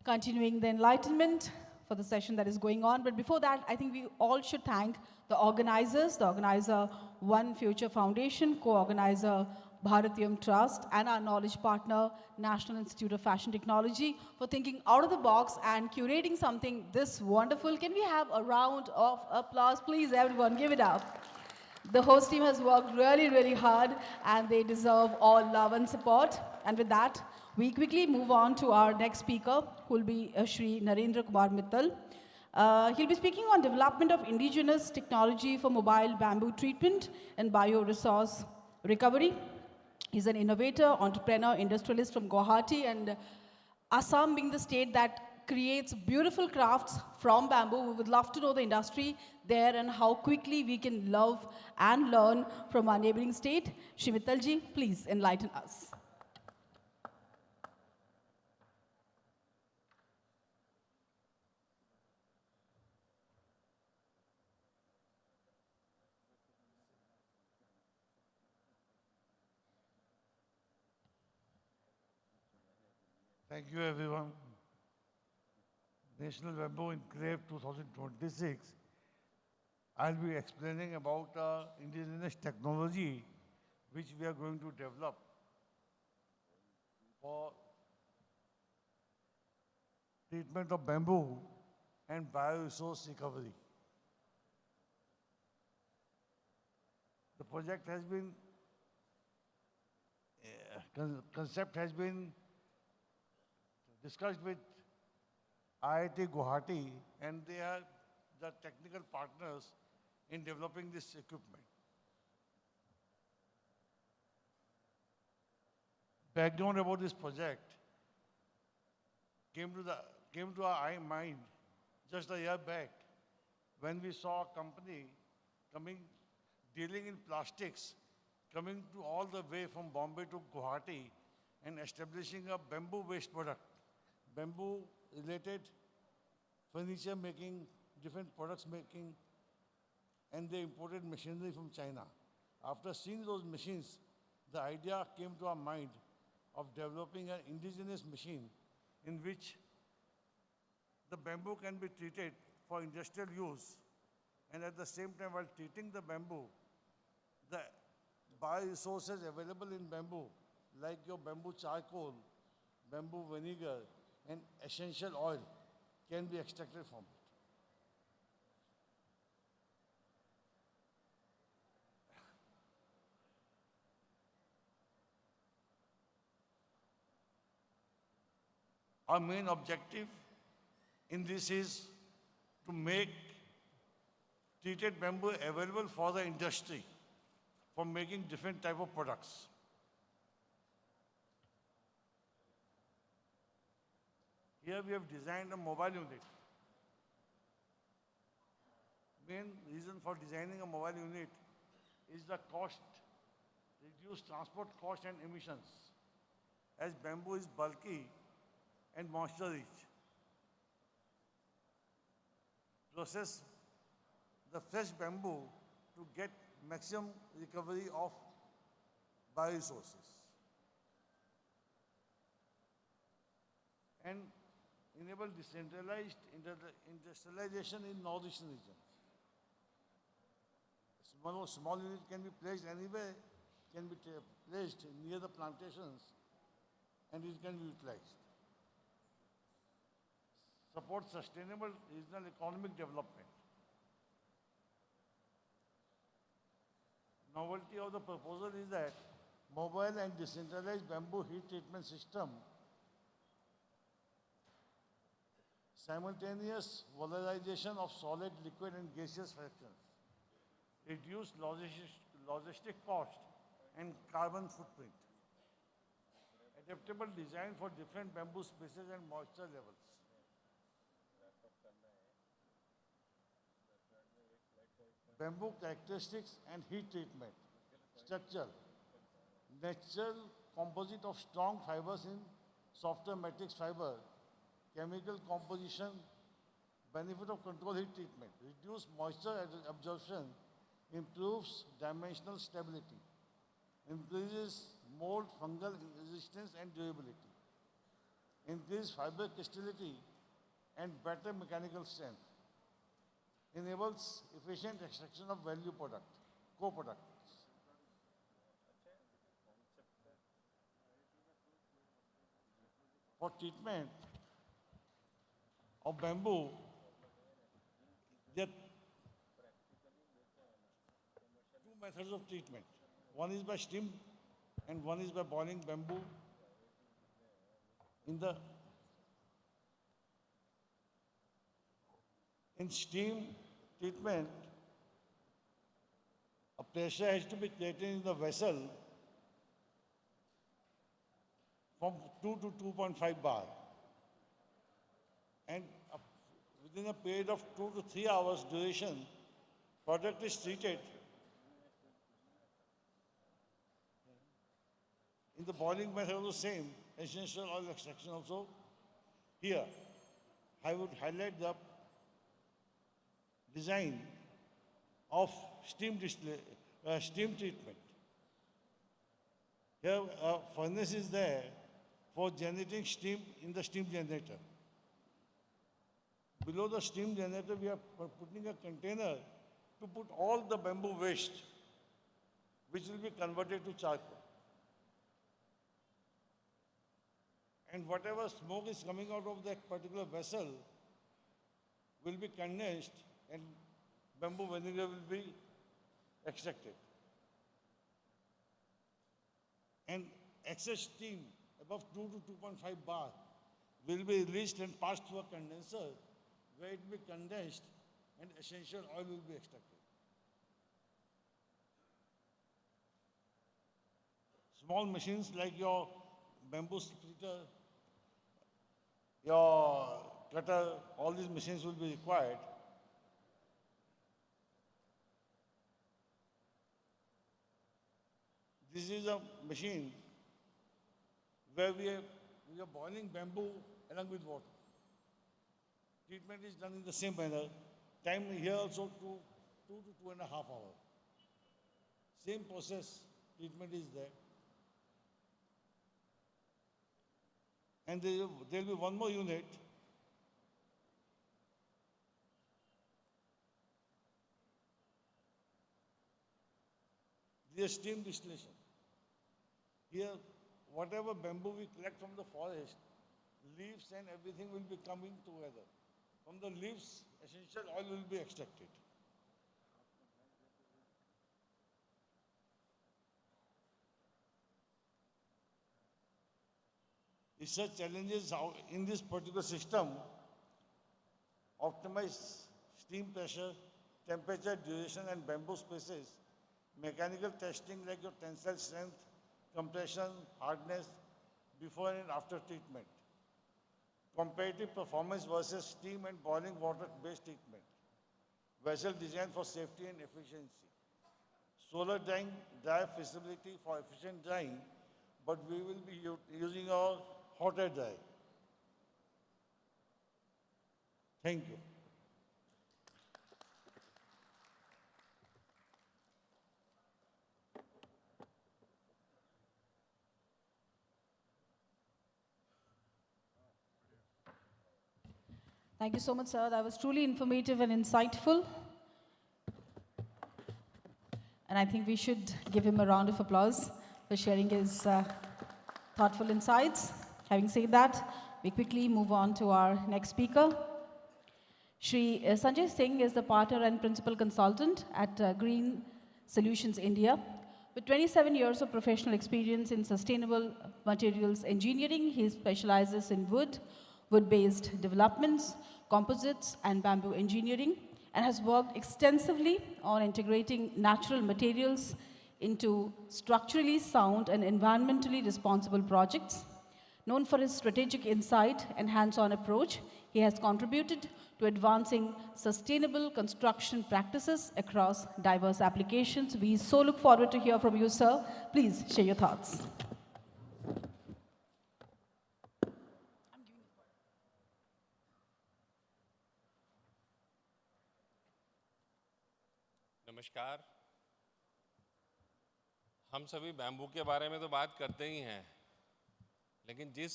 Continuing the enlightenment for the session that is going on. But before that, I think we all should thank the organizers, the organizer One Future Foundation, co-organizer Bharatiyam Trust, and our knowledge partner, National Institute of Fashion Technology, for thinking out of the box and curating something this wonderful. Can we have a round of applause, please, everyone? Give it up. The host team has worked really, really hard, and they deserve all love and support. And with that, we quickly move on to our next speaker, who will be Shri Narendra Kumar Mittal. He'll be speaking on development of indigenous technology for mobile bamboo treatment and bioresource recovery. He's an innovator, entrepreneur, industrialist from Guwahati, and Assam being the state that creates beautiful crafts from bamboo. We would love to know the industry there and how quickly we can love and learn from our neighboring state. Shri Mittalji, please enlighten us. Thank you, everyone. National Bamboo Conclave 2026. I'll be explaining about indigenous technology which we are going to develop for treatment of bamboo and bioresource recovery. The project has been, concept has been discussed with IIT Guwahati, and they are the technical partners in developing this equipment. Background about this project came to our mind just a year back when we saw a company dealing in plastics, coming to all the way from Bombay to Guwahati and establishing a bamboo-based product. Bamboo-related furniture making, different products making, and they imported machinery from China. After seeing those machines, the idea came to our mind of developing an indigenous machine in which the bamboo can be treated for industrial use, and at the same time, while treating the bamboo, the bioresources available in bamboo, like your bamboo charcoal, bamboo vinegar, and essential oil can be extracted from it. Our main objective in this is to make treated bamboo available for the industry for making different type of products. Here we have designed a mobile unit. Main reason for designing a mobile unit is the cost, reduce transport cost and emissions, as bamboo is bulky and moisture rich. Process the fresh bamboo to get maximum recovery of bioresources. And enable decentralized industrialization in northeastern regions. Small unit can be placed anywhere, can be placed near the plantations, and it can be utilized. Support sustainable regional economic development. Novelty of the proposal is that mobile and decentralized bamboo heat treatment system, simultaneous valorization of solid, liquid and gaseous fractions, reduce logistic cost and carbon footprint, adaptable design for different bamboo species and moisture levels. Bamboo characteristics and heat treatment. Structure. Natural composite of strong fibers in softer matrix fiber. Chemical composition. Benefit of control heat treatment. Reduce moisture absorption. Improves dimensional stability. Increases mold fungal resistance and durability. Increase fiber crystallinity and better mechanical strength. Enables efficient extraction of value product, co-products. For treatment of bamboo, there are two methods of treatment. One is by steam and one is by boiling bamboo in steam treatment, a pressure has to be created in the vessel from 2 to 2.5 bar. And within a period of 2 to 3 hours duration, product is treated. In the boiling method, the same, essential oil extraction also. Here, I would highlight the design of steam treatment. Here, a furnace is there for generating steam in the steam generator. Below the steam generator, we are putting a container to put all the bamboo waste, which will be converted to charcoal. And whatever smoke is coming out of that particular vessel will be condensed and bamboo vinegar will be extracted. And excess steam above 2 to 2.5 bar will be released and passed through a condenser where it will be condensed and essential oil will be extracted. Small machines like your bamboo splitter, your cutter, all these machines will be required. This is a machine where we are boiling bamboo along with water. Treatment is done in the same manner. Time here also 2 to 2.5 hours. Same process, treatment is there. And there will be one more unit. This is steam distillation. Here, whatever bamboo we collect from the forest, leaves and everything will be coming together. From the leaves, essential oil will be extracted. Research challenges in this particular system: optimize steam pressure, temperature, duration, and bamboo species, mechanical testing like your tensile strength, compression, hardness, before and after treatment, comparative performance versus steam and boiling water-based treatment, vessel design for safety and efficiency, solar dry facility for efficient drying, but we will be using our hot air dry. Thank you. Thank you so much, sir. That was truly informative and insightful. And I think we should give him a round of applause for sharing his thoughtful insights. Having said that, we quickly move on to our next speaker. Shri Sanjay Singh is the partner and principal consultant at Green Solutions India. With 27 years of professional experience in sustainable materials engineering, he specializes in wood-based developments, composites, and bamboo engineering, and has worked extensively on integrating natural materials into structurally sound and environmentally responsible projects. Known for his strategic insight and hands-on approach, he has contributed to advancing sustainable construction practices across diverse applications. We so look forward to hear from you, sir. Please share your thoughts. नमस्कार। हम सभी bamboo के बारे में तो बात करते ही हैं, लेकिन जिस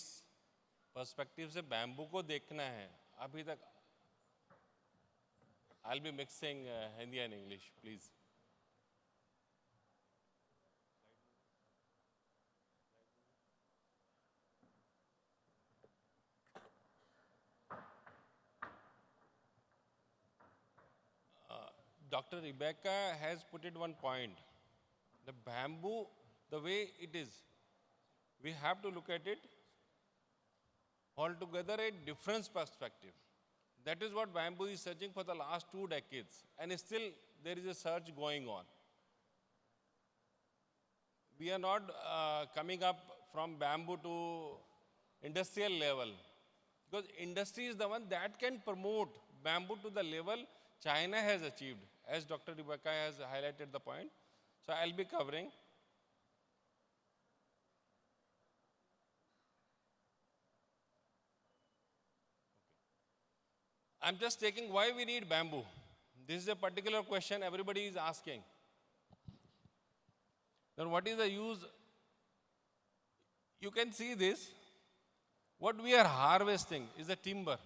पर्सपेक्टिव से बैम्बू को देखना है अभी तक I'll be mixing Hindi and English, please. Dr. Rebecca has put it one point. The bamboo, the way it is, we have to look at it altogether a different perspective. That is what bamboo is searching for the last 2 decades, and still there is a search going on. We are not coming up from bamboo to industrial level, because industry is the one that can promote bamboo to the level China has achieved, as Dr. Rebecca has highlighted the point. So I'll be covering. I'm just taking why we need bamboo. This is a particular question everybody is asking. Then what is the use? You can see this. What we are harvesting is the timber.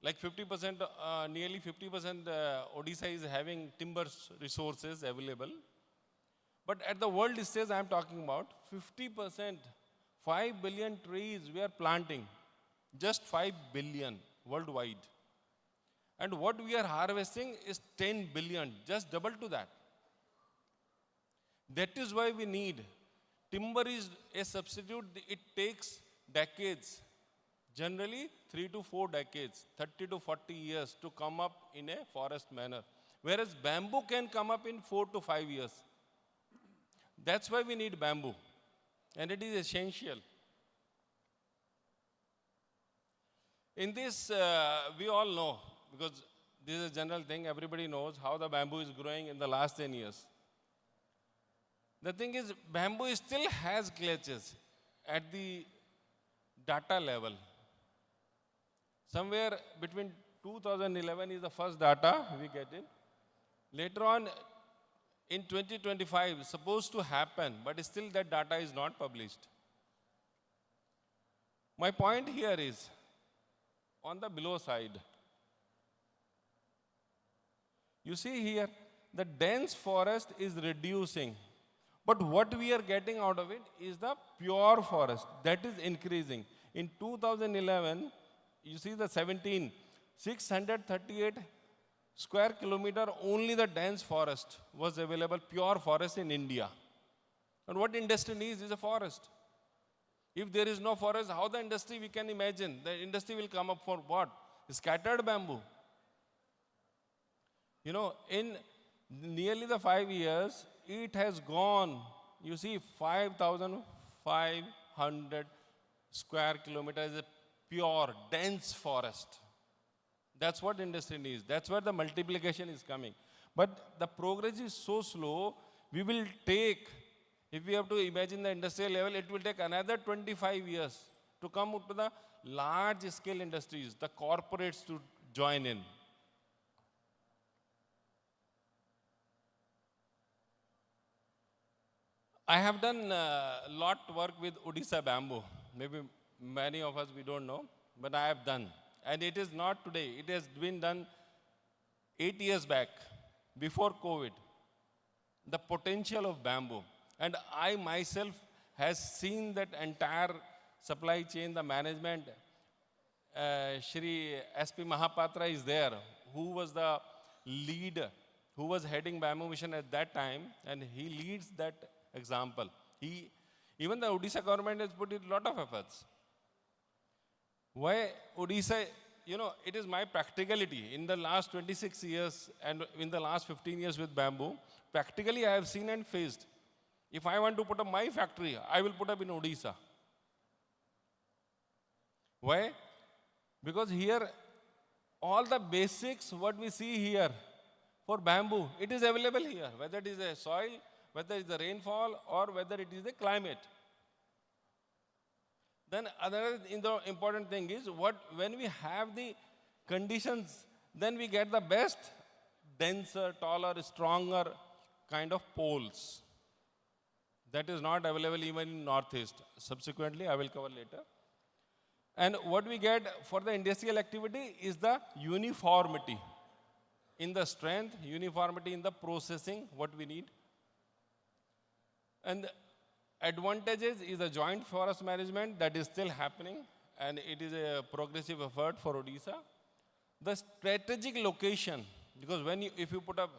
Like 50%, nearly 50% Odisha is having timber resources available. But at the world stage I am talking about, 50%, 5 billion trees we are planting. Just 5 billion worldwide. And what we are harvesting is 10 billion, just double to that. That is why we need. Timber is a substitute, it takes decades. Generally 3 to 4 decades, 30 to 40 years to come up in a forest manner. Whereas bamboo can come up in 4 to 5 years. That's why we need bamboo. And it is essential. In this, we all know, because this is a general thing, everybody knows how the bamboo is growing in the last 10 years. The thing is, bamboo still has glitches at the data level. Somewhere between 2011 is the first data we get in. Later on, in 2025, supposed to happen, but still that data is not published. My point here is, on the below side, you see here, the dense forest is reducing. But what we are getting out of it is the pure forest that is increasing. In 2011, you see the 638 square kilometer, only the dense forest was available, pure forest in India. And what industry needs is a forest. If there is no forest, how the industry we can imagine? The industry will come up for what? Scattered bamboo. You know, in nearly the 5 years, it has gone, you see, 5,500 square kilometers is a pure, dense forest. That's what industry needs. That's where the multiplication is coming. But the progress is so slow, we will take, if we have to imagine the industrial level, it will take another 25 years to come up to the large scale industries, the corporates to join in. I have done a lot work with Odisha Bamboo. Maybe many of us we don't know, but I have done. And it is not today. It has been done 8 years back, before COVID. The potential of bamboo. And I myself has seen that entire supply chain, the management. Shri SP Mahapatra is there, who was the leader, who was heading Bamboo Mission at that time, and he leads that example. Even the Odisha government has put in a lot of efforts. Why Odisha, it is my practicality. In the last 26 years and in the last 15 years with bamboo, practically I have seen and faced. If I want to put up my factory, I will put up in Odisha. Why? Because here, all the basics, what we see here for bamboo, it is available here, whether it is a soil, whether it is the rainfall, or whether it is the climate. Then another important thing is, when we have the conditions, then we get the best, denser, taller, stronger kind of poles. That is not available even in Northeast. Subsequently, I will cover later. And what we get for the industrial activity is the uniformity in the strength, uniformity in the processing, what we need. And the advantages is the joint forest management that is still happening, and it is a progressive effort for Odisha. The strategic location, because if you put up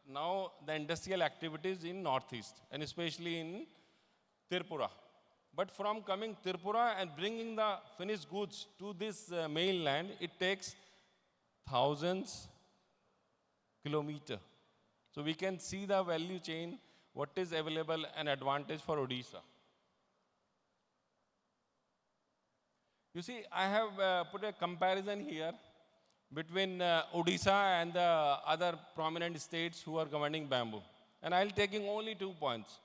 now the industrial activities in Northeast, and especially in Tripura. But from coming Tripura and bringing the finished goods to this mainland, it takes thousands kilometers. So we can see the value chain, what is available and advantage for Odisha. You see, I have put a comparison here between Odisha and the other prominent states who are governing bamboo. And I'll taking only 2 points.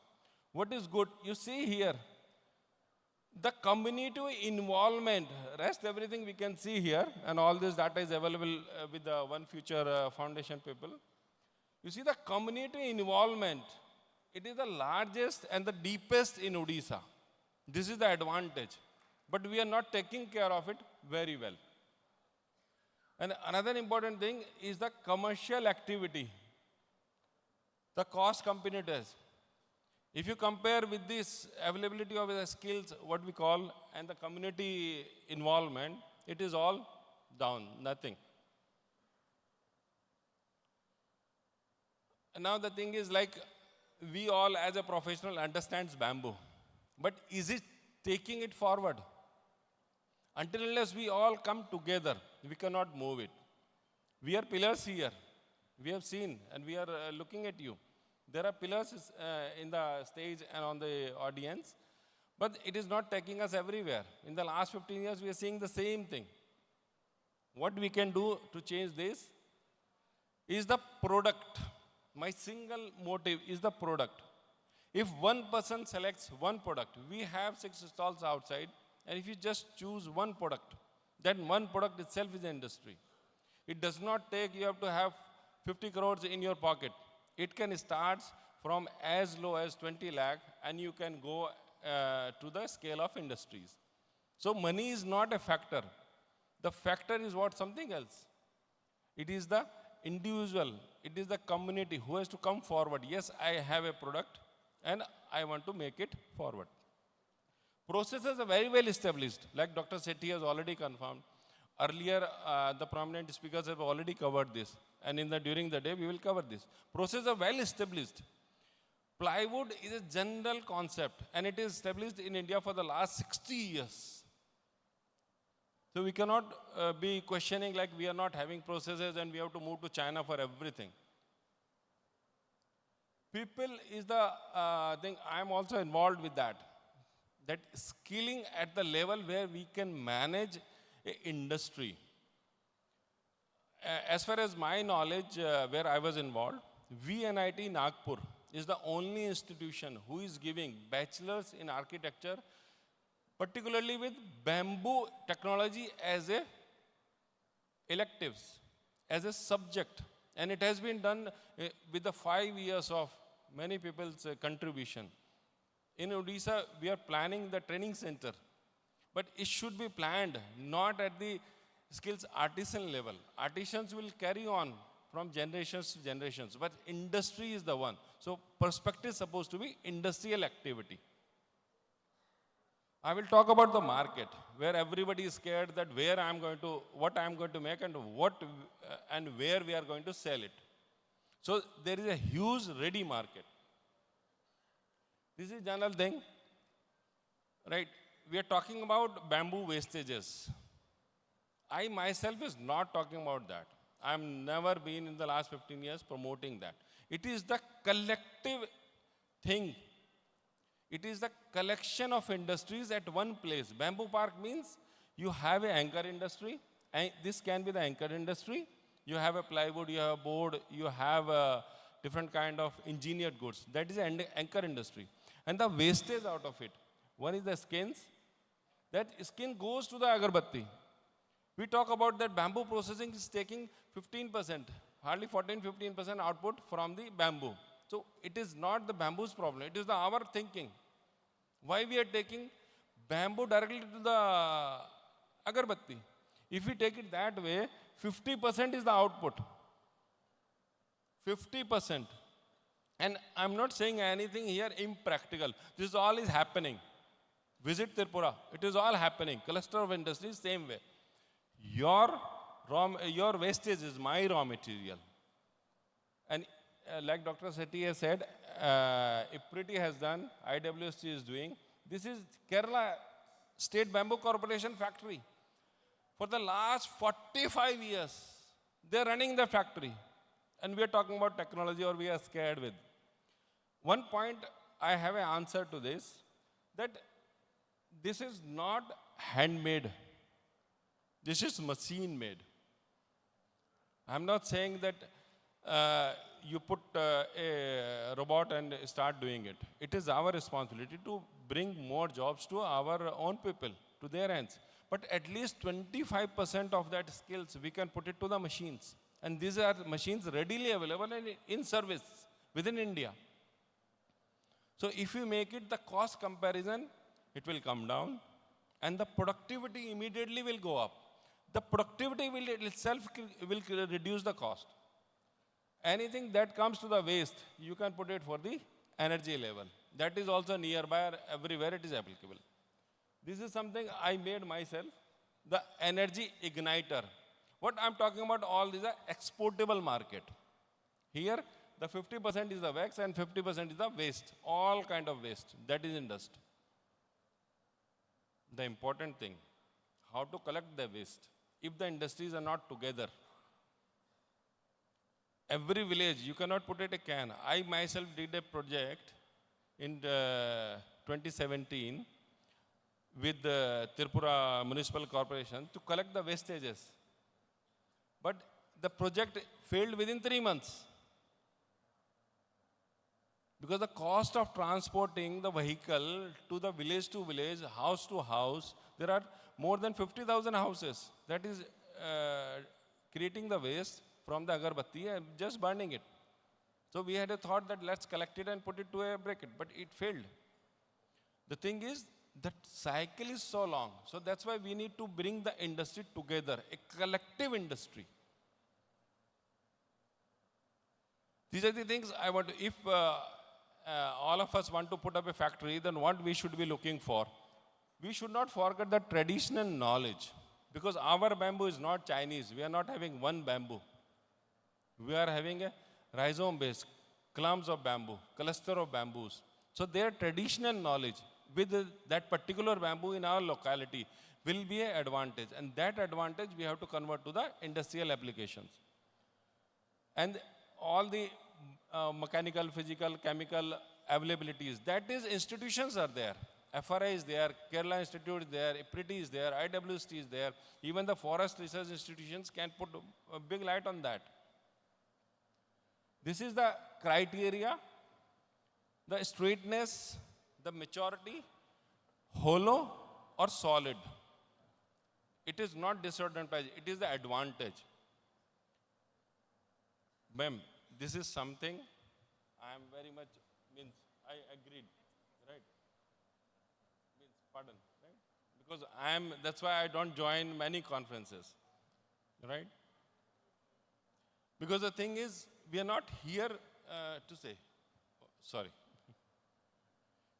What is good? You see here, the community involvement, rest everything we can see here, and all this data is available with the One Future Foundation people. You see the community involvement, it is the largest and the deepest in Odisha. This is the advantage. But we are not taking care of it very well. And another important thing is the commercial activity, the cost competitors. If you compare with this availability of the skills, what we call, and the community involvement, it is all down, nothing. And now the thing is, like, we all as a professional understands bamboo, but is it taking it forward? Until unless we all come together, we cannot move it. We are pillars here. We have seen, and we are looking at you. There are pillars in the stage and on the audience, but it is not taking us everywhere. In the last 15 years, we are seeing the same thing. What we can do to change this is the product. My single motive is the product. If one person selects one product, we have 6 stalls outside, and if you just choose one product, that one product itself is an industry. It does not take, you have to have 50 crores in your pocket. It can start from as low as 20 lakh, and you can go to the scale of industries. So money is not a factor. The factor is what? Something else. It is the individual, it is the community who has to come forward. Yes, I have a product and I want to make it forward. Processes are very well established, like Dr. Sethi has already confirmed. Earlier, the prominent speakers have already covered this, and during the day we will cover this. Processes are well established. Plywood is a general concept, and it is established in India for the last 60 years. So we cannot be questioning like we are not having processes and we have to move to China for everything. People is the thing, I am also involved with that. That skilling at the level where we can manage an industry. As far as my knowledge, where I was involved, VNIT Nagpur is the only institution who is giving bachelor's in architecture, particularly with bamboo technology as a electives, as a subject. And it has been done with the 5 years of many people's contribution. In Odisha, we are planning the training center, but it should be planned not at the skills artisan level. Artisans will carry on from generations to generations, but industry is the one. So perspective is supposed to be industrial activity. I will talk about the market, where everybody is scared that where I am going to, what I am going to make and what and where we are going to sell it. So there is a huge ready market. This is general thing, right? We are talking about bamboo wastages. I myself is not talking about that. I've never been in the last 15 years promoting that. It is the collective thing. It is the collection of industries at one place. Bamboo park means you have an anchor industry, and this can be the anchor industry. You have a plywood, you have a board, you have a different kind of engineered goods. That is an anchor industry. And the wastage out of it. One is the skins. That skin goes to the agarbatti. We talk about that bamboo processing is taking 15%, hardly 14-15% output from the bamboo. So it is not the bamboo's problem, it is our thinking. Why we are taking bamboo directly to the agarbatti? If we take it that way, 50% is the output. 50%. And I'm not saying anything here impractical. This all is happening. Visit Tripura. It is all happening. Cluster of industries, same way. Your wastage is my raw material. And like Dr. Sethi has said, IPRITI has done, IWST is doing. This is Kerala State Bamboo Corporation factory. For the last 45 years, they are running the factory. And we are talking about technology, or we are scared with. One point I have an answer to this, that this is not handmade. This is machine made. I'm not saying that you put a robot and start doing it. It is our responsibility to bring more jobs to our own people, to their hands. But at least 25% of that skills, we can put it to the machines. And these are machines readily available and in service within India. So if you make it the cost comparison, it will come down and the productivity immediately will go up. The productivity will itself will reduce the cost. Anything that comes to the waste, you can put it for the energy level. That is also nearby, everywhere it is applicable. This is something I made myself, the energy igniter. What I'm talking about, all these are exportable market. Here, the 50% is the wax and 50% is the waste, all kind of waste, that is in dust. The important thing, how to collect the waste. If the industries are not together, every village, you cannot put it a can. I myself did a project in 2017 with the Tripura Municipal Corporation to collect the wastages. But the project failed within 3 months. Because the cost of transporting the vehicle to village, house to house, there are more than 50,000 houses. That is creating the waste from the agarbatti and just burning it. So we had a thought that let's collect it and put it to a bracket, but it failed. The thing is, that cycle is so long. So that's why we need to bring the industry together, a collective industry. These are the things I want to, if all of us want to put up a factory, then what we should be looking for? We should not forget the traditional knowledge, because our bamboo is not Chinese. We are not having one bamboo. We are having a rhizome base, clumps of bamboo, cluster of bamboos. So their traditional knowledge with that particular bamboo in our locality will be an advantage. And that advantage we have to convert to the industrial applications. And all the mechanical, physical, chemical availabilities, that is, institutions are there. FRI is there, Kerala Institute is there, IPRITI is there, IWST is there. Even the forest research institutions can put a big light on that. This is the criteria, the straightness, the maturity, hollow or solid. It is not disadvantage, it is the advantage. Ma'am, this is something I am very much, I agreed, right? Pardon, right? Because that's why I don't join many conferences, right? Because the thing is, we are not here to say, sorry.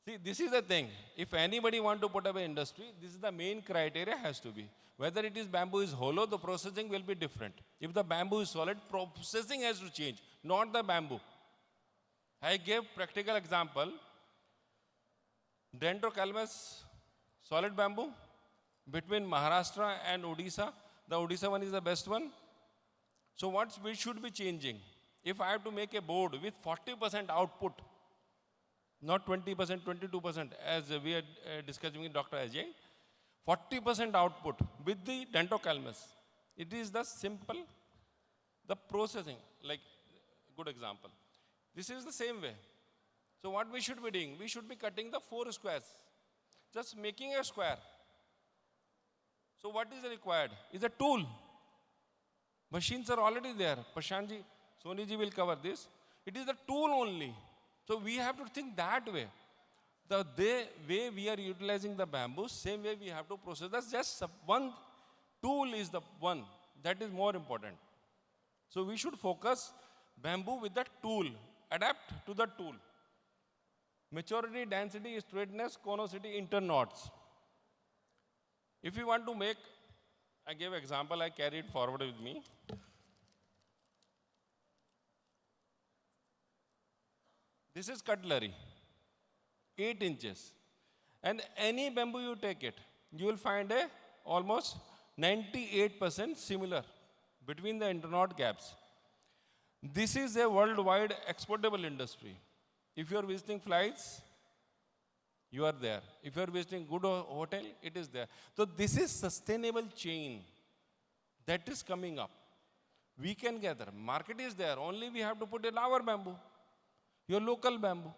See, this is the thing. If anybody want to put up an industry, this is the main criteria has to be. Whether it is bamboo is hollow, the processing will be different. If the bamboo is solid, processing has to change, not the bamboo. I gave practical example. Dendrocalamus, solid bamboo, between Maharashtra and Odisha. The Odisha one is the best one. So what we should be changing? If I have to make a board with 40% output, not 20%, 22%, as we are discussing with Dr. Ajay, 40% output with the Dendrocalamus. It is the simple, the processing, like good example. This is the same way. So what we should be doing? We should be cutting the 4 squares, just making a square. So what is required? Is a tool. Machines are already there. Prashantji, Soniji will cover this. It is the tool only. So we have to think that way. The way we are utilizing the bamboo, same way we have to process. That's just one tool is the one. That is more important. So we should focus bamboo with the tool. Adapt to the tool. Maturity, density, straightness, conicity, interknots. If you want to make, I gave example, I carried forward with me. This is cutlery, 8 inches. And any bamboo you take it, you will find a almost 98% similar between the interknot gaps. This is a worldwide exportable industry. If you are visiting flights, you are there. If you are visiting good hotel, it is there. So this is sustainable chain that is coming up. We can gather. Market is there. Only we have to put in our bamboo, your local bamboo.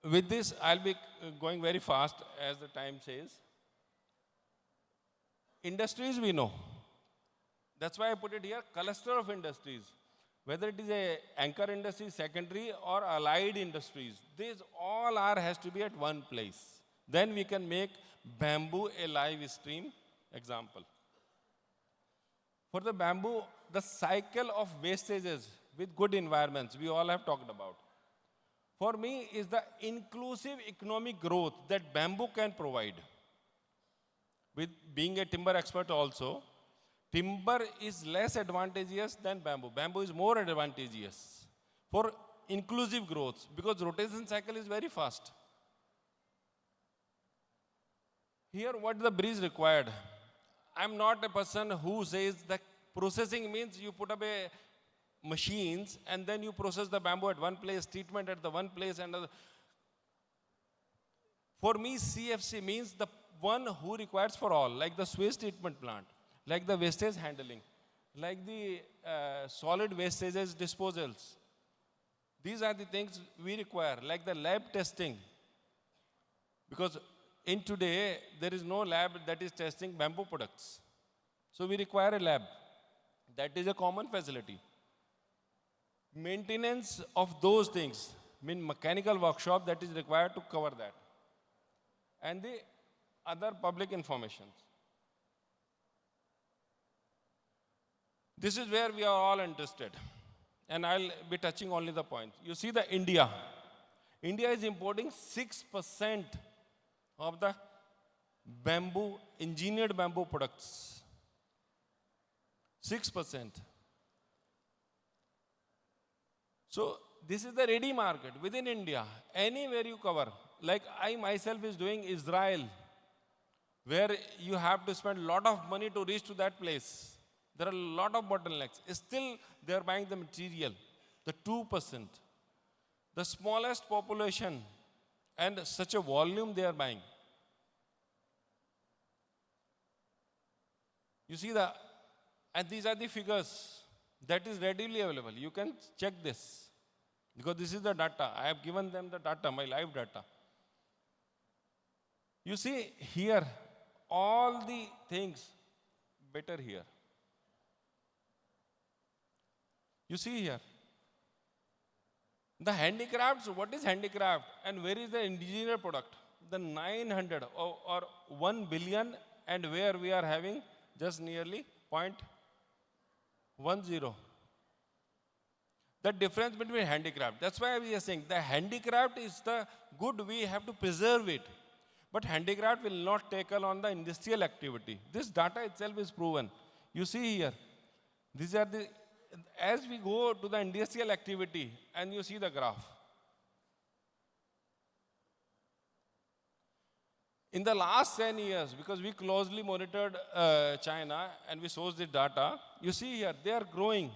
With this, I'll be going very fast as the time says. Industries we know. That's why I put it here, cluster of industries. Whether it is a anchor industry, secondary or allied industries, these all has to be at one place. Then we can make bamboo a live stream example. For the bamboo, the cycle of wastages with good environments, we all have talked about. For me, is the inclusive economic growth that bamboo can provide. With being a timber expert also, timber is less advantageous than bamboo. Bamboo is more advantageous for inclusive growth because rotation cycle is very fast. Here, what the breeze required? I'm not a person who says that processing means you put up a machines and then you process the bamboo at one place, treatment at the one place, and for me, CFC means the one who requires for all, like the waste treatment plant, like the wastage handling, like the solid wastages disposals. These are the things we require, like the lab testing. Because in today, there is no lab that is testing bamboo products. So we require a lab. That is a common facility. Maintenance of those things, mean mechanical workshop that is required to cover that. And the other public informations. This is where we are all interested. And I'll be touching only the points. You see the India. India is importing 6% of the bamboo, engineered bamboo products. 6%. So this is the ready market within India. Anywhere you cover, like I myself is doing Israel, where you have to spend a lot of money to reach to that place. There are a lot of bottlenecks. Still, they are buying the material, the 2%. The smallest population and such a volume they are buying. You see and these are the figures that is readily available. You can check this because this is the data. I have given them the data, my live data. You see here, all the things better here. You see here. The handicrafts, what is handicraft and where is the indigenous product? The 900 or 1 billion and where we are having just nearly 0.10. The difference between handicraft. That's why we are saying the handicraft is the good, we have to preserve it. But handicraft will not tackle on the industrial activity. This data itself is proven. You see here, these are the, as we go to the industrial activity and you see the graph. In the last 10 years, because we closely monitored China and we sourced the data, you see here, they are growing.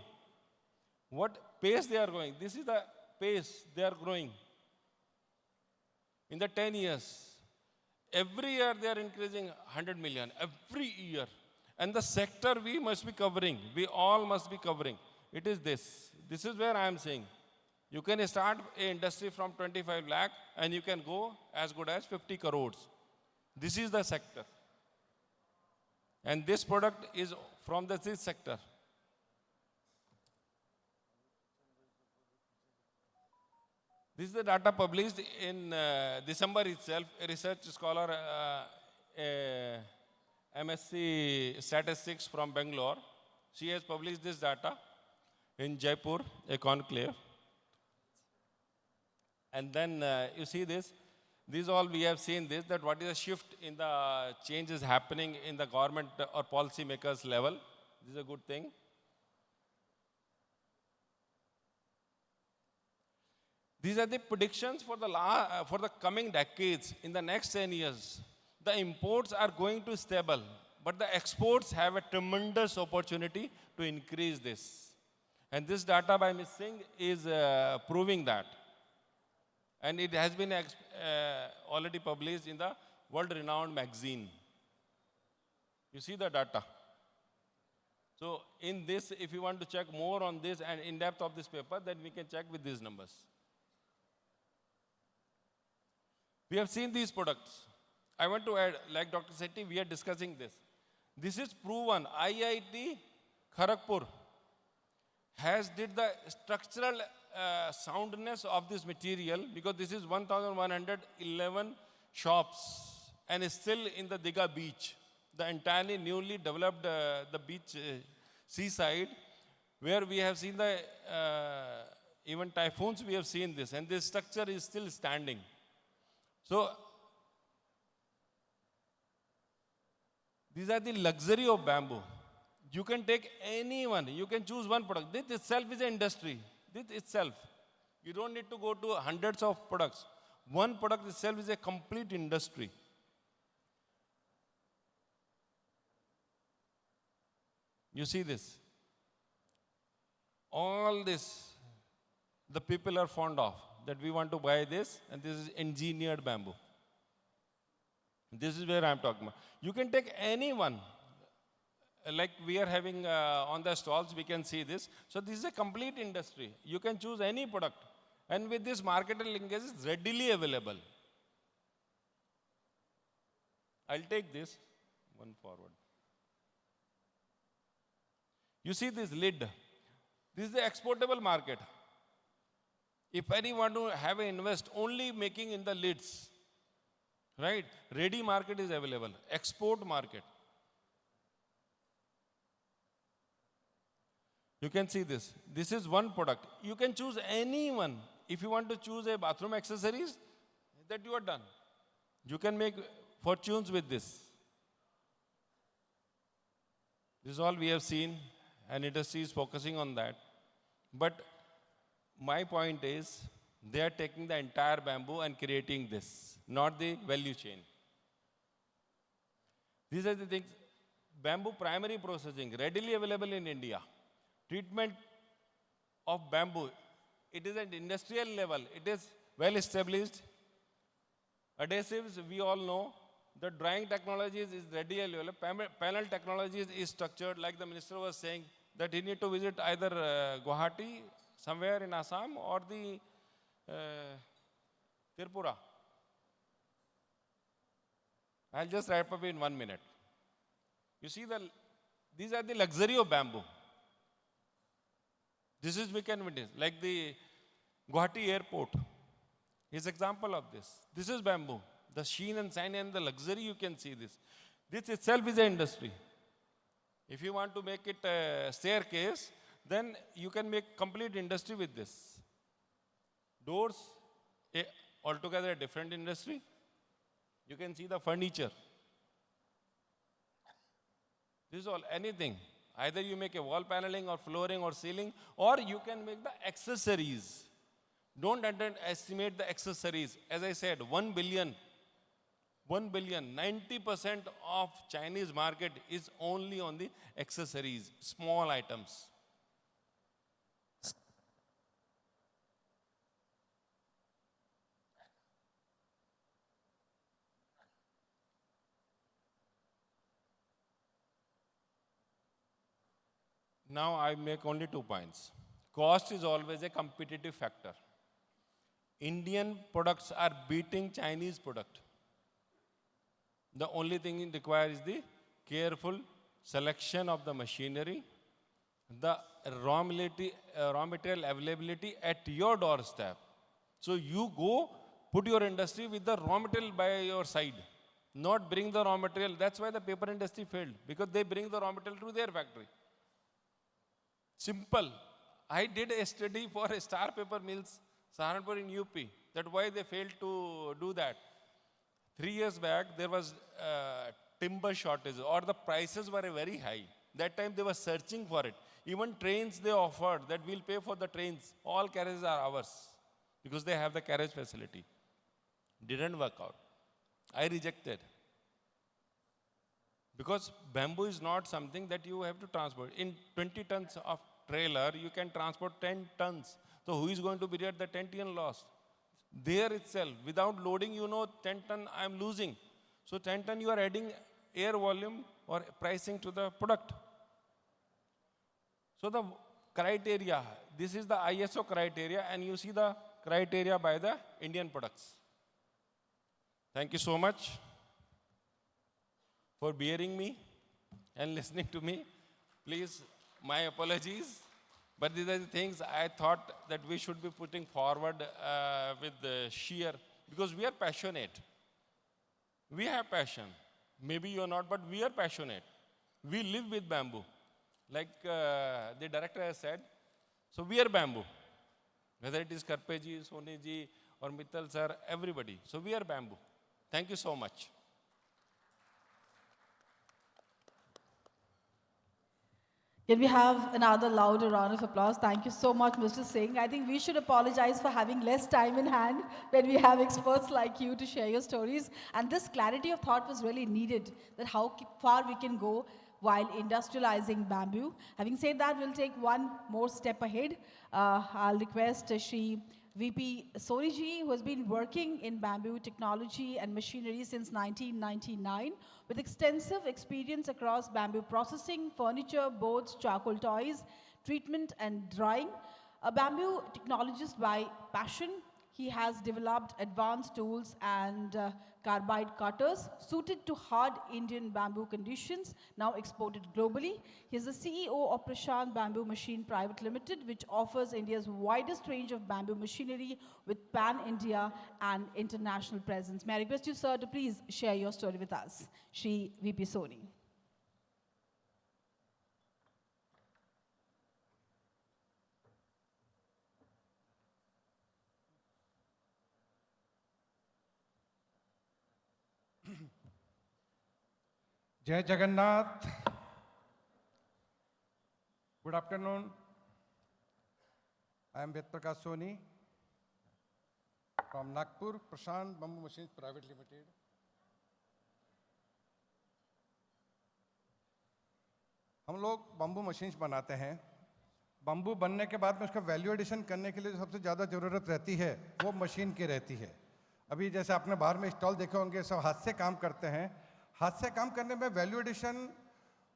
What pace they are growing? This is the pace they are growing. In the 10 years, every year they are increasing 100 million, every year. And the sector we must be covering, we all must be covering. It is this. This is where I am saying. You can start an industry from 25 lakh and you can go as good as 50 crores. This is the sector. And this product is from this sector. This is the data published in December itself. A research scholar, MSc Statistics from Bangalore, she has published this data in Jaipur, a conclave. And then you see this. These all we have seen this, that what is a shift in the changes happening in the government or policymakers level. This is a good thing. These are the predictions for the coming decades. In the next 10 years, the imports are going to stable, but the exports have a tremendous opportunity to increase this. And this data by Ms. Singh is proving that. And it has been already published in the world-renowned magazine. You see the data. So in this, if you want to check more on this and in depth of this paper, then we can check with these numbers. We have seen these products. I want to add, like Dr. Sethi, we are discussing this. This is proven. IIT Kharagpur has did the structural soundness of this material because this is 1,111 shops and is still in the Digha beach, the entirely newly developed the beach seaside, where we have seen the even typhoons. We have seen this, and this structure is still standing. So these are the luxury of bamboo. You can take anyone, you can choose one product. This itself is an industry. This itself. You don't need to go to hundreds of products. One product itself is a complete industry. You see this. All this, the people are fond of, that we want to buy this, and this is engineered bamboo. This is where I'm talking about. You can take anyone. Like we are having on the stalls, we can see this. So this is a complete industry. You can choose any product. And with this market linkage, it's readily available. I'll take this one forward. You see this lid. This is the exportable market. If anyone want to have an invest only making in the lids, right? Ready market is available. Export market. You can see this. This is one product. You can choose anyone. If you want to choose a bathroom accessories, that you are done. You can make fortunes with this. This is all we have seen, and industry is focusing on that. But my point is, they are taking the entire bamboo and creating this, not the value chain. These are the things. bamboo primary processing readily available in India. Treatment of bamboo, it is at industrial level, it is well established. Adhesives, we all know. The drying technologies is readily available. Panel technologies is structured, like the minister was saying, that he need to visit either Guwahati, somewhere in Assam, or the Tripura. I'll just wrap up in 1 minute. You see, these are the luxury of bamboo. This is we can witness, like the Guwahati airport is example of this. This is bamboo. The sheen and shine and the luxury, you can see this. This itself is an industry. If you want to make it a staircase, then you can make complete industry with this. Doors, altogether a different industry. You can see the furniture. This is all, anything. Either you make a wall paneling or flooring or ceiling, or you can make the accessories. Don't underestimate the accessories. As I said, 1 billion, 90% of Chinese market is only on the accessories, small items. Now I make only 2 points. Cost is always a competitive factor. Indian products are beating Chinese product. The only thing it requires is the careful selection of the machinery, the raw material availability at your doorstep. So you go put your industry with the raw material by your side, not bring the raw material. That's why the paper industry failed, because they bring the raw material to their factory. Simple. I did a study for a Star Paper Mills, Saharanpur in UP, that why they failed to do that. 3 years back, there was timber shortage, or the prices were very high. That time they were searching for it. Even trains they offered that we'll pay for the trains. All carriages are ours, because they have the carriage facility. Didn't work out. I rejected. Because bamboo is not something that you have to transport. In 20 tons of trailer, you can transport 10 tons. So who is going to be at the 10 ton loss? There itself, without loading, 10 ton I am losing. So 10 ton you are adding air volume or pricing to the product. So the criteria, this is the ISO criteria, and you see the criteria by the Indian products. Thank you so much for bearing me and listening to me. Please, my apologies. But these are the things I thought that we should be putting forward with sheer, because we are passionate. We have passion. Maybe you're not, but we are passionate. We live with bamboo. Like the director has said, so we are bamboo. Whether it is Karpe ji, Soni ji, or Mittal sir, everybody. So we are bamboo. Thank you so much. Can we have another louder round of applause? Thank you so much, Mr. Singh. I think we should apologize for having less time in hand when we have experts like you to share your stories. And this clarity of thought was really needed, that how far we can go while industrializing bamboo. Having said that, we'll take one more step ahead. I'll request Shri VP Soriji, who has been working in bamboo technology and machinery since 1999, with extensive experience across bamboo processing, furniture, boards, charcoal toys, treatment and drying. A bamboo technologist by passion, he has developed advanced tools and carbide cutters suited to hard Indian bamboo conditions, now exported globally. He is the CEO of Prashant Bamboo Machine Private Limited, which offers India's widest range of bamboo machinery with pan-India and international presence. May I request you, sir, to please share your story with us. Shri VP Soni. Jai Jagannath. Good afternoon. I am Ved Prakash Soni from Nagpur, Prashant Bamboo Machines Private Limited. हम लोग bamboo machines बनाते हैं। Bamboo बनने के बाद में उसका value addition करने के लिए जो सबसे ज़्यादा ज़रूरत रहती है वो मशीन की रहती है। अभी जैसे आपने बाहर में स्टॉल देखे होंगे, सब हाथ से काम करते हैं। हाथ से काम करने में वैल्यू एडिशन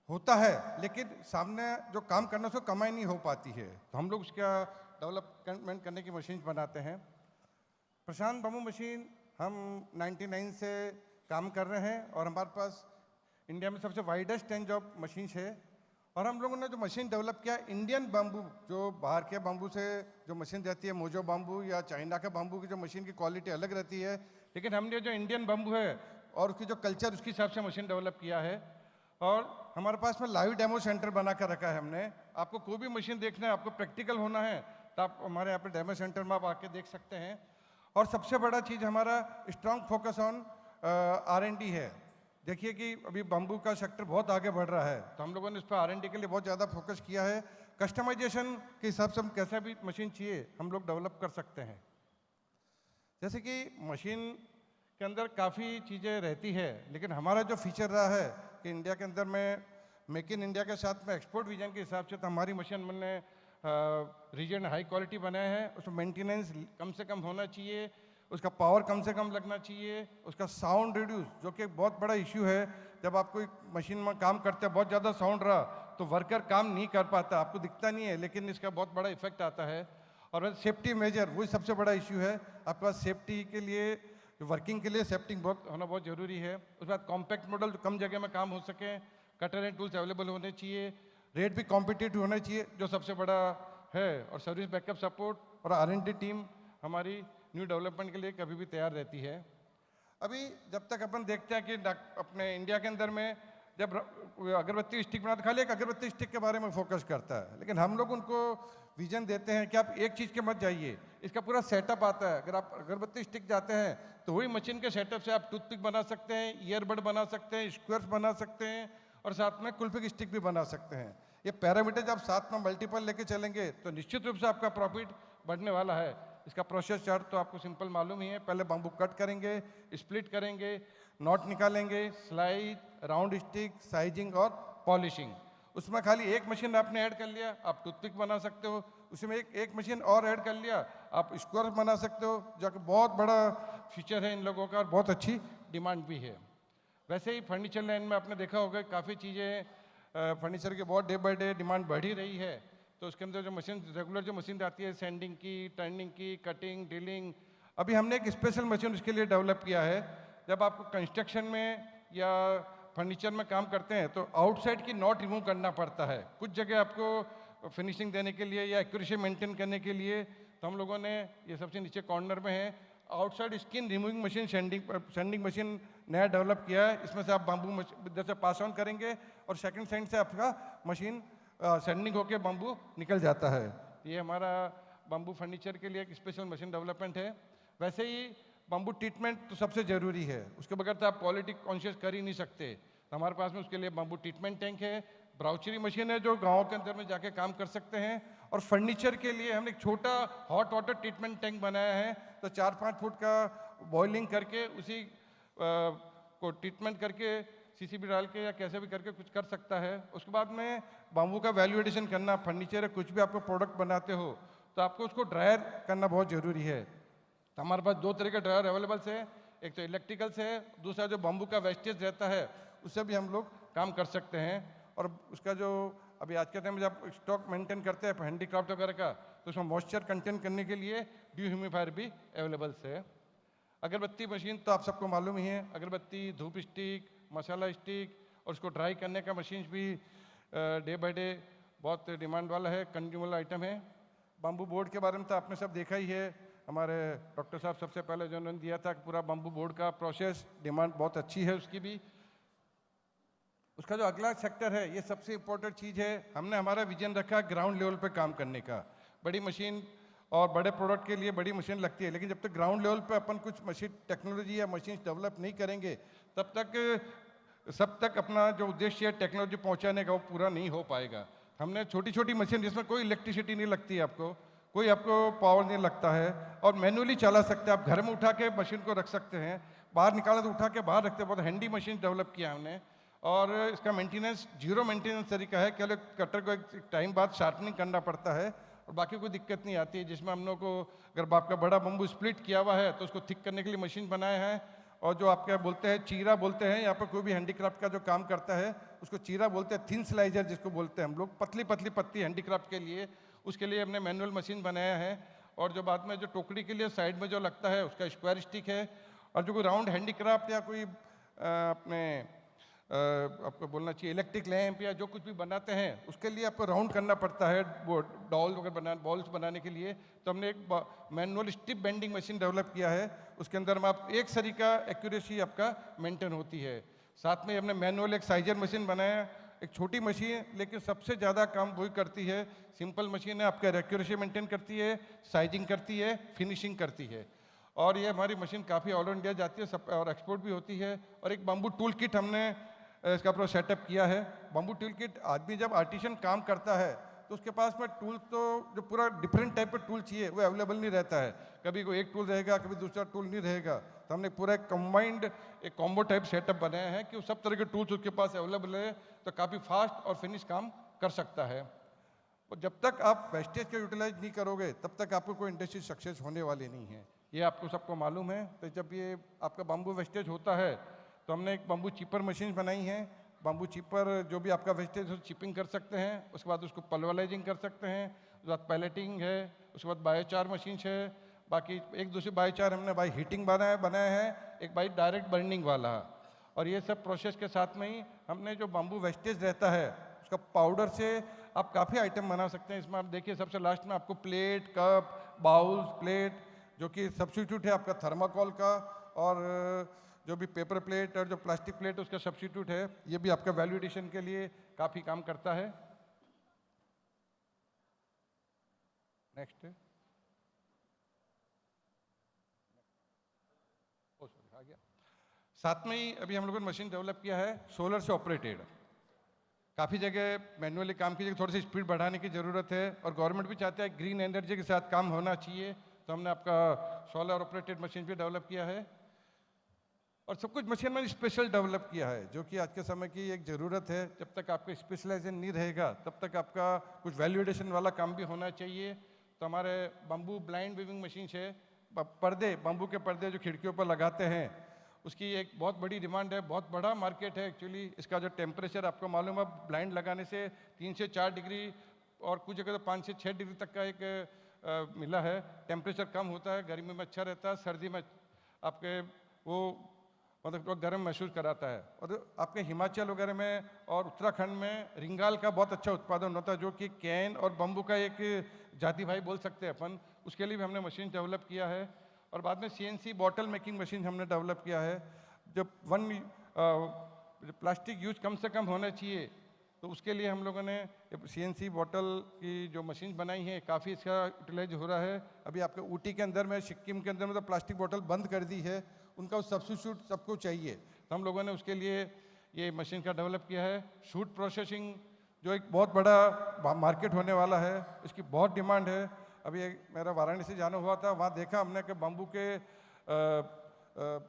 होता है, लेकिन सामने जो काम करना उसको कमाई नहीं हो पाती है। तो हम लोग उसका डेवलपमेंट करने की मशीन बनाते हैं। प्रशांत बम्बू मशीन हम 99 से काम कर रहे हैं और हमारे पास इंडिया में सबसे वाइडेस्ट रेंज ऑफ मशीन्स है। और हम लोगों ने जो मशीन डेवलप किया, इंडियन बम्बू, जो बाहर के बम्बू से जो मशीन रहती है, मोजो बम्बू या चाइना के बम्बू की जो मशीन की क्वालिटी अलग रहती है, लेकिन हमने जो इंडियन बम्बू है और उसकी जो कल्चर, उसके हिसाब से मशीन डेवलप किया है। और हमारे पास में लाइव डेमो सेंटर बना कर रखा है हमने। आपको कोई भी मशीन देखना है, आपको प्रैक्टिकल होना है, तो आप हमारे यहाँ पे डेमो सेंटर में आप आके देख सकते हैं। और सबसे बड़ा चीज़ हमारा स्ट्रॉन्ग फोकस ऑन R&D है। देखिए कि अभी बम्बू का सेक्टर बहुत आगे बढ़ रहा है, तो हम लोगों ने इस पर R&D के लिए बहुत ज़्यादा फोकस किया है। कस्टमाइजेशन के हिसाब से हम कैसा भी मशीन चाहिए हम लोग डेवलप कर सकते हैं। जैसे कि मशीन के अंदर काफ़ी चीज़ें रहती है, लेकिन हमारा जो फीचर रहा है कि इंडिया के अंदर में मेक इन इंडिया के साथ में एक्सपोर्ट विजन के हिसाब से, तो हमारी मशीन हमने रीजन हाई क्वालिटी बनाया है। उसमें मेंटेनेंस कम से कम होना चाहिए, उसका पावर कम से कम लगना चाहिए, उसका साउंड रिड्यूस, जो कि एक बहुत बड़ा इश्यू है। जब आप कोई मशीन में काम करते हैं, बहुत ज़्यादा साउंड रहा तो वर्कर काम नहीं कर पाता, आपको दिखता नहीं है, लेकिन इसका बहुत बड़ा इफेक्ट आता है। और सेफ्टी मेजर, वही सबसे बड़ा इश्यू है। आपके पास सेफ्टी के लिए, वर्किंग के लिए सेफ्टी बहुत होना बहुत ज़रूरी है। उसके बाद कॉम्पैक्ट मॉडल, जो कम जगह में काम हो सके, कटर एंड टूल्स अवेलेबल होने चाहिए, रेट भी कॉम्पिटिटिव होना चाहिए, जो सबसे बड़ा है। और सर्विस बैकअप सपोर्ट और R&D टीम हमारी न्यू डेवलपमेंट के लिए कभी भी तैयार रहती है। अभी जब तक अपन देखते हैं कि अपने इंडिया के अंदर में जब अगरबत्ती स्टिक बनाते, खाली एक अगरबत्ती स्टिक के बारे में फोकस करता है, लेकिन हम लोग उनको विजन देते हैं कि आप एक चीज़ के मत जाइए, इसका पूरा सेटअप आता है। अगर आप अगरबत्ती स्टिक जाते हैं तो वही मशीन के सेटअप से आप टूथपिक बना सकते हैं, ईयरबड बना सकते हैं, स्क्वेयर्स बना सकते हैं और साथ में कुल्फी की स्टिक भी बना सकते हैं। ये पैरामीटर जब साथ में मल्टीपल लेके चलेंगे तो निश्चित रूप से आपका प्रॉफिट बढ़ने वाला है। इसका प्रोसेस चार्ट तो आपको सिंपल मालूम ही है। पहले बम्बू कट करेंगे, स्प्लिट करेंगे, नॉट निकालेंगे, स्लाइड, राउंड स्टिक, साइजिंग और पॉलिशिंग। उसमें खाली एक मशीन आपने ऐड कर लिया, आप टूथपिक बना सकते हो। उसमें एक मशीन और ऐड कर लिया, आप स्क्वायर बना सकते हो, जो कि बहुत बड़ा फीचर है इन लोगों का और बहुत अच्छी डिमांड भी है। वैसे ही फर्नीचर लाइन में आपने देखा होगा काफ़ी चीज़ें फर्नीचर की बहुत डे बाय डे डिमांड बढ़ ही रही है। तो उसके अंदर जो मशीन, रेगुलर जो मशीन आती है, सैंडिंग की, टर्निंग की, कटिंग, ड्रिलिंग, अभी हमने एक स्पेशल मशीन उसके लिए डेवलप किया है। जब आपको कंस्ट्रक्शन में या फर्नीचर में काम करते हैं तो आउटसाइड की नॉट रिमूव करना पड़ता है कुछ जगह आपको फिनिशिंग देने के लिए या एक्यूरेसी मेंटेन करने के लिए। तो हम लोगों ने ये सबसे नीचे कॉर्नर में है, outside skin removing machine, sending machine नया डेवलप किया है। इसमें से आप बाम्बू जैसे पास ऑन करेंगे और सेकंड साइड से आपका मशीन सैंडिंग होके बाम्बू निकल जाता है। ये हमारा बाम्बू फर्नीचर के लिए एक स्पेशल मशीन डेवलपमेंट है। वैसे ही बाम्बू ट्रीटमेंट तो सबसे ज़रूरी है, उसके बगैर तो आप क्वालिटी कॉन्शियस कर ही नहीं सकते। तो हमारे पास में उसके लिए बाम्बू ट्रीटमेंट टैंक है, ब्राउचरी मशीन है जो गाँव के अंदर में जाके काम कर सकते हैं। और फर्नीचर के लिए हमने एक छोटा हॉट वाटर ट्रीटमेंट टैंक बनाया है। तो 4-5 फुट का बॉइलिंग करके उसी को ट्रीटमेंट करके सीसीबी डाल के या कैसे भी करके कुछ कर सकता है। उसके बाद में बाम्बू का वैल्यू एडिशन करना, फर्नीचर है, कुछ भी आपको प्रोडक्ट बनाते हो तो आपको उसको ड्रायर करना बहुत ज़रूरी है। तो हमारे पास 2 तरह के ड्रायर अवेलेबल है, एक तो इलेक्ट्रिकल से है, दूसरा जो बाम्बू का वेस्टेज रहता है उससे भी हम लोग काम कर सकते हैं। और उसका जो अभी आज के टाइम में जब स्टॉक मेंटेन करते हैं हैंडीक्राफ्ट वगैरह का, तो उसमें मॉइस्चर कंटेन करने के लिए ड्यूह्यूमिफायर भी अवेलेबल है। अगरबत्ती मशीन तो आप सबको मालूम ही है, अगरबत्ती, धूप स्टिक, मसाला स्टिक और उसको ड्राई करने का मशीन भी डे बाय डे बहुत डिमांड वाला है, कंज्यूमर आइटम है। बाम्बू बोर्ड के बारे में तो आपने सब देखा ही है, हमारे डॉक्टर साहब सबसे पहले जो उन्होंने दिया था पूरा बाम्बू बोर्ड का प्रोसेस, डिमांड बहुत अच्छी है उसकी भी। उसका जो अगला सेक्टर है, ये सबसे इम्पोर्टेंट चीज़ है, हमने हमारा विजन रखा ग्राउंड लेवल पे काम करने का। बड़ी मशीन और बड़े प्रोडक्ट के लिए बड़ी मशीन लगती है, लेकिन जब तक ग्राउंड लेवल पे अपन कुछ मशीन टेक्नोलॉजी या मशीन डेवलप नहीं करेंगे तब तक सब तक अपना जो उद्देश्य है टेक्नोलॉजी पहुंचाने का वो पूरा नहीं हो पाएगा। हमने छोटी छोटी मशीन जिसमें कोई इलेक्ट्रिसिटी नहीं लगती है, कोई आपको पावर नहीं लगता है और मैनुअली चला सकते हैं, आप घर में उठा के मशीन को रख सकते हैं, बाहर निकालें तो उठा के बाहर रखते हैं, बहुत हैंडी मशीन डेवलप किया हमने। और इसका मेंटेनेंस जीरो मेंटेनेंस तरीका है, केवल कटर को एक टाइम बाद शार्पनिंग करना पड़ता है और बाकी कोई दिक्कत नहीं आती है। जिसमें हम लोग को अगर आपका बड़ा बम्बू स्प्लिट किया हुआ है तो उसको थिक करने के लिए मशीन बनाए हैं, और जो आपके बोलते हैं चीरा बोलते हैं, यहाँ पर कोई भी हैंडीक्राफ्ट का जो काम करता है उसको चीरा बोलते हैं, थिन स्लाइजर जिसको बोलते हैं हम लोग, पतली पतली पत्ती हैंडीक्राफ्ट के लिए, उसके लिए हमने मैनुअल मशीन बनाया है। और जो बाद में जो टोकरी के लिए साइड में जो लगता है उसका स्क्वायर स्टिक है। और जो कोई राउंड हैंडीक्राफ्ट या कोई अपने आपको बोलना चाहिए इलेक्ट्रिक लैंप या जो कुछ भी बनाते हैं उसके लिए आपको राउंड करना पड़ता है, वो डॉल वगैरह बॉल्स बनाने के लिए। तो हमने एक मैनुअल स्टिप बेंडिंग मशीन डेवलप किया है, उसके अंदर में आप एक सरी का एक्यूरेसी आपका मेंटेन होती है। साथ में हमने मैनुअल एक साइजर मशीन बनाया, एक छोटी मशीन लेकिन सबसे ज़्यादा काम वही करती है। सिंपल मशीन है, आपका एक्यूरेसी मेंटेन करती है, साइजिंग करती है, फिनिशिंग करती है। और ये हमारी मशीन काफ़ी ऑल इंडिया जाती है सब और एक्सपोर्ट भी होती है। और एक बम्बू टूल किट हमने इसका पूरा सेटअप किया है। बम्बू टूल किट, आदमी जब आर्टिशन काम करता है तो उसके पास में टूल तो जो पूरा डिफरेंट टाइप का टूल चाहिए वो अवेलेबल नहीं रहता है, कभी कोई एक टूल रहेगा कभी दूसरा टूल नहीं रहेगा। तो हमने पूरा एक कंबाइंड एक कॉम्बो टाइप सेटअप बनाया है कि सब तरह के टूल्स उसके पास अवेलेबल है, तो काफ़ी फास्ट और फिनिश काम कर सकता है। और जब तक आप वेस्टेज का यूटिलाइज नहीं करोगे तब तक आपको कोई इंडस्ट्री सक्सेस होने वाली नहीं है, ये आपको सबको मालूम है। तो जब ये आपका बम्बू वेस्टेज होता है तो हमने एक बम्बू चिपर मशीन बनाई है। बम्बू चिपर जो भी आपका वेस्टेज है चिपिंग कर सकते हैं, उसके बाद उसको पल्वराइजिंग कर सकते हैं, उसके बाद पैलेटिंग है, उसके बाद बायोचार मशीन है। बाकी एक दूसरे बायोचार हमने बाई हीटिंग बनाया है, एक बाई डायरेक्ट बर्निंग वाला। और ये सब प्रोसेस के साथ में ही हमने जो बम्बू वेस्टेज रहता है उसका पाउडर से आप काफ़ी आइटम बना सकते हैं। इसमें आप देखिए सबसे लास्ट में आपको प्लेट, कप, बाउल्स, प्लेट जो कि सब्स्टिट्यूट है आपका थर्माकोल का, और जो भी पेपर प्लेट और जो प्लास्टिक प्लेट उसका सब्स्टिट्यूट है, ये भी आपका वैल्यू एडिशन के लिए काफ़ी काम करता है। नेक्स्ट आ गया। साथ में ही अभी हम लोगों ने मशीन डेवलप किया है सोलर से ऑपरेटेड। काफ़ी जगह मैनुअली काम की जगह थोड़ी सी स्पीड बढ़ाने की ज़रूरत है और गवर्नमेंट भी चाहता है ग्रीन एनर्जी के साथ काम होना चाहिए, तो हमने आपका सोलर ऑपरेटेड मशीन भी डेवलप किया है। और सब कुछ मशीन में स्पेशल डेवलप किया है जो कि आज के समय की एक ज़रूरत है। जब तक आपका स्पेशलाइजेशन नहीं रहेगा तब तक आपका कुछ वैल्यू एडिशन वाला काम भी होना चाहिए। तो हमारे बम्बू ब्लाइंड वीविंग मशीन है, पर्दे, बम्बू के पर्दे जो खिड़कियों पर लगाते हैं उसकी एक बहुत बड़ी डिमांड है, बहुत बड़ा मार्केट है एक्चुअली। इसका जो टेम्परेचर आपको मालूम है ब्लाइंड लगाने से 3 से 4 डिग्री और कुछ जगह तो 5 से 6 डिग्री तक का एक मिला है। टेम्परेचर कम होता है, गर्मी में अच्छा रहता है, सर्दी में आपके वो मतलब तो गर्म महसूस कराता है। और आपके हिमाचल वगैरह में और उत्तराखंड में रिंगाल का बहुत अच्छा उत्पादन होता है जो कि कैन और बम्बू का एक जाति भाई बोल सकते हैं अपन, उसके लिए भी हमने मशीन डेवलप किया है। और बाद में CNC बॉटल मेकिंग मशीन हमने डेवलप किया है। जब प्लास्टिक यूज कम से कम होना चाहिए तो उसके लिए हम लोगों ने CNC बॉटल की जो मशीन बनाई है, काफ़ी इसका यूटिलाइज हो रहा है। अभी आपके ऊटी के अंदर में, सिक्किम के अंदर में तो प्लास्टिक बॉटल बंद कर दी है, उनका सब्स्टिट्यूट सबको चाहिए, तो हम लोगों ने उसके लिए ये मशीन का डेवलप किया है। शूट प्रोसेसिंग जो एक बहुत बड़ा मार्केट होने वाला है, इसकी बहुत डिमांड है। अभी मेरा वाराणसी जाना हुआ था, वहाँ देखा हमने कि बम्बू के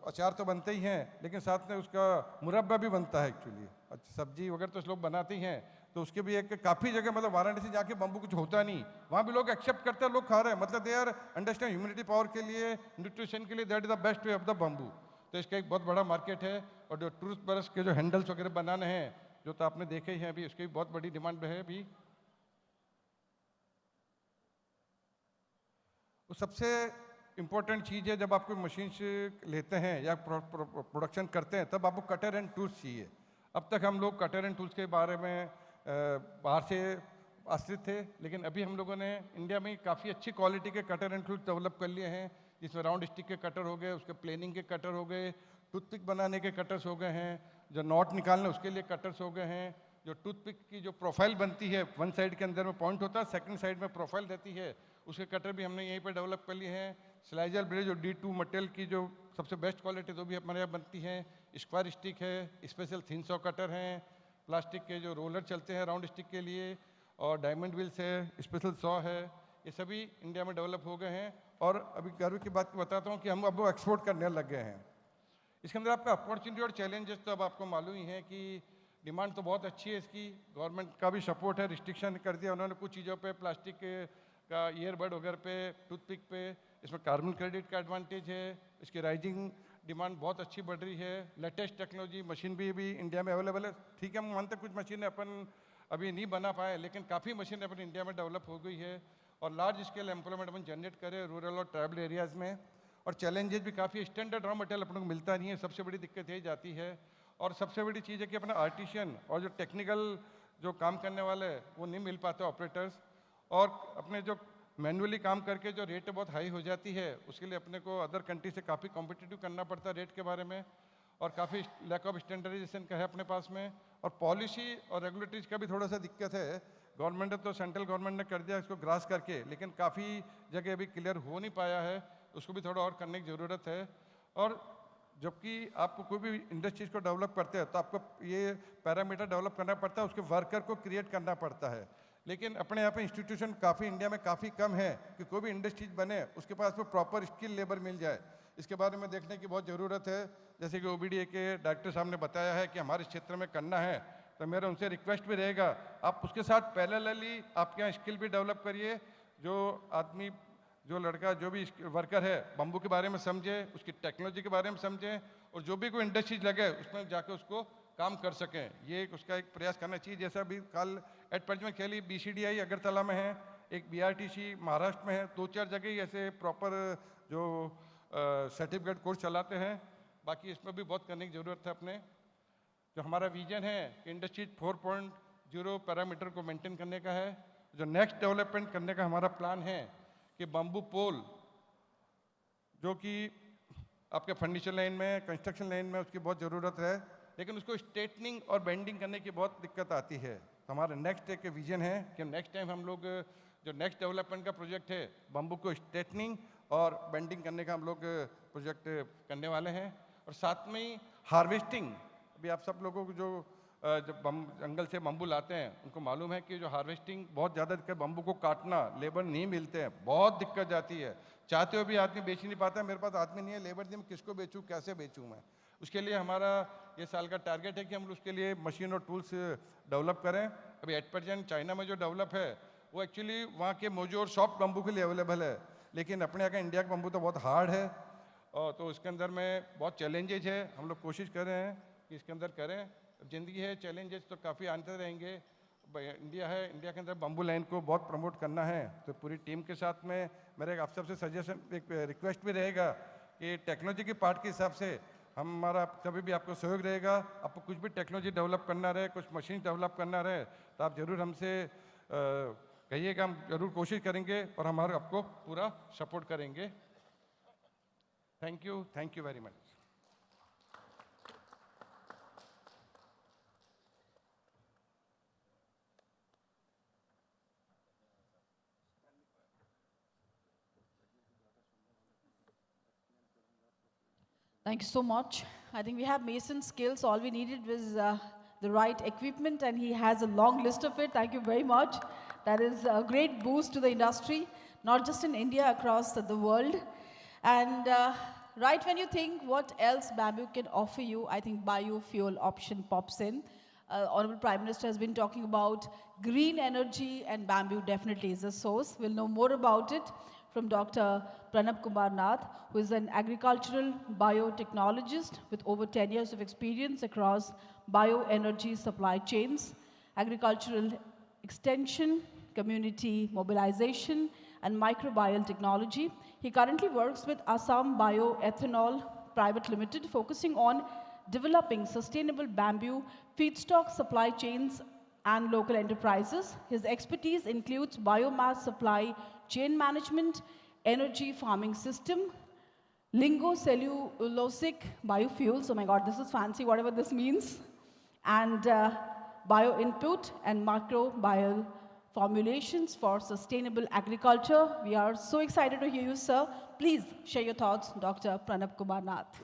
अचार तो बनते ही हैं लेकिन साथ में उसका मुरब्बा भी बनता है एक्चुअली, सब्जी वगैरह तो लोग बनाते ही हैं। तो उसके भी एक काफ़ी जगह मतलब वाराणसी जाके बम्बू कुछ होता नहीं, वहाँ भी लोग एक्सेप्ट करते हैं, लोग खा रहे हैं, मतलब they are understand humanity power के लिए, न्यूट्रिशन के लिए that is the best way of the bamboo. तो इसका एक बहुत बड़ा मार्केट है। और जो टूरिस्ट ब्रश के जो हैंडल्स वगैरह बनाने हैं जो तो आपने देखे ही हैं अभी, उसकी भी बहुत बड़ी डिमांड है अभी। तो सबसे इम्पोर्टेंट चीज़ है जब आप कोई मशीन से लेते हैं या प्रोडक्शन करते हैं तब आपको कटर एंड टूल्स चाहिए। अब तक हम लोग कटर एंड टूल्स के बारे में बाहर से आश्रित थे, लेकिन अभी हम लोगों ने इंडिया में काफ़ी अच्छी क्वालिटी के कटर एंड टूल्स डेवलप कर लिए हैं, जिसमें राउंड स्टिक के कटर हो गए, उसके प्लेनिंग के कटर हो गए, टूथपिक बनाने के कटर्स हो गए हैं, जो नॉट निकालने उसके लिए कटर्स हो गए हैं, जो टूथपिक की जो प्रोफाइल बनती है, वन साइड के अंदर में पॉइंट होता है, सेकंड साइड में प्रोफाइल रहती है, उसके कटर भी हमने यहीं पर डेवलप कर लिए हैं। स्लाइजर ब्लेड जो D2 मटेरियल की जो सबसे बेस्ट क्वालिटी तो भी हमारे यहाँ बनती है। स्क्वायर स्टिक है, स्पेशल थिन सॉ कटर हैं, प्लास्टिक के जो रोलर चलते हैं राउंड स्टिक के लिए, और डायमंड व्हील्स है, स्पेशल सॉ है, ये सभी इंडिया में डेवलप हो गए हैं। और अभी गर्व की बात बताता हूँ कि हम अब एक्सपोर्ट करने लग गए हैं। इसके अंदर आपका अपॉर्चुनिटी और चैलेंजेस तो अब आपको मालूम ही है कि डिमांड तो बहुत अच्छी है इसकी, गवर्नमेंट का भी सपोर्ट है, रिस्ट्रिक्शन कर दिया उन्होंने कुछ चीज़ों पे, प्लास्टिक का ईयरबड वगैरह पे, टूथपिक पे, इसमें कार्बन क्रेडिट का एडवांटेज है, इसकी राइजिंग डिमांड बहुत अच्छी बढ़ रही है, लेटेस्ट टेक्नोलॉजी मशीन भी इंडिया में अवेलेबल है। ठीक है, हम मानते कुछ मशीनें अपन अभी नहीं बना पाए, लेकिन काफ़ी मशीनें अपन इंडिया में डेवलप हो गई है और लार्ज स्केल एम्प्लॉयमेंट अपन जनरेट करें रूरल और ट्राइबल एरियाज़ में। और चैलेंजेस भी काफ़ी, स्टैंडर्ड रॉ मटेरियल अपन को मिलता नहीं है, सबसे बड़ी दिक्कत यही जाती है। और सबसे बड़ी चीज़ है कि अपना आर्टिशियन और जो टेक्निकल जो काम करने वाले वो नहीं मिल पाते ऑपरेटर्स, और अपने जो मैनुअली काम करके जो रेट बहुत हाई हो जाती है, उसके लिए अपने को अदर कंट्री से काफ़ी कॉम्पिटिटिव करना पड़ता है रेट के बारे में, और काफ़ी लैक ऑफ स्टैंडर्डाइजेशन का है अपने पास में। और पॉलिसी और रेगुलेटरीज का भी थोड़ा सा दिक्कत है। गवर्नमेंट ने तो, सेंट्रल गवर्नमेंट ने कर दिया इसको ग्रास करके, लेकिन काफ़ी जगह अभी क्लियर हो नहीं पाया है, उसको भी थोड़ा और करने की ज़रूरत है। और जबकि आपको कोई भी इंडस्ट्रीज को डेवलप करते हैं तो आपको ये पैरामीटर डेवलप करना पड़ता है, उसके वर्कर को क्रिएट करना पड़ता है। लेकिन अपने यहाँ पे इंस्टीट्यूशन काफ़ी इंडिया में काफ़ी कम है कि कोई भी इंडस्ट्रीज बने उसके पास में प्रॉपर स्किल लेबर मिल जाए। इसके बारे में देखने की बहुत ज़रूरत है। जैसे कि OBDA के डायरेक्टर साहब ने बताया है कि हमारे क्षेत्र में करना है, तो मेरा उनसे रिक्वेस्ट भी रहेगा, आप उसके साथ पैरेलली आपके यहाँ स्किल भी डेवलप करिए। जो आदमी, जो लड़का, जो भी वर्कर है, बम्बू के बारे में समझे, उसकी टेक्नोलॉजी के बारे में समझे, और जो भी कोई इंडस्ट्रीज लगे उसमें जाके उसको काम कर सकें, ये उसका एक प्रयास करना चाहिए। जैसा अभी कल एट प्रेजेंट में खेली BCDI अगरतला में है, एक BRTC महाराष्ट्र में है, 2-4 जगह ही ऐसे प्रॉपर जो सर्टिफिकेट कोर्स चलाते हैं। बाकी इसमें भी बहुत करने की ज़रूरत है। अपने जो हमारा विजन है कि इंडस्ट्रीज 4.0 पैरामीटर को मेंटेन करने का है। जो नेक्स्ट डेवलपमेंट करने का हमारा प्लान है कि बम्बू पोल, जो कि आपके फर्नीचर लाइन में, कंस्ट्रक्शन लाइन में उसकी बहुत ज़रूरत है, लेकिन उसको स्ट्रेटनिंग और बेंडिंग करने की बहुत दिक्कत आती है। तो हमारा नेक्स्ट एक विजन है कि नेक्स्ट टाइम हम लोग जो नेक्स्ट डेवलपमेंट का प्रोजेक्ट है, बम्बू को स्ट्रेटनिंग और बेंडिंग करने का हम लोग प्रोजेक्ट करने वाले हैं। और साथ में ही हार्वेस्टिंग, अभी आप सब लोगों को जो जब जंगल से बम्बू लाते हैं उनको मालूम है कि जो हार्वेस्टिंग बहुत ज़्यादा दिक्कत, बम्बू को काटना, लेबर नहीं मिलते हैं, बहुत दिक्कत जाती है। चाहते हुए भी आदमी बेच नहीं पाता, मेरे पास आदमी नहीं है, लेबर नहीं, मैं किसको बेचूँ, कैसे बेचूँ मैं। उसके लिए हमारा ये साल का टारगेट है कि हम उसके लिए मशीन और टूल्स डेवलप करें। अभी एट प्रेजेंट चाइना में जो डेवलप है वो एक्चुअली वहाँ के मोजो और सॉफ्ट बम्बू के लिए अवेलेबल है, लेकिन अपने यहाँ का इंडिया का बम्बू तो बहुत हार्ड है, और तो उसके अंदर में बहुत चैलेंजेज है। हम लोग कोशिश कर रहे हैं कि इसके अंदर करें। ज़िंदगी है, चैलेंजेस तो काफ़ी आते रहेंगे। इंडिया है, इंडिया के अंदर बम्बू लाइन को बहुत प्रमोट करना है। तो पूरी टीम के साथ में मेरे आप सबसे सजेशन, एक रिक्वेस्ट भी रहेगा कि टेक्नोलॉजी के पार्ट के हिसाब से हमारा कभी भी आपको सहयोग रहेगा। आपको कुछ भी टेक्नोलॉजी डेवलप करना रहे, कुछ मशीन डेवलप करना रहे, तो आप ज़रूर हमसे कहिएगा, हम ज़रूर कोशिश करेंगे और हमारा आपको पूरा सपोर्ट करेंगे। Thank you very much. Thank you so much. I think we have Mason's skills. All we needed was the right equipment, and he has a long list of it. Thank you very much. That is a great boost to the industry, not just in India, across the world. And right when you think what else bamboo can offer you, I think biofuel option pops in. Honorable Prime Minister has been talking about green energy, and bamboo definitely is a source. We'll know more about it from Dr. Pranab Kumar Nath, who is an agricultural biotechnologist with over 10 years of experience across bioenergy supply chains, agricultural extension, community mobilization, and microbial technology. He currently works with Assam Bioethanol Private Limited, focusing on developing sustainable bamboo feedstock supply chains and local enterprises. His expertise includes biomass supply chain management, energy farming system, lingocellulosic biofuels, oh my God, this is fancy, whatever this means, and bio-input and microbial formulations for sustainable agriculture. We are so excited to hear you, sir. Please share your thoughts, Dr. Pranab Kumar Nath.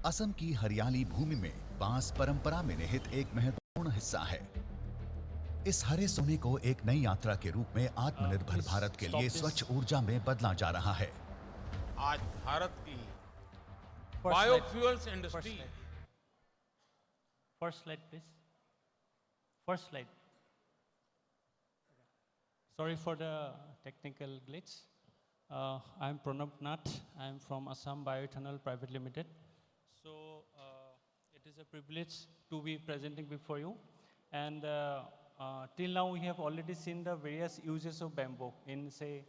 Assam की हरियाली भूमि में बांस परंपरा में निहित एक महत्वपूर्ण हिस्सा है। इस हरे सोने को एक नई यात्रा के रूप में आत्मनिर्भर भारत के लिए स्वच्छ ऊर्जा में बदला जा रहा है। आज भारत की biofuels industry First slide, please. First slide. Sorry for the technical glitch. I'm Pranab Nath. I'm from Assam Bioethanol Private Limited. So it is a privilege to be presenting before you. And till now, we have already seen the various uses of bamboo in, say,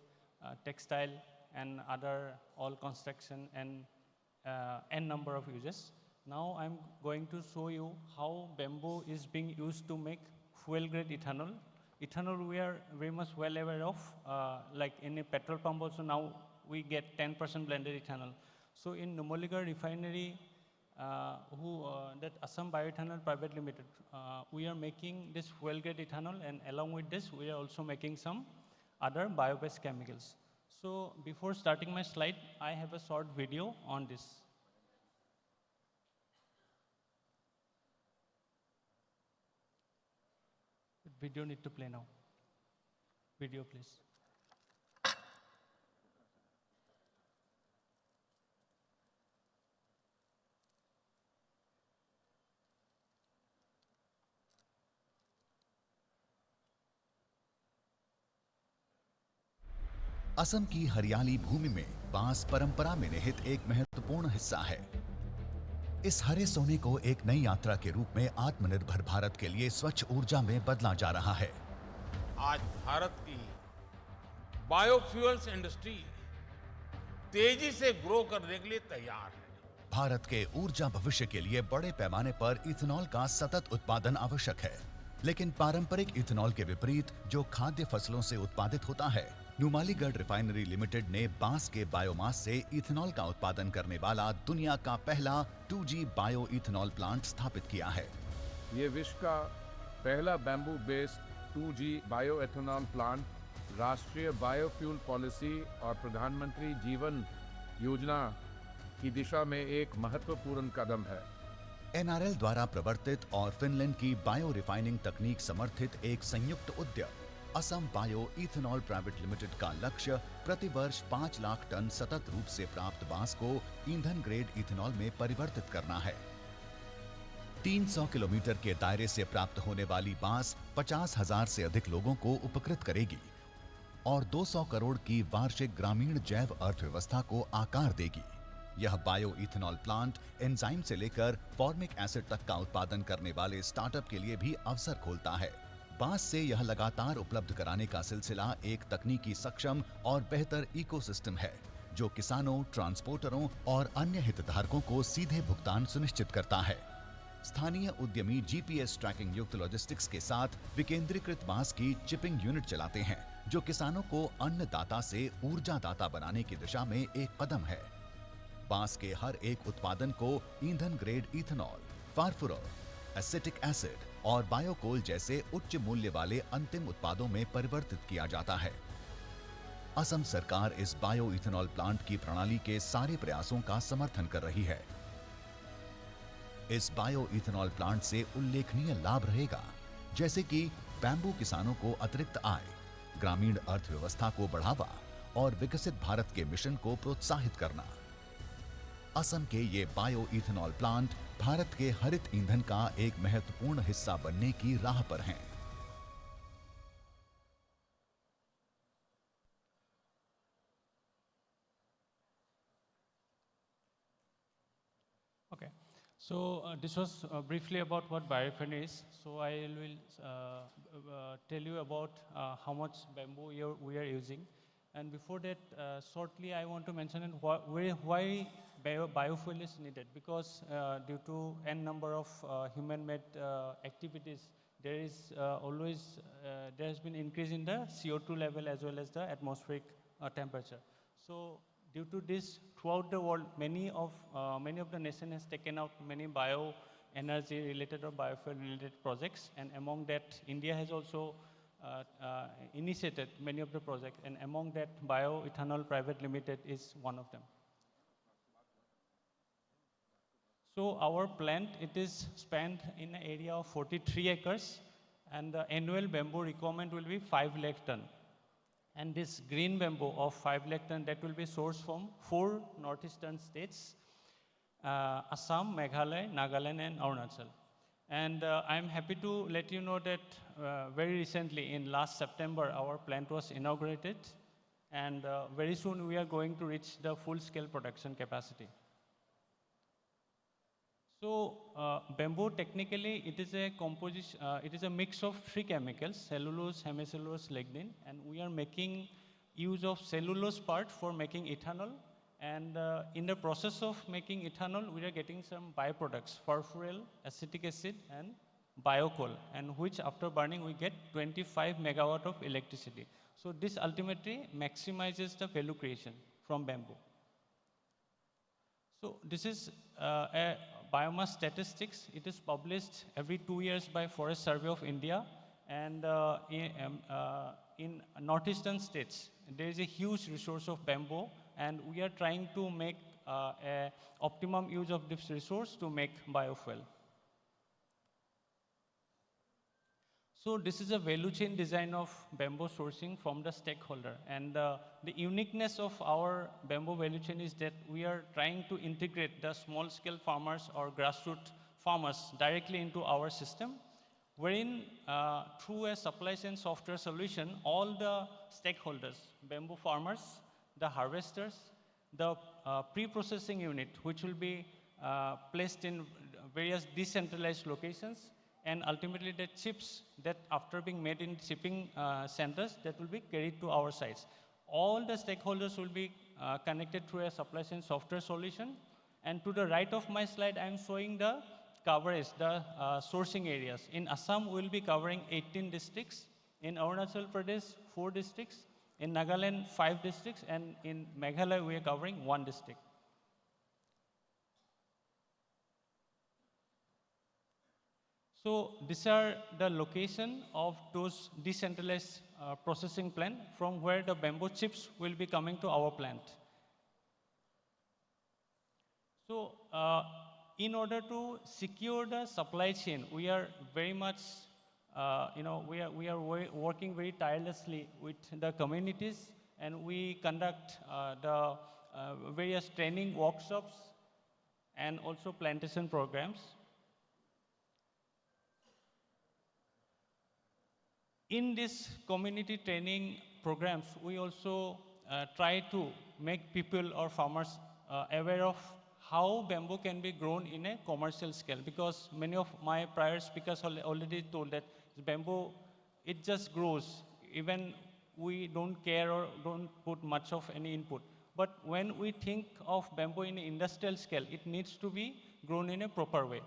textile and other all construction and n number of uses. Now I'm going to show you how bamboo is being used to make fuel-grade ethanol. Ethanol we are very much well aware of, like in a petrol pump also now we get 10% blended ethanol. So in Numaligarh refinery, that Assam Bioethanol Private Limited, we are making this fuel-grade ethanol, and along with this we are also making some other bio-based chemicals. So before starting my slide, I have a short video on this. Video need to play now. Video, please. Assam की हरियाली भूमि में बांस परंपरा में निहित एक महत्वपूर्ण हिस्सा है। इस हरे सोने को एक नई यात्रा के रूप में आत्मनिर्भर भारत के लिए स्वच्छ ऊर्जा में बदला जा रहा है। आज भारत की बायोफ्यूल्स इंडस्ट्री तेजी से ग्रो करने के लिए तैयार है। भारत के ऊर्जा भविष्य के लिए बड़े पैमाने पर इथेनॉल का सतत उत्पादन आवश्यक है, लेकिन पारंपरिक इथेनॉल के विपरीत जो खाद्य फसलों से उत्पादित होता है, नुमालीगढ़ रिफाइनरी लिमिटेड ने बांस के बायोमास से इथेनॉल का उत्पादन करने वाला दुनिया का पहला 2G बायो इथेनॉल प्लांट स्थापित किया है। ये विश्व का पहला bamboo based 2G bio ethanol plant राष्ट्रीय बायोफ्यूल पॉलिसी और प्रधानमंत्री जीवन योजना की दिशा में एक महत्वपूर्ण कदम है। NRL द्वारा प्रवर्तित और फिनलैंड की बायो रिफाइनिंग तकनीक समर्थित एक संयुक्त उद्यम Assam bio ethanol private limited का लक्ष्य प्रति वर्ष 5 लाख टन सतत रूप से प्राप्त बांस को ईंधन ग्रेड इथेनॉल में परिवर्तित करना है। 300 किलोमीटर के दायरे से प्राप्त होने वाली बांस 50,000 से अधिक लोगों को उपकृत करेगी और 200 करोड़ की वार्षिक ग्रामीण जैव अर्थव्यवस्था को आकार देगी। यह बायो इथेनॉल प्लांट एंजाइम से लेकर फॉर्मिक एसिड तक का उत्पादन करने वाले स्टार्टअप के लिए भी अवसर खोलता है। बांस से यह लगातार उपलब्ध कराने का सिलसिला एक तकनीकी सक्षम और बेहतर इकोसिस्टम है, जो किसानों, ट्रांसपोर्टरों और अन्य हितधारकों को सीधे भुगतान सुनिश्चित करता है। स्थानीय उद्यमी GPS ट्रैकिंग युक्त लॉजिस्टिक्स के साथ विकेंद्रीकृत बांस की चिपिंग यूनिट चलाते हैं, जो किसानों को अन्नदाता से ऊर्जादाता बनाने की दिशा में एक कदम है। बांस के हर एक उत्पादन को ईंधन ग्रेड इथेनॉल, फार्फुरल, एसिटिक एसिड और बायोकोल जैसे उच्च मूल्य वाले अंतिम उत्पादों में परिवर्तित किया जाता है। असम सरकार इस बायो इथेनॉल प्लांट की प्रणाली के सारे प्रयासों का समर्थन कर रही है। इस बायो इथेनॉल प्लांट से उल्लेखनीय लाभ रहेगा, जैसे कि बैम्बू किसानों को अतिरिक्त आय, ग्रामीण अर्थव्यवस्था को बढ़ावा और विकसित भारत के मिशन को प्रोत्साहित करना। असम के ये बायो इथेनॉल प्लांट भारत के हरित ईंधन का एक महत्वपूर्ण हिस्सा बनने की राह पर हैं। Okay, so this was briefly about what biorefinery is. So I will tell you about how much bamboo we are using. And before that, shortly I want to mention why biofuel is needed, because due to n number of human-made activities, there is there has been increase in the CO2 level as well as the atmospheric temperature. So due to this, throughout the world, many of the nation has taken out many bioenergy related or biofuel related projects, and among that, India has also initiated many of the projects, and among that, Bioethanol Private Limited is one of them. So our plant, it is spanned in an area of 43 acres, and the annual bamboo requirement will be 5 lakh ton. And this green bamboo of 5 lakh ton, that will be sourced from 4 northeastern states, Assam, Meghalaya, Nagaland, and Arunachal. And I'm happy to let you know that very recently, in last September, our plant was inaugurated, and very soon we are going to reach the full-scale production capacity. So bamboo, technically, it is a composition. It is a mix of 3 chemicals: cellulose, hemicellulose, lignin, and we are making use of cellulose part for making ethanol. And in the process of making ethanol, we are getting some byproducts: furfural, acetic acid, and biocoal, and which after burning we get 25 megawatt of electricity. So this ultimately maximizes the value creation from bamboo. So this is a biomass statistics. It is published every 2 years by Forest Survey of India, and in northeastern states, there is a huge resource of bamboo, and we are trying to make a optimum use of this resource to make biofuel. So this is a value chain design of bamboo sourcing from the stakeholder. And the uniqueness of our bamboo value chain is that we are trying to integrate the small scale farmers or grassroots farmers directly into our system, wherein through a supply chain software solution, all the stakeholders, bamboo farmers, the harvesters, the pre-processing unit, which will be placed in various decentralized locations, and ultimately the chips that after being made in shipping centers, that will be carried to our sites. All the stakeholders will be connected through a supply chain software solution. And to the right of my slide, I'm showing the coverage, the sourcing areas. In Assam, we'll be covering 18 districts. In Arunachal Pradesh, 4 districts. In Nagaland, 5 districts. And in Meghalaya, we are covering 1 district. So these are the location of those decentralized processing plant from where the bamboo chips will be coming to our plant. So in order to secure the supply chain, we are very much, we are working very tirelessly with the communities, and we conduct the various training workshops and also plantation programs. In these community training programs, we also try to make people or farmers aware of how bamboo can be grown in a commercial scale, because many of my prior speakers already told that bamboo, it just grows. Even we don't care or don't put much of any input. But when we think of bamboo in an industrial scale, it needs to be grown in a proper way.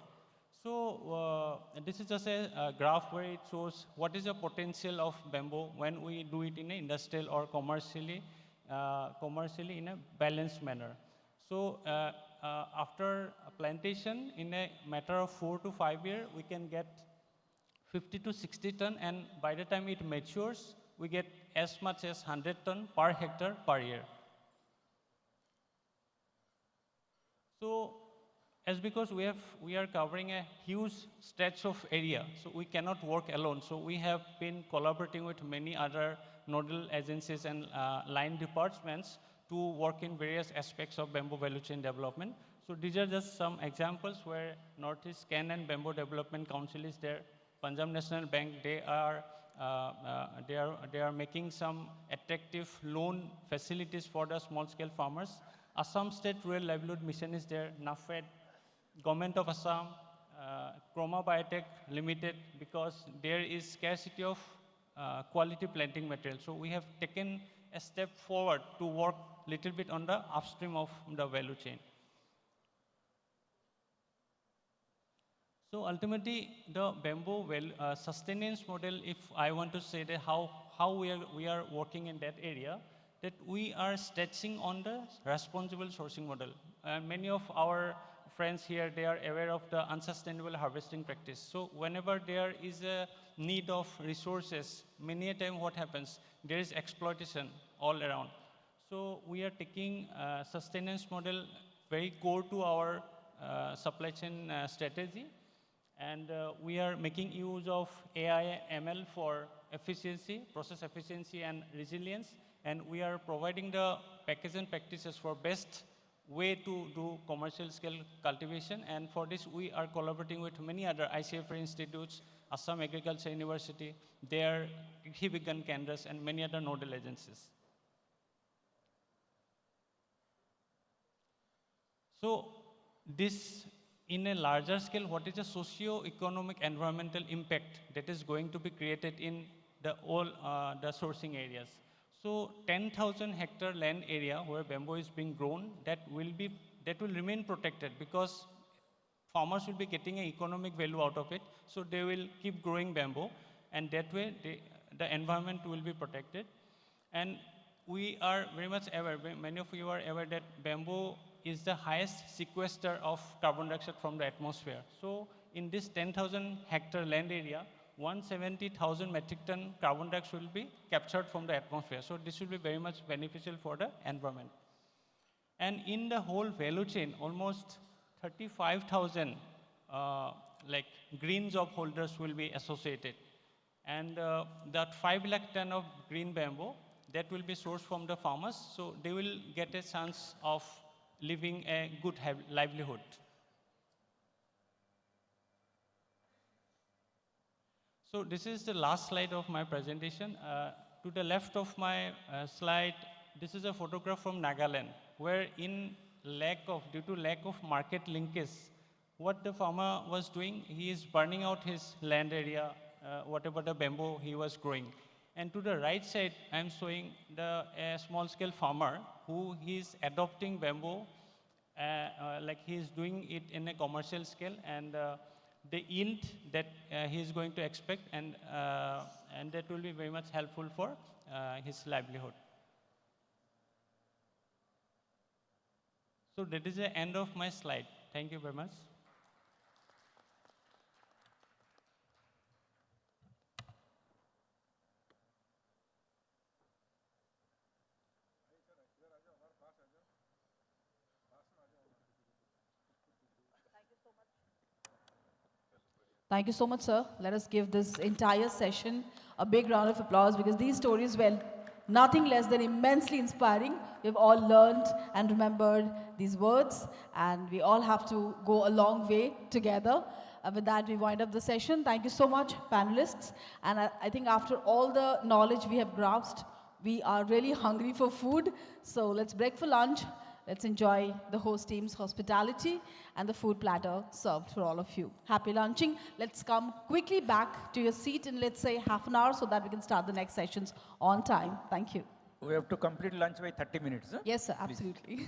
So this is just a graph where it shows what is the potential of bamboo when we do it in an industrial or commercially in a balanced manner. So after a plantation, in a matter of 4 to 5 years, we can get 50 to 60 ton, and by the time it matures, we get as much as 100 ton per hectare per year. So as because we are covering a huge stretch of area, so we cannot work alone. So we have been collaborating with many other nodal agencies and line departments to work in various aspects of bamboo value chain development. So these are just some examples where Northeast Can and Bamboo Development Council is there. Punjab National Bank, they are making some attractive loan facilities for the small scale farmers. Assam State Rural Livelihood Mission is there, NAFED, Government of Assam, Chroma Biotech Limited, because there is scarcity of quality planting material. So we have taken a step forward to work a little bit on the upstream of the value chain. So ultimately, the bamboo sustenance model, if I want to say that how we are working in that area, that we are stretching on the responsible sourcing model. Many of our friends here, they are aware of the unsustainable harvesting practice. So whenever there is a need of resources, many a time what happens, there is exploitation all around. So we are taking sustenance model very core to our supply chain strategy. And we are making use of AI ML for efficiency, process efficiency and resilience. And we are providing the package and practices for best way to do commercial scale cultivation. And for this, we are collaborating with many other ICFR institutes, Assam Agriculture University, their Hibigan Kendras, and many other nodal agencies. So this, in a larger scale, what is the socio-economic environmental impact that is going to be created in the the sourcing areas? So 10,000 hectare land area where bamboo is being grown, that will remain protected because farmers will be getting an economic value out of it. So they will keep growing bamboo, and that way the environment will be protected. And we are very much aware, many of you are aware that bamboo is the highest sequester of carbon dioxide from the atmosphere. So in this 10,000 hectare land area, 170,000 metric ton carbon dioxide will be captured from the atmosphere. So this will be very much beneficial for the environment. And in the whole value chain, almost 35,000 like green job holders will be associated. And that 5 lakh ton of green bamboo, that will be sourced from the farmers. So they will get a chance of living a good livelihood. So this is the last slide of my presentation. To the left of my slide, this is a photograph from Nagaland, where due to lack of market linkage, what the farmer was doing, he is burning out his land area, whatever the bamboo he was growing. And to the right side, I'm showing a small-scale farmer who is adopting bamboo, like he is doing it in a commercial scale, and the yield that he is going to expect, and that will be very much helpful for his livelihood. So that is the end of my slide. Thank you very much. Thank you so much, sir. Let us give this entire session a big round of applause, because these stories were nothing less than immensely inspiring. We've all learned and remembered these words, and we all have to go a long way together. With that, we wind up the session. Thank you so much, panelists. And I think after all the knowledge we have grasped, we are really hungry for food. So let's break for lunch. Let's enjoy the host team's hospitality and the food platter served for all of you. Happy lunching. Let's come quickly back to your seat in, let's say, half an hour so that we can start the next sessions on time. Thank you. We have to complete lunch by 30 minutes. Huh? Yes, sir, absolutely.